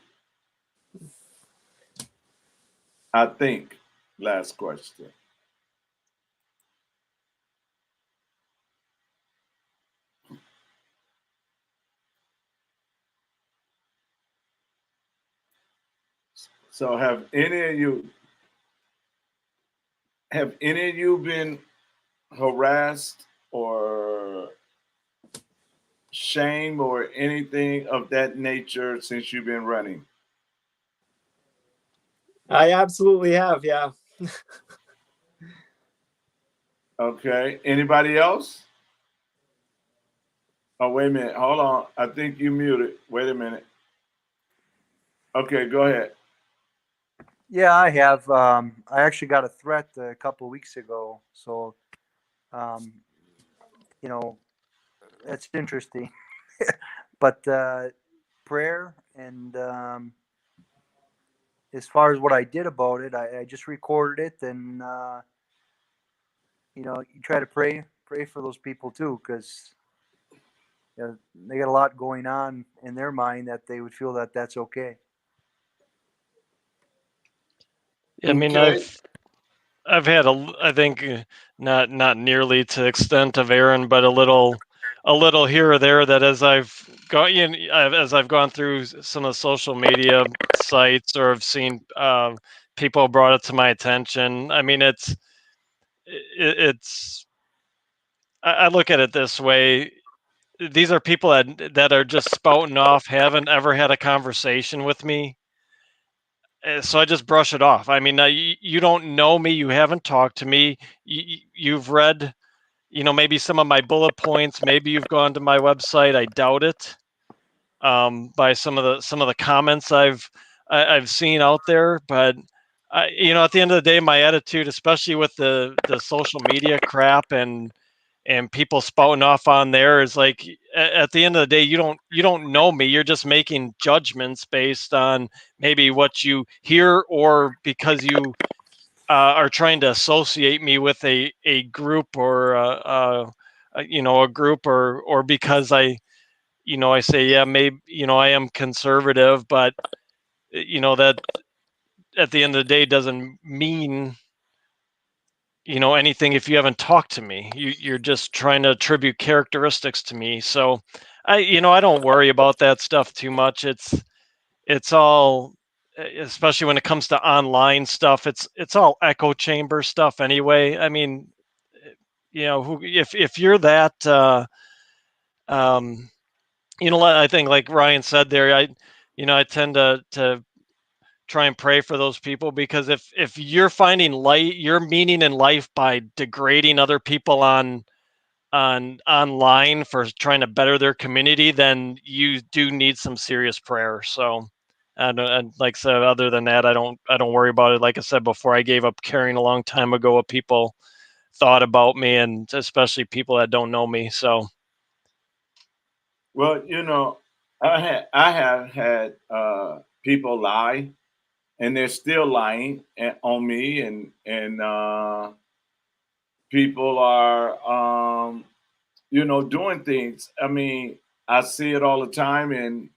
I think last question. So have any of you been harassed or shamed or anything of that nature since you've been running? I absolutely have, yeah. Okay. Anybody else? Oh, wait a minute. Hold on. I think you muted. Wait a minute. Okay, go ahead. Yeah, I have. I actually got a threat a couple of weeks ago. So, that's interesting. But prayer, and as far as what I did about it, I just recorded it, and you try to pray for those people too, because they got a lot going on in their mind that they would feel that that's okay. I mean, Okay. I've had I think not nearly to the extent of Aaron, but a little here or there, that as I've gone through some of the social media sites, or have seen people brought it to my attention. I mean, I look at it this way. These are people that are just spouting off, haven't ever had a conversation with me. So I just brush it off. I mean, you don't know me. You haven't talked to me. You've read, maybe some of my bullet points. Maybe you've gone to my website. I doubt it. by some of the comments I've seen out there. But you know, at the end of the day, my attitude, especially with the social media crap and people spouting off on there, is like, at the end of the day, you don't know me. You're just making judgments based on maybe what you hear, or because you are trying to associate me with a group, or you know, a group, or because I say, yeah, maybe, I am conservative, but that at the end of the day doesn't mean anything if you haven't talked to me. You're just trying to attribute characteristics to me. So I don't worry about that stuff too much. It's all, especially when it comes to online stuff, it's all echo chamber stuff anyway. I mean, if you're that I think, like Ryan said there, I tend to try and pray for those people, because if you're finding your meaning in life by degrading other people on online for trying to better their community, then you do need some serious prayer. So, and like I said, other than that, I don't worry about it. Like I said before, I gave up caring a long time ago what people thought about me, and especially people that don't know me. So, well, I have had people lie, and they're still lying on me, and people are doing things. I mean, I see it all the time, and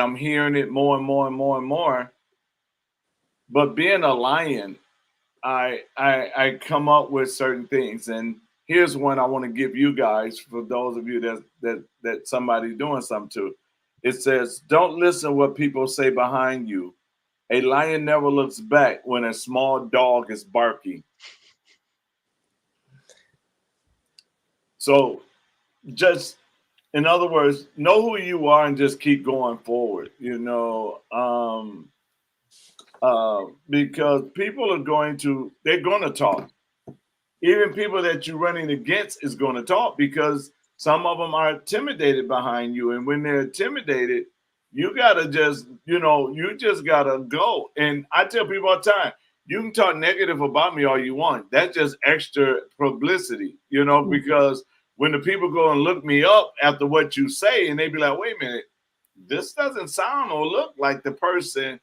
I'm hearing it more and more and more and more. But being a lion, I come up with certain things, and here's one I want to give you guys, for those of you that somebody doing something to. It says, "Don't listen what people say behind you. A lion never looks back when a small dog is barking." So, just in other words, know who you are and just keep going forward. Because people are going to talk. Even people that you're running against is going to talk, because some of them are intimidated behind you. And when they're intimidated, you gotta just, you just gotta go. And I tell people all the time, you can talk negative about me all you want. That's just extra publicity, because when the people go and look me up after what you say, and they be like, wait a minute, this doesn't sound or look like the person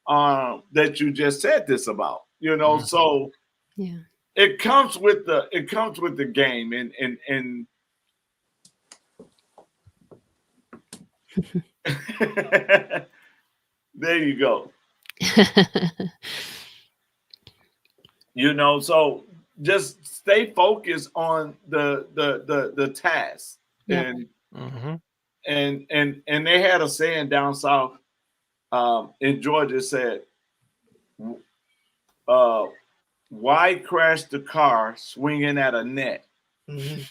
that you just said this about, So Yeah. it comes with the game, and there you go. So just stay focused on the task. Yeah. And they had a saying down south in Georgia, said, why crash the car swinging at a net? Mhm.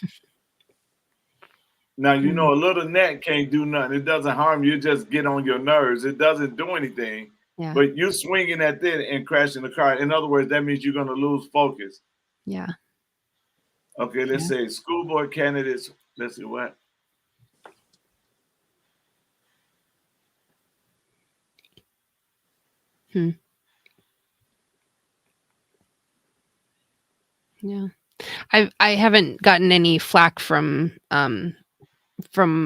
Now, a little net can't do nothing. It doesn't harm you. It just get on your nerves. It doesn't do anything. Yeah. But you swinging at that and crashing the car. In other words, that means you're going to lose focus. Yeah. Okay, let's say school board candidates. Let's see what. Yeah. I haven't gotten any flack from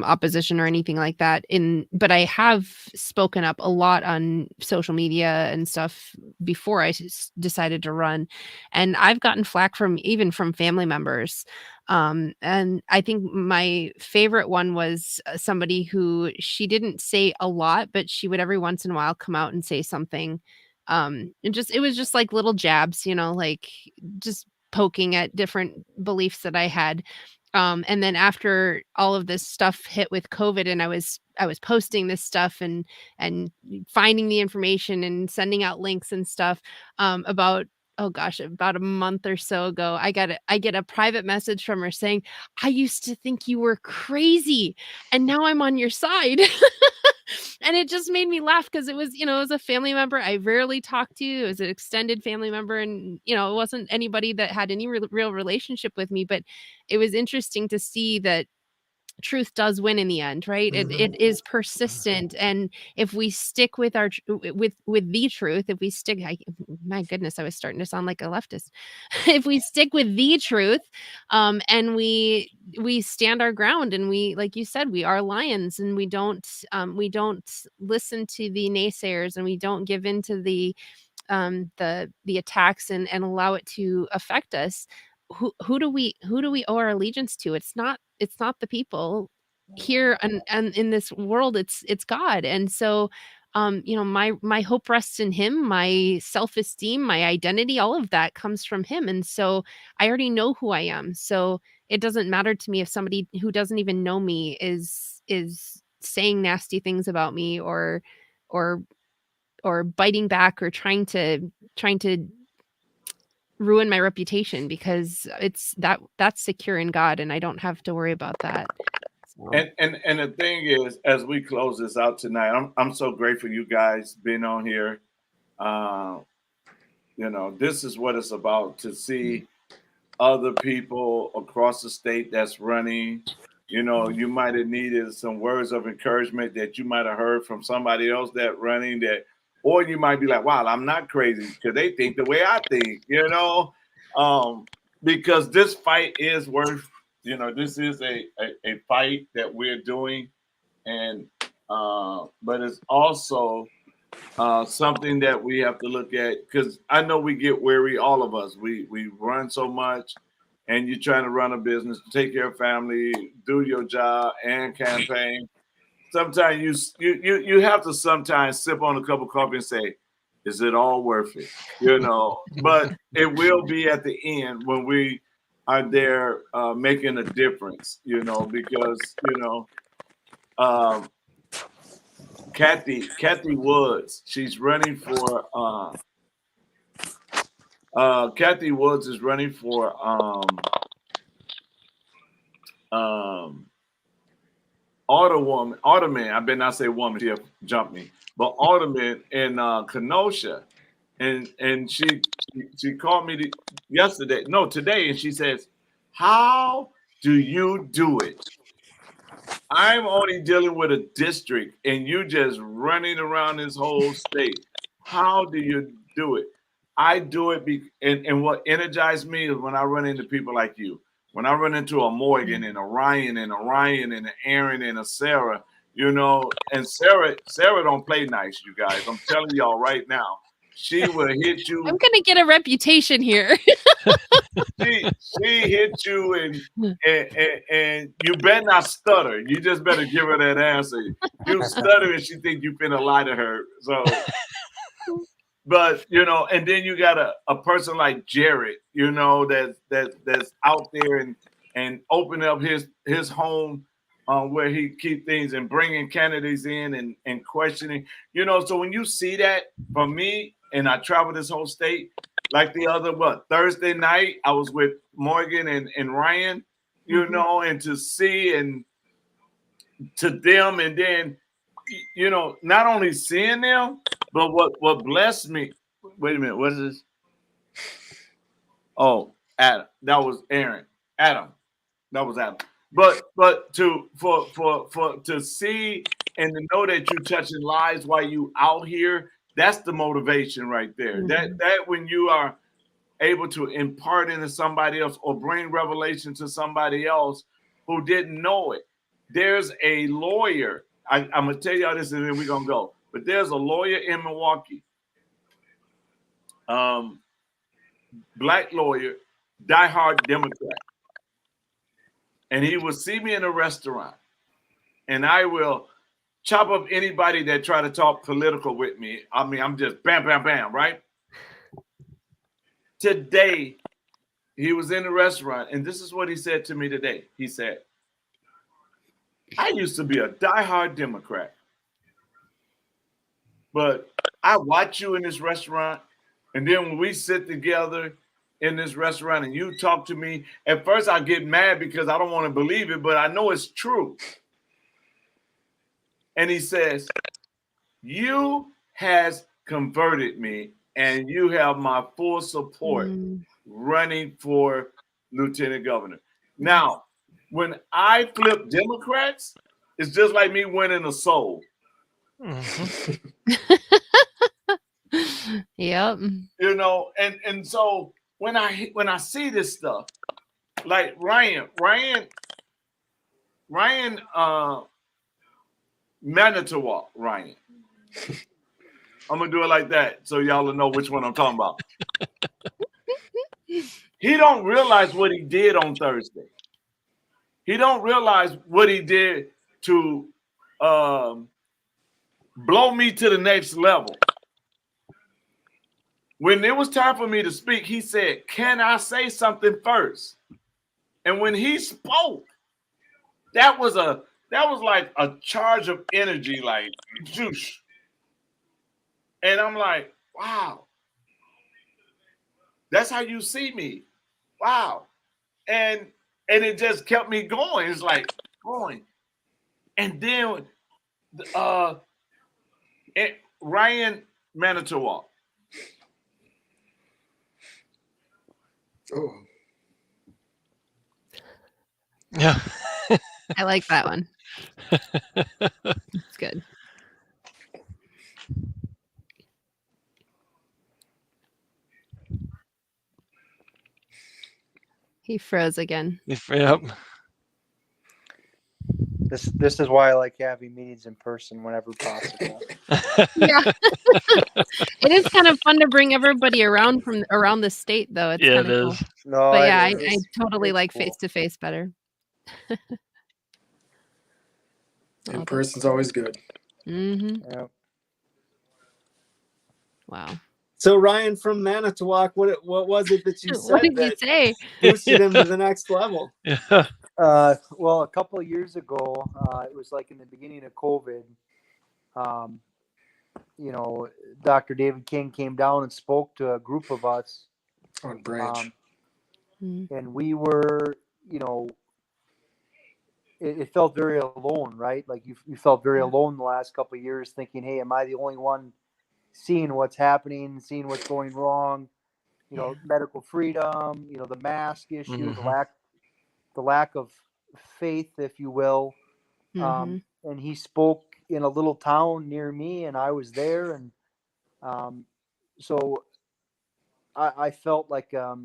opposition or anything like that, but I have spoken up a lot on social media and stuff before I decided to run, and I've gotten flack even from family members. And I think my favorite one was somebody who, she didn't say a lot, but she would every once in a while come out and say something. And it was just like little jabs, like just poking at different beliefs that I had. And then after all of this stuff hit with COVID, and I was posting this stuff and finding the information and sending out links and stuff, about a month or so ago, I get a private message from her saying, "I used to think you were crazy, and now I'm on your side." And it just made me laugh, because it was a family member I rarely talked to. It was an extended family member, and it wasn't anybody that had any real relationship with me, but it was interesting to see that truth does win in the end, right? It is persistent, and if we stick with our with the truth, if we stick, my goodness, I was starting to sound like a leftist. If we stick with the truth, and we stand our ground, and we, like you said, we are lions, and we don't listen to the naysayers, and we don't give in to the attacks and allow it to affect us. Who do we owe our allegiance to? It's not the people here, and in this world, it's God. And so my hope rests in him. My self-esteem, my identity, all of that comes from him. And so I already know who I am. So it doesn't matter to me if somebody who doesn't even know me is saying nasty things about me, or biting back, or trying to ruin my reputation, because that's secure in God, and I don't have to worry about that. So. And the thing is, as we close this out tonight, I'm so grateful you guys being on here. This is what it's about, to see other people across the state that's running. You might have needed some words of encouragement that you might have heard from somebody else that running, or you might be like, wow, I'm not crazy, because they think the way I think, because this fight is worth, this is a fight that we're doing. And, but it's also something that we have to look at, because I know we get weary, all of us. We run so much, and you're trying to run a business, take care of family, do your job, and campaign. Sometimes you have to sometimes sip on a cup of coffee and say, is it all worth it? But it will be at the end when we are there making a difference, because, Kathy Woods, she's running for Kathy Woods is running for Alderman. I better not say woman, she'll jump me, but Alderman in Kenosha. And she called me today, and she says, how do you do it? I'm only dealing with a district, and you just running around this whole state. How do you do it? I do it, and what energized me is when I run into people like you. When I run into a Morgan and a Ryan and an Aaron and a Sarah, and Sarah don't play nice, you guys. I'm telling y'all right now. She will hit you. I'm gonna get a reputation here. she hit you, and you better not stutter. You just better give her that answer. You stutter, and she think you finna lie to her. So, but and then you got a person like Jared, that's out there and opening up his home where he keep things and bringing candidates in and questioning. So when you see that from me. And I traveled this whole state, like the other Thursday night, I was with Morgan and Ryan, and to see and to them, and then not only seeing them, but what blessed me. Wait a minute, what is this? Oh, Adam, that was Aaron. Adam, that was Adam. But to see and to know that you're touching lives while you out here. That's the motivation right there. Mm-hmm. That when you are able to impart into somebody else or bring revelation to somebody else who didn't know it. There's a lawyer. I'm going to tell y'all this, and then we're going to go. But there's a lawyer in Milwaukee, black lawyer, diehard Democrat. And he will see me in a restaurant, and I will chop up anybody that try to talk political with me. I mean, I'm just bam, bam, bam, right? Today, he was in the restaurant, and this is what he said to me today. He said, I used to be a diehard Democrat, but I watch you in this restaurant, and then when we sit together in this restaurant and you talk to me, at first I get mad because I don't want to believe it, but I know it's true. And he says, you has converted me, and you have my full support running for lieutenant governor. Now, when I flip Democrats, it's just like me winning a soul. Mhm. Yep. You know, and so when I see this stuff, like Ryan Manitowoc, Ryan. I'm gonna do it like that so y'all will know which one I'm talking about. He don't realize what he did on Thursday. He don't realize what he did to blow me to the next level. When it was time for me to speak, he said, "Can I say something first?" And when he spoke, that was like a charge of energy, like juice. And I'm like, wow, that's how you see me. Wow. And it just kept me going. It's like going. And then Ryan Manitowoc. Oh, Yeah. I like that one. It's good. He froze again. Yep. This is why I like having meetings in person whenever possible. Yeah. It is kind of fun to bring everybody around from around the state, though. It's Yeah, kind it of cool. is. No, But yeah, I it's totally like cool. face to face better. in person's always good. Mm-hmm. Yeah. Wow. So Ryan from Manitowoc, what was it that you said What did you that say? boosted him to the next level? Yeah. Well, a couple of years ago, it was like in the beginning of COVID. You know, Dr. David King came down and spoke to a group of us, On branch. and we were, you know, it felt very alone, right? Like you felt very alone the last couple of years, thinking, "Hey, am I the only one seeing what's happening, seeing what's going wrong?" You know, medical freedom, you know, the mask issue, Mhm. the lack of faith, if you will. Mhm. And he spoke in a little town near me, and I was there, and so I felt like a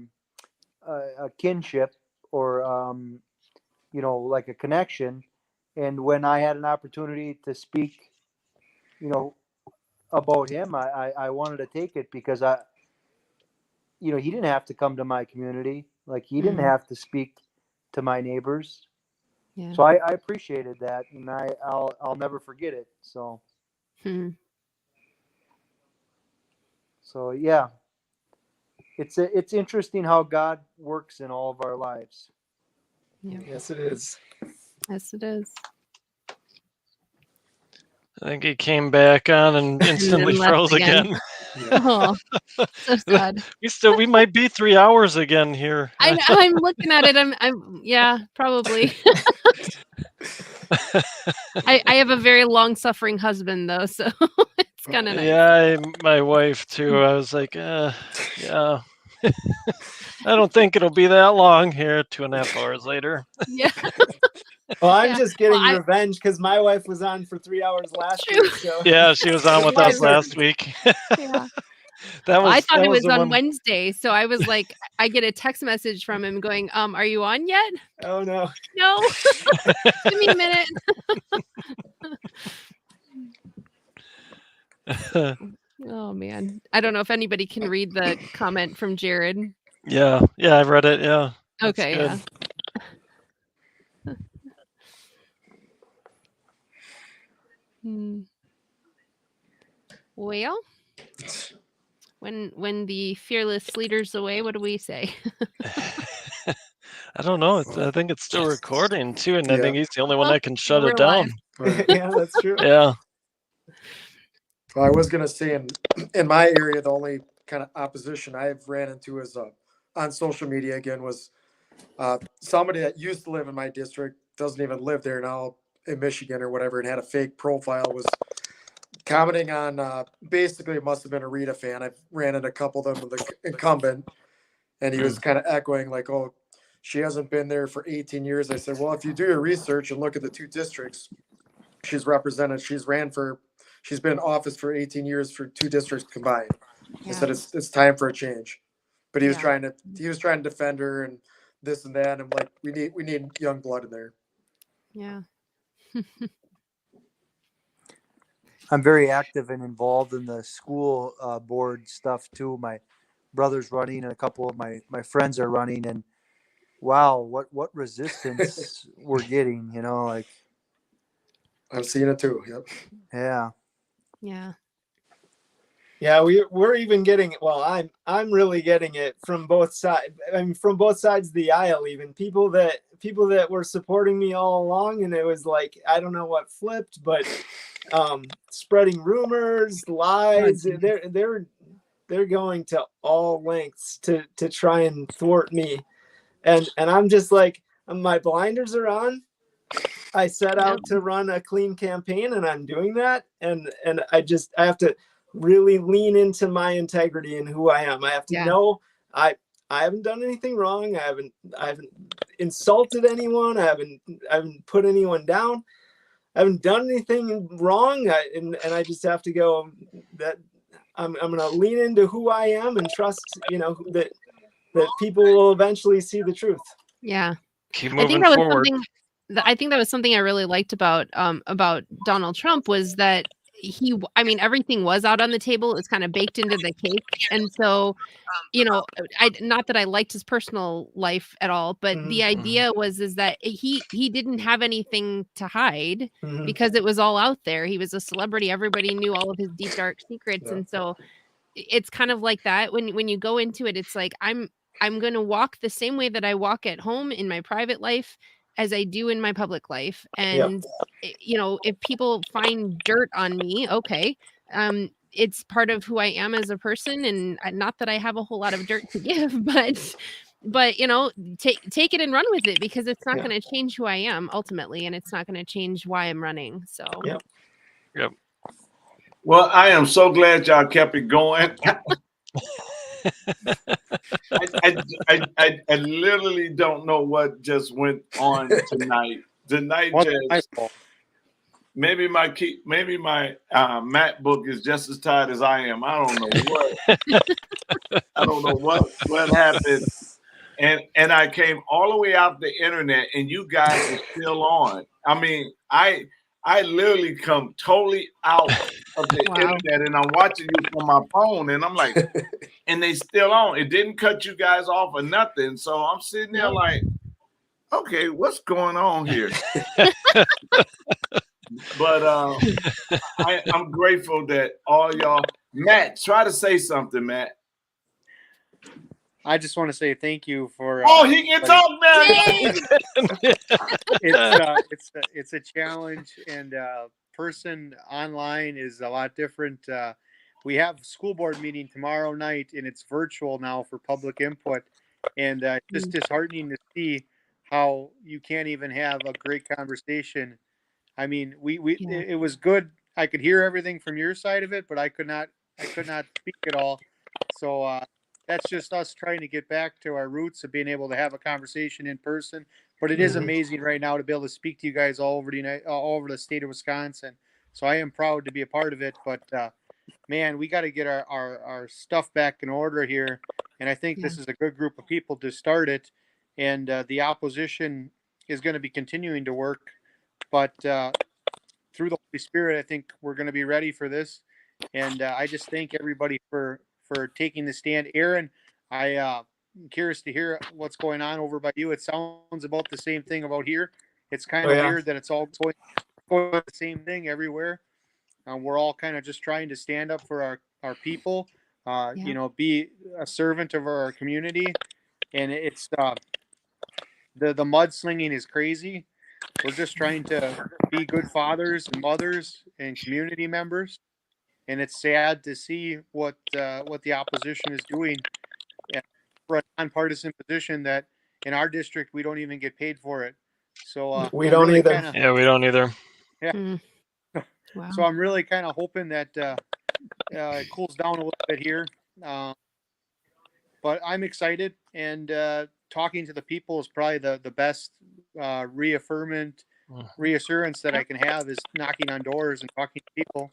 kinship, or you know, like a connection. And when I had an opportunity to speak, you know, about him, I wanted to take it, because you know, he didn't have to come to my community, like he didn't have to speak to my neighbors. Yeah. So I appreciated that, and I'll never forget it. So yeah, it's interesting how God works in all of our lives. Yeah. Yes, it is. Yes, it is. I think he came back on and instantly left froze again. Oh, so sad. We might be 3 hours again here. I'm looking at it. I'm yeah, probably. I have a very long suffering husband though, so it's kind of nice. Yeah, my wife too. I was like, yeah. I don't think it'll be that long here. 2.5 hours later. Yeah. Well, I'm Yeah. just getting Well, revenge because my wife was on for 3 hours last True. week. So Yeah, she was on with us last week. Yeah. That was. I thought that it was the on one- Wednesday, so I was like, I get a text message from him going, "Are you on yet?" oh no. No. Give me a minute. Oh man, I don't know if anybody can read the comment from Jared. Yeah, I read it. Yeah. That's Okay, good. yeah. Well, when the fearless leader's away, what do we say? I don't know. I think it's still recording too, and I Yeah. think he's the only one Well, that can shut we're it down. Right. Yeah, that's true. Yeah. Well, I was gonna say in my area, the only kind of opposition I've ran into is on social media again was somebody that used to live in my district, doesn't even live there now in Michigan or whatever, and had a fake profile, was commenting on basically it must have been a Rita fan. I've ran into a couple of them with the incumbent, and he was kind of echoing like, "Oh, she hasn't been there for 18 years. I said, well, if you do your research and look at the two districts she's represented, she's been in office for 18 years for two districts combined. I said, it's time for a change. But he was trying to defend her and this and that. And I'm like, we need young blood in there. Yeah. I'm very active and involved in the school board stuff too. My brother's running and a couple of my friends are running, and wow, what resistance we're getting, like. I'm seeing it too. Yep. Yeah. Yeah. Yeah, we're even getting it. Well, I'm really getting it from both sides. I mean, from both sides of the aisle. Even people that were supporting me all along, and it was like I don't know what flipped, but spreading rumors, lies. They're going to all lengths to try and thwart me, and I'm just like my blinders are on. I set out to run a clean campaign, and I'm doing that, and I have to really lean into my integrity and who I am. I have to know I haven't done anything wrong. I haven't insulted anyone. I haven't put anyone down. I haven't done anything wrong. And I just have to go that I'm going to lean into who I am and trust, that people will eventually see the truth. Yeah. Keep moving forward. I think that was something I really liked about Donald Trump was that everything was out on the table. It was kind of baked into the cake. And so, not that I liked his personal life at all, but the idea is that he didn't have anything to hide because it was all out there. He was a celebrity. Everybody knew all of his deep, dark secrets. Yeah. And so it's kind of like that when you go into it, it's like, I'm going to walk the same way that I walk at home in my private life as I do in my public life. And, if people find dirt on me, okay. It's part of who I am as a person. And not that I have a whole lot of dirt to give, but take it and run with it because it's not going to change who I am ultimately. And it's not going to change why I'm running. So, Yep. Well, I am so glad y'all kept it going. I literally don't know what just went on tonight. Maybe my MacBook is just as tired as I am. I don't know what happened. And I came all the way out the internet, and you guys are still on. I mean, I literally come totally out of the internet, and I'm watching you from my phone, and I'm like, and they still on. It didn't cut you guys off or nothing. So I'm sitting there like, okay, what's going on here? But I'm grateful that all y'all. Matt, try to say something, Matt. I just want to say thank you for. He can talk now. It's a challenge, and person online is a lot different. We have school board meeting tomorrow night, and it's virtual now for public input, and just disheartening to see how you can't even have a great conversation. I mean, it was good. I could hear everything from your side of it, but I could not speak at all. So that's just us trying to get back to our roots of being able to have a conversation in person. But it is amazing right now to be able to speak to you guys all over the state of Wisconsin. So I am proud to be a part of it. But man, we got to get our stuff back in order here. And I think this is a good group of people to start it. And the opposition is going to be continuing to work. But through the Holy Spirit, I think we're going to be ready for this. And I just thank everybody for taking the stand. Aaron, I'm curious to hear what's going on over by you. It sounds about the same thing about here. It's kind of weird that it's all going the same thing everywhere. We're all kind of just trying to stand up for our people, be a servant of our community. And it's the mudslinging is crazy. We're just trying to be good fathers and mothers and community members. And it's sad to see what the opposition is doing for a nonpartisan position that in our district, we don't even get paid for it. So we don't really either. We don't either. Yeah. Wow. So I'm really kind of hoping that it cools down a little bit here. But I'm excited, and talking to the people is probably the best reassurance that I can have, is knocking on doors and talking to people,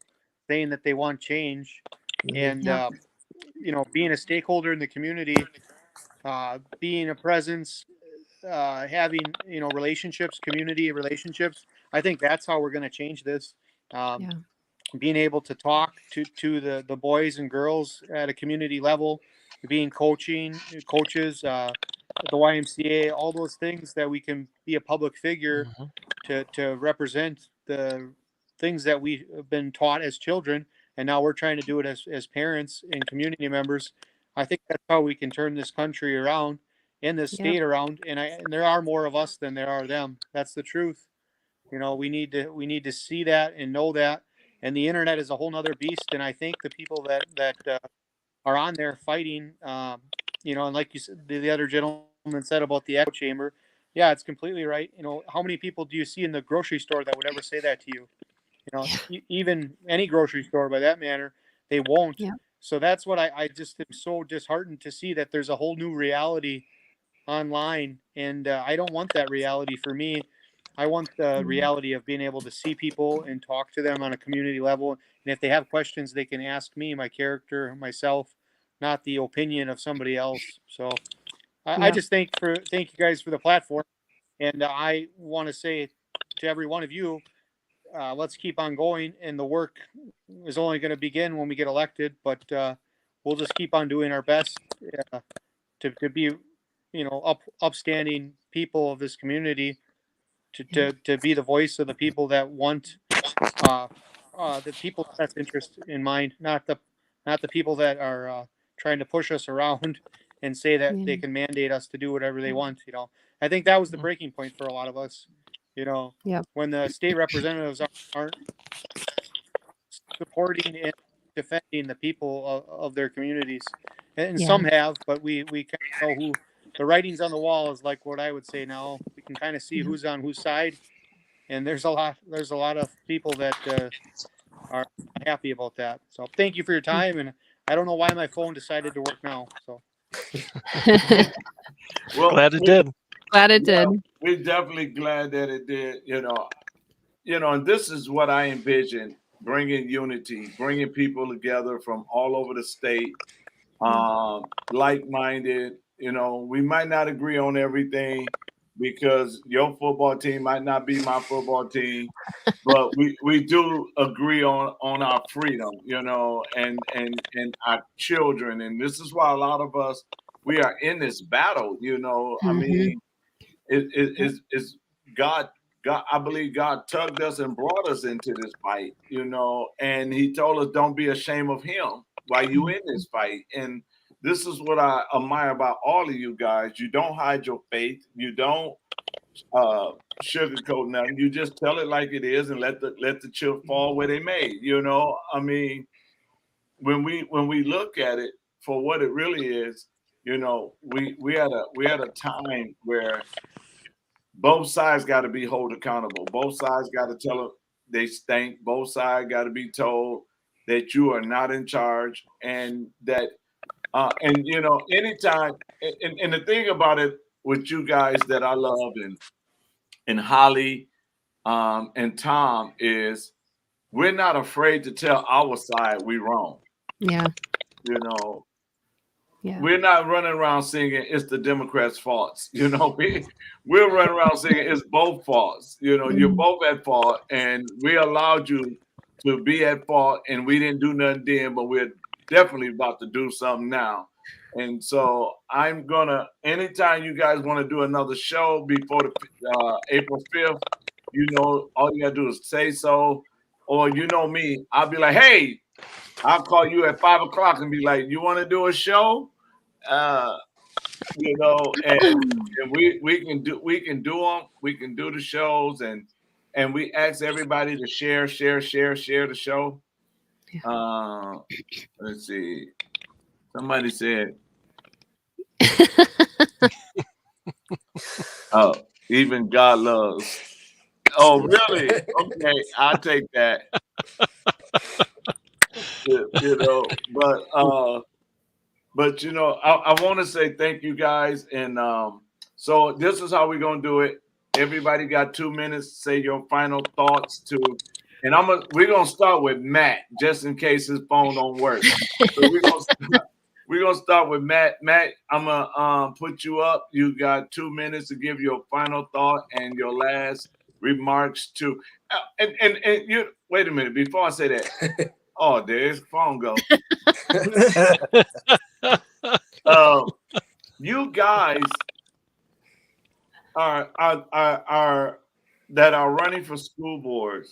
saying that they want change, and Yeah. being a stakeholder in the community, being a presence, having relationships, community relationships. I think that's how we're going to change this. Yeah. Being able to talk to the boys and girls at a community level, being coaches, the YMCA, all those things that we can be a public figure to represent the things that we have been taught as children, and now we're trying to do it as parents and community members. I think that's how we can turn this country around and this state around. And there are more of us than there are them. That's the truth. We need to see that and know that. And the internet is a whole nother beast. And I think the people that are on there fighting, and like you said, the other gentleman said about the echo chamber. Yeah, it's completely right. How many people do you see in the grocery store that would ever say that to you? Even any grocery store, by that manner, they won't. Yeah. So that's what I just am so disheartened to see, that there's a whole new reality online, and I don't want that reality for me. I want the reality of being able to see people and talk to them on a community level, and if they have questions, they can ask me, my character, myself, not the opinion of somebody else. So I just thank you guys for the platform, and I want to say to every one of you, let's keep on going, and the work is only going to begin when we get elected, but we'll just keep on doing our best to be upstanding people of this community, to be the voice of the people that want the people's best interest in mind, not the people that are trying to push us around and say that they can mandate us to do whatever they want. I think that was the breaking point for a lot of us. When the state representatives aren't supporting and defending the people of their communities, and some have, but we kind of know who. The writing's on the wall is like what I would say now. We can kind of see who's on whose side, and there's a lot of people that are happy about that. So thank you for your time, and I don't know why my phone decided to work now. So Well, Glad it did. Glad it did. We're definitely glad that it did. And this is what I envision: bringing unity, bringing people together from all over the state, like-minded. We might not agree on everything, because your football team might not be my football team, but we do agree on our freedom, and our children. And this is why a lot of us, we are in this battle. I mean, it's God. I believe God tugged us and brought us into this fight, and He told us, don't be ashamed of Him while you in this fight. And this is what I admire about all of you guys. You don't hide your faith. You don't sugarcoat nothing. You just tell it like it is, and let the chip fall where they may. I mean, when we look at it for what it really is, we had a time where both sides got to be held accountable. Both sides got to tell them they stink. Both sides got to be told that you are not in charge, and that anytime. And the thing about it with you guys that I love, and Holly and Tom, is we're not afraid to tell our side we wrong. Yeah. We're not running around singing it's the Democrats' faults. We're running around singing it's both faults. You're both at fault, and we allowed you to be at fault, and we didn't do nothing then, but we're definitely about to do something now. And so I'm gonna, anytime you guys want to do another show before the April 5th, all you gotta do is say so. Or me, I'll be like, hey, I'll call you at 5 o'clock and be like, you want to do a show? And we can do them. We can do the shows, and we ask everybody to share the show. Let's see. Somebody said, oh, even God loves. Oh, really? Okay, I'll take that. But I want to say thank you guys, and So this is how we're gonna do it. Everybody got 2 minutes to say your final thoughts to, and we're gonna start with Matt just in case his phone don't work. So we're gonna start with Matt. Matt, I'm gonna put you up. You got 2 minutes to give your final thought and your last remarks to. And you wait a minute before I say that. Oh, there's phone go. You guys are that are running for school boards.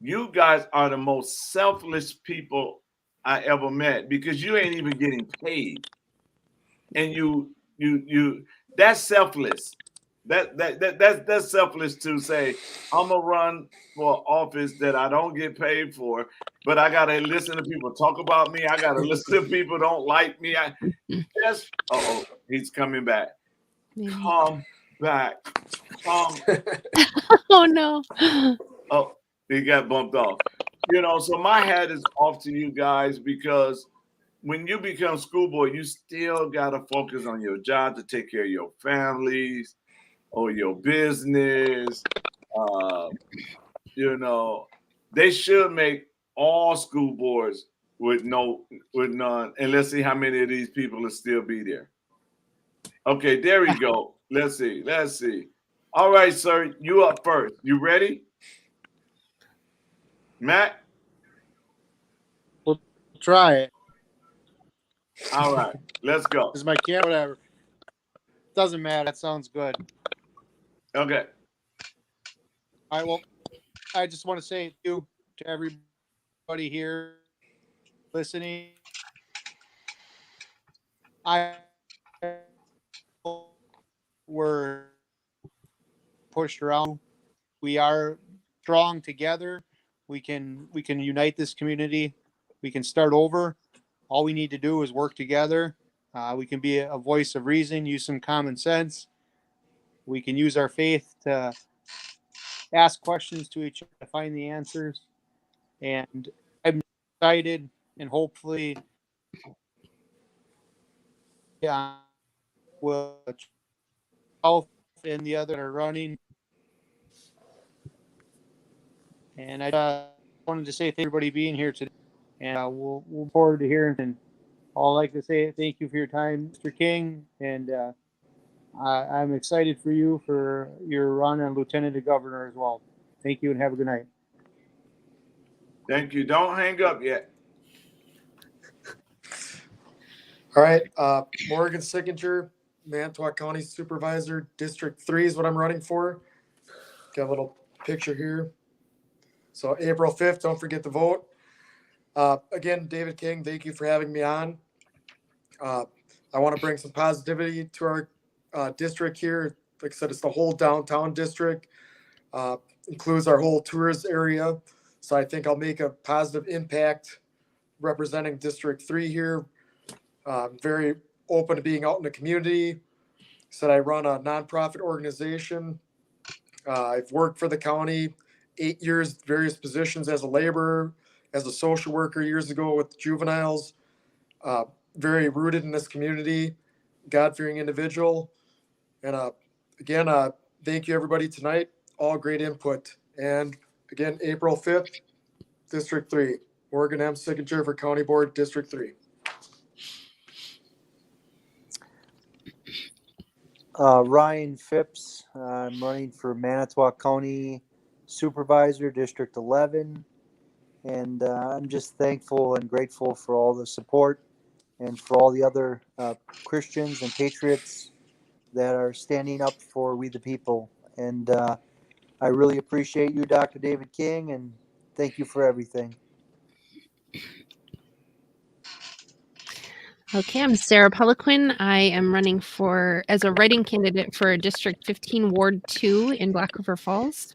You guys are the most selfless people I ever met because you ain't even getting paid, and you that's selfless. That's selfless to say I'm gonna run for office that I don't get paid for, but I gotta listen to people talk about me. I gotta listen to people don't like me. He's coming back. Come back. Oh no. Oh, he got bumped off. So my hat is off to you guys because when you become school board, you still gotta focus on your job to take care of your families or your business. They should make all school boards with none, and let's see how many of these people will still be there. Okay, there we go. Let's see. All right, sir, you up first. You ready? Matt? We'll try it. All right, let's go. Is my camera, whatever. Doesn't matter. That sounds good. Okay. All right, well, I just want to say thank you to everybody here listening. We're pushed around. We are strong together. We can unite this community. We can start over. All we need to do is work together. We can be a voice of reason, use some common sense. We can use our faith to ask questions to each other to find the answers. And I'm excited, and hopefully, will and the other are running. And I wanted to say thank everybody being here today, and we'll look forward to hearing. And I'd like to say thank you for your time, Mr. King, and I'm excited for you for your run on Lieutenant of Governor as well. Thank you, and have a good night. Thank you. Don't hang up yet. All right, Morgan Signature, Manitowoc County Supervisor, District 3 is what I'm running for. Got a little picture here. So April 5th, don't forget to vote. Again, David King, thank you for having me on. I want to bring some positivity to our district here. Like I said, it's the whole downtown district, includes our whole tourist area. So I think I'll make a positive impact representing District 3 here. Very open to being out in the community. Said I run a nonprofit organization. I've worked for the county 8 years, various positions as a laborer, as a social worker years ago with juveniles. Very rooted in this community, God-fearing individual. And again, thank you everybody tonight. All great input. And again, April 5th, District 3. Morgan M. Signature for County Board, District 3. Ryan Phipps. I'm running for Manitowoc County Supervisor, District 11. And I'm just thankful and grateful for all the support and for all the other Christians and patriots that are standing up for we the people. And I really appreciate you, Dr. David King, and thank you for everything. Okay, I'm Sarah Peliquin. I am running as a writing candidate for District 15, Ward 2 in Black River Falls.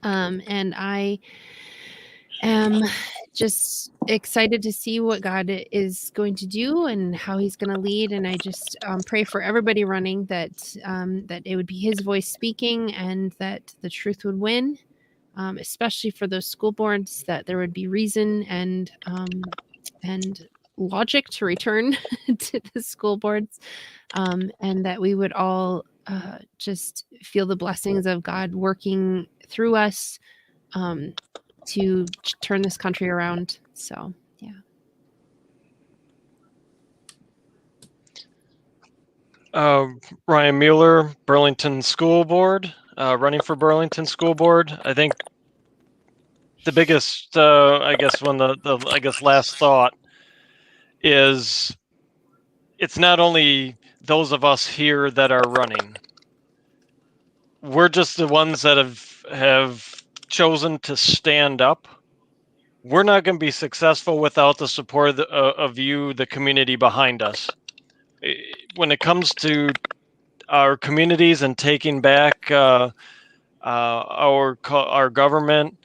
And I am just excited to see what God is going to do and how he's going to lead. And I just pray for everybody running that it would be his voice speaking and that the truth would win, especially for those school boards, that there would be reason and logic to return to the school boards, and that we would all just feel the blessings of God working through us to turn this country around. So, yeah. Ryan Mueller, Burlington School Board, running for Burlington School Board. I think the biggest, I guess, last thought is it's not only those of us here that are running. We're just the ones that have chosen to stand up. We're not going to be successful without the support of you, the community behind us. When it comes to our communities and taking back our government,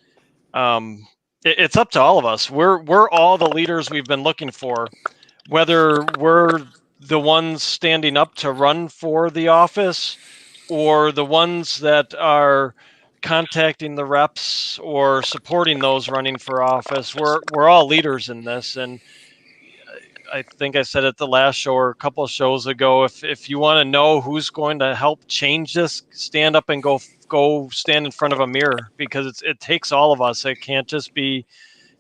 it's up to all of us. We're all the leaders we've been looking for, whether we're the ones standing up to run for the office or the ones that are contacting the reps or supporting those running for office. We're all leaders in this. And I think I said it the last show or a couple of shows ago, if you want to know who's going to help change this, stand up and go stand in front of a mirror, because it takes all of us. It can't just be,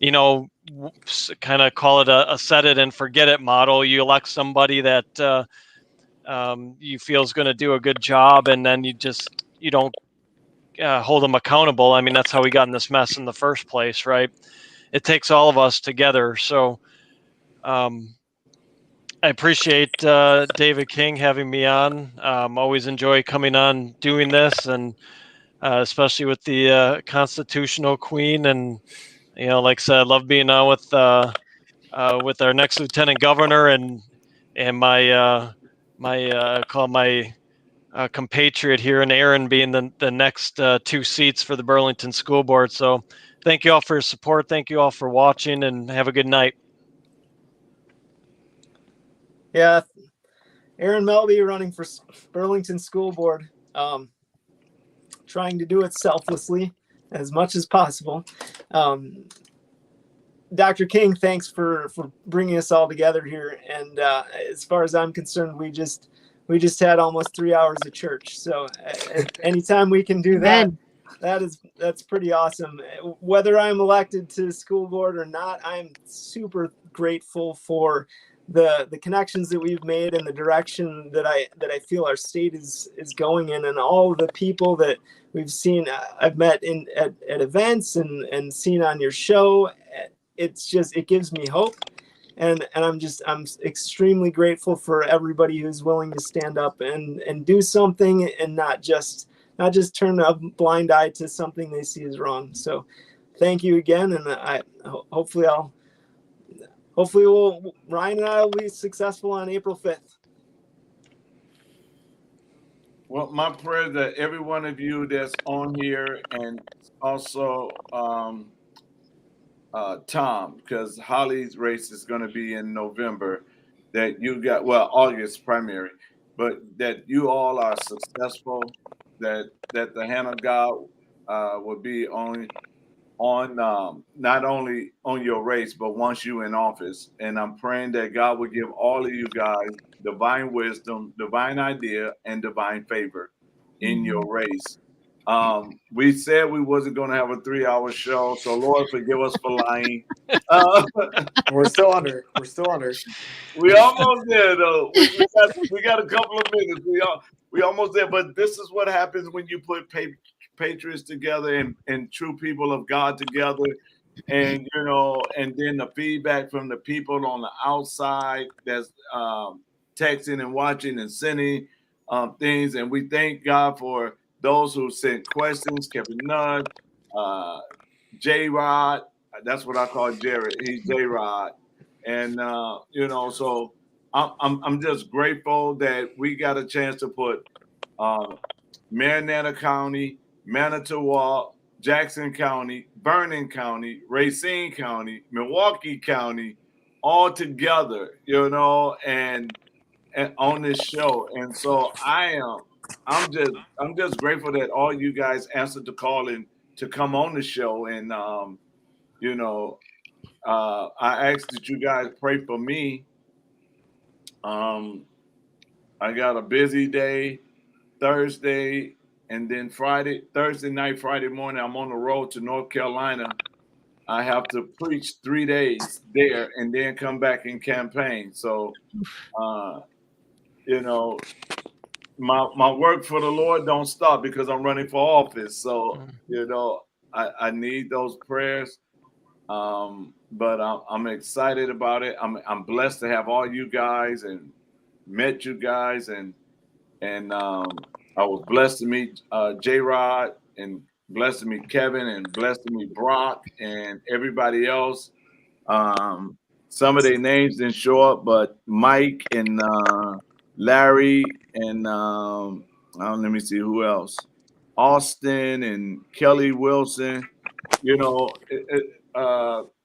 kind of call it a set it and forget it model. You elect somebody that you feel is going to do a good job, and then you don't hold them accountable. I mean, that's how we got in this mess in the first place, right? It takes all of us together. So I appreciate David King having me on. Always enjoy coming on doing this, and especially with the Constitutional Queen. And like I said, I love being on with our next Lieutenant Governor and my compatriot here in Aaron being the next 2 seats for the Burlington School Board. So thank you all for your support. Thank you all for watching, and have a good night. Yeah, Aaron Melby running for Burlington School Board, trying to do it selflessly as much as possible. Dr. King, thanks for bringing us all together here. And as far as I'm concerned, we just had almost 3 hours of church. So anytime we can do that, that's pretty awesome. Whether I'm elected to the school board or not, I'm super grateful for the connections that we've made and the direction that I feel our state is going in, and all of the people that we've seen, I've met at events and seen on your show. It gives me hope. And I'm extremely grateful for everybody who's willing to stand up and do something, and not just turn a blind eye to something they see as wrong. So thank you again. And hopefully Ryan and I will be successful on April 5th. Well, my prayer that every one of you that's on here, and also Tom, because Holly's race is going to be in November, that you got, August primary, but that you all are successful, that the hand of God will be on not only on your race, but once you in office. And I'm praying that God will give all of you guys divine wisdom, divine idea, and divine favor in your race. We said we wasn't going to have a 3-hour show, so Lord forgive us for lying. We're still under. We almost there though. We got a couple of minutes. We almost there, but this is what happens when you put patriots together and true people of God together, and and then the feedback from the people on the outside that's texting and watching and sending things. And we thank God for those who sent questions. Kevin Nudd, J-Rod, that's what I call Jared. He's J-Rod. And so I'm just grateful that we got a chance to put Marietta County, Manitowoc, Jackson County, Vernon County, Racine County, Milwaukee County, all together, and on this show. And so I'm just grateful that all you guys answered the call and to come on the show. And I asked that you guys pray for me. I got a busy day. Thursday, and then Thursday night, Friday morning, I'm on the road to North Carolina. I have to preach 3 days there and then come back and campaign. So, you know, my work for the Lord don't stop because I'm running for office. So, you know, I need those prayers. But I'm excited about it. I'm blessed to have all you guys and met you guys, and I was blessed to meet J-Rod, and blessed to meet Kevin, and blessed to meet Brock and everybody else. Some of their names didn't show up, but Mike and Larry and let me see who else. Austin and Kelly Wilson. You know,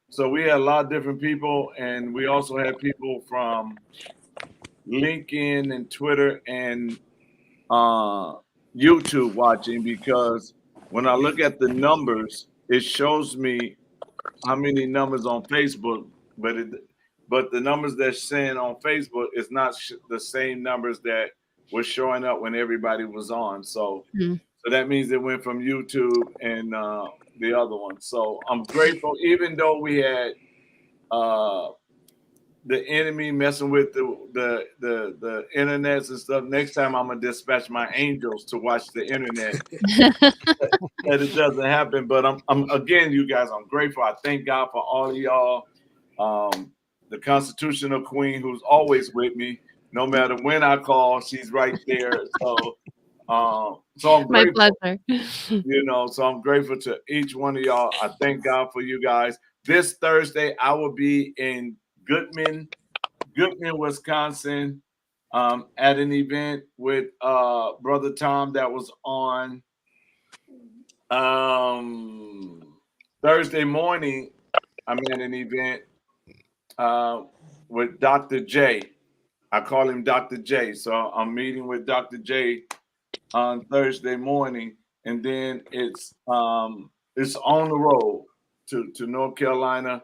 so we had a lot of different people, and we also had people from LinkedIn and Twitter and YouTube watching, because when I look at the numbers, it shows me how many numbers on Facebook, but the numbers that's saying on Facebook is not the same numbers that were showing up when everybody was on. So, so that means it went from YouTube and the other one. So I'm grateful, even though we had the enemy messing with the internets and stuff. Next time I'm gonna dispatch my angels to watch the internet. That it doesn't happen. But I'm again, you guys, I'm grateful. I thank God for all of y'all. The Constitutional Queen, who's always with me, no matter when I call, she's right there. So I'm My grateful. pleasure. You know, so I'm grateful to each one of y'all. I thank God for you guys. This Thursday, I will be in Goodman, Wisconsin, at an event with Brother Tom that was on Thursday morning. I'm at an event with Dr. J. I call him Dr. J. So I'm meeting with Dr. J on Thursday morning, and then it's on the road to North Carolina.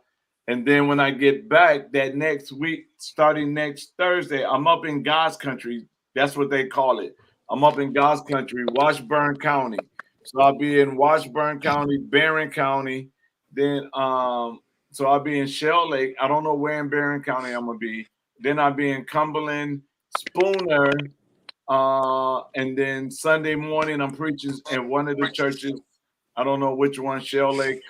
And then when I get back that next week, starting next Thursday, I'm up in God's country. That's what they call it. I'm up in God's country, Washburn County. So I'll be in Washburn County, Barron County. Then so I'll be in Shell Lake. I don't know where in Barron County I'm gonna be. Then I'll be in Cumberland, Spooner, and then Sunday morning I'm preaching at one of the churches. I don't know which one, Shell Lake,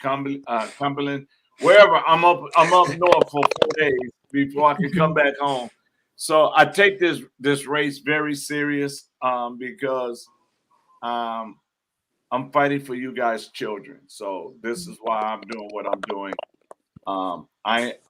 Cumberland. Wherever, I'm up north for 4 days before I can come back home. So I take this race very serious because I'm fighting for you guys' children. So this is why I'm doing what I'm doing. I'm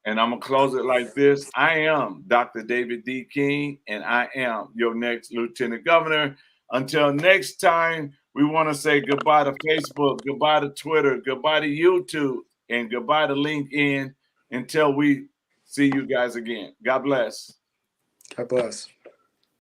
gonna close it like this. I am Dr. David D. King, and I am your next Lieutenant Governor. Until next time, we want to say goodbye to Facebook, goodbye to Twitter, goodbye to YouTube, and goodbye to LinkedIn until we see you guys again. God bless. God bless.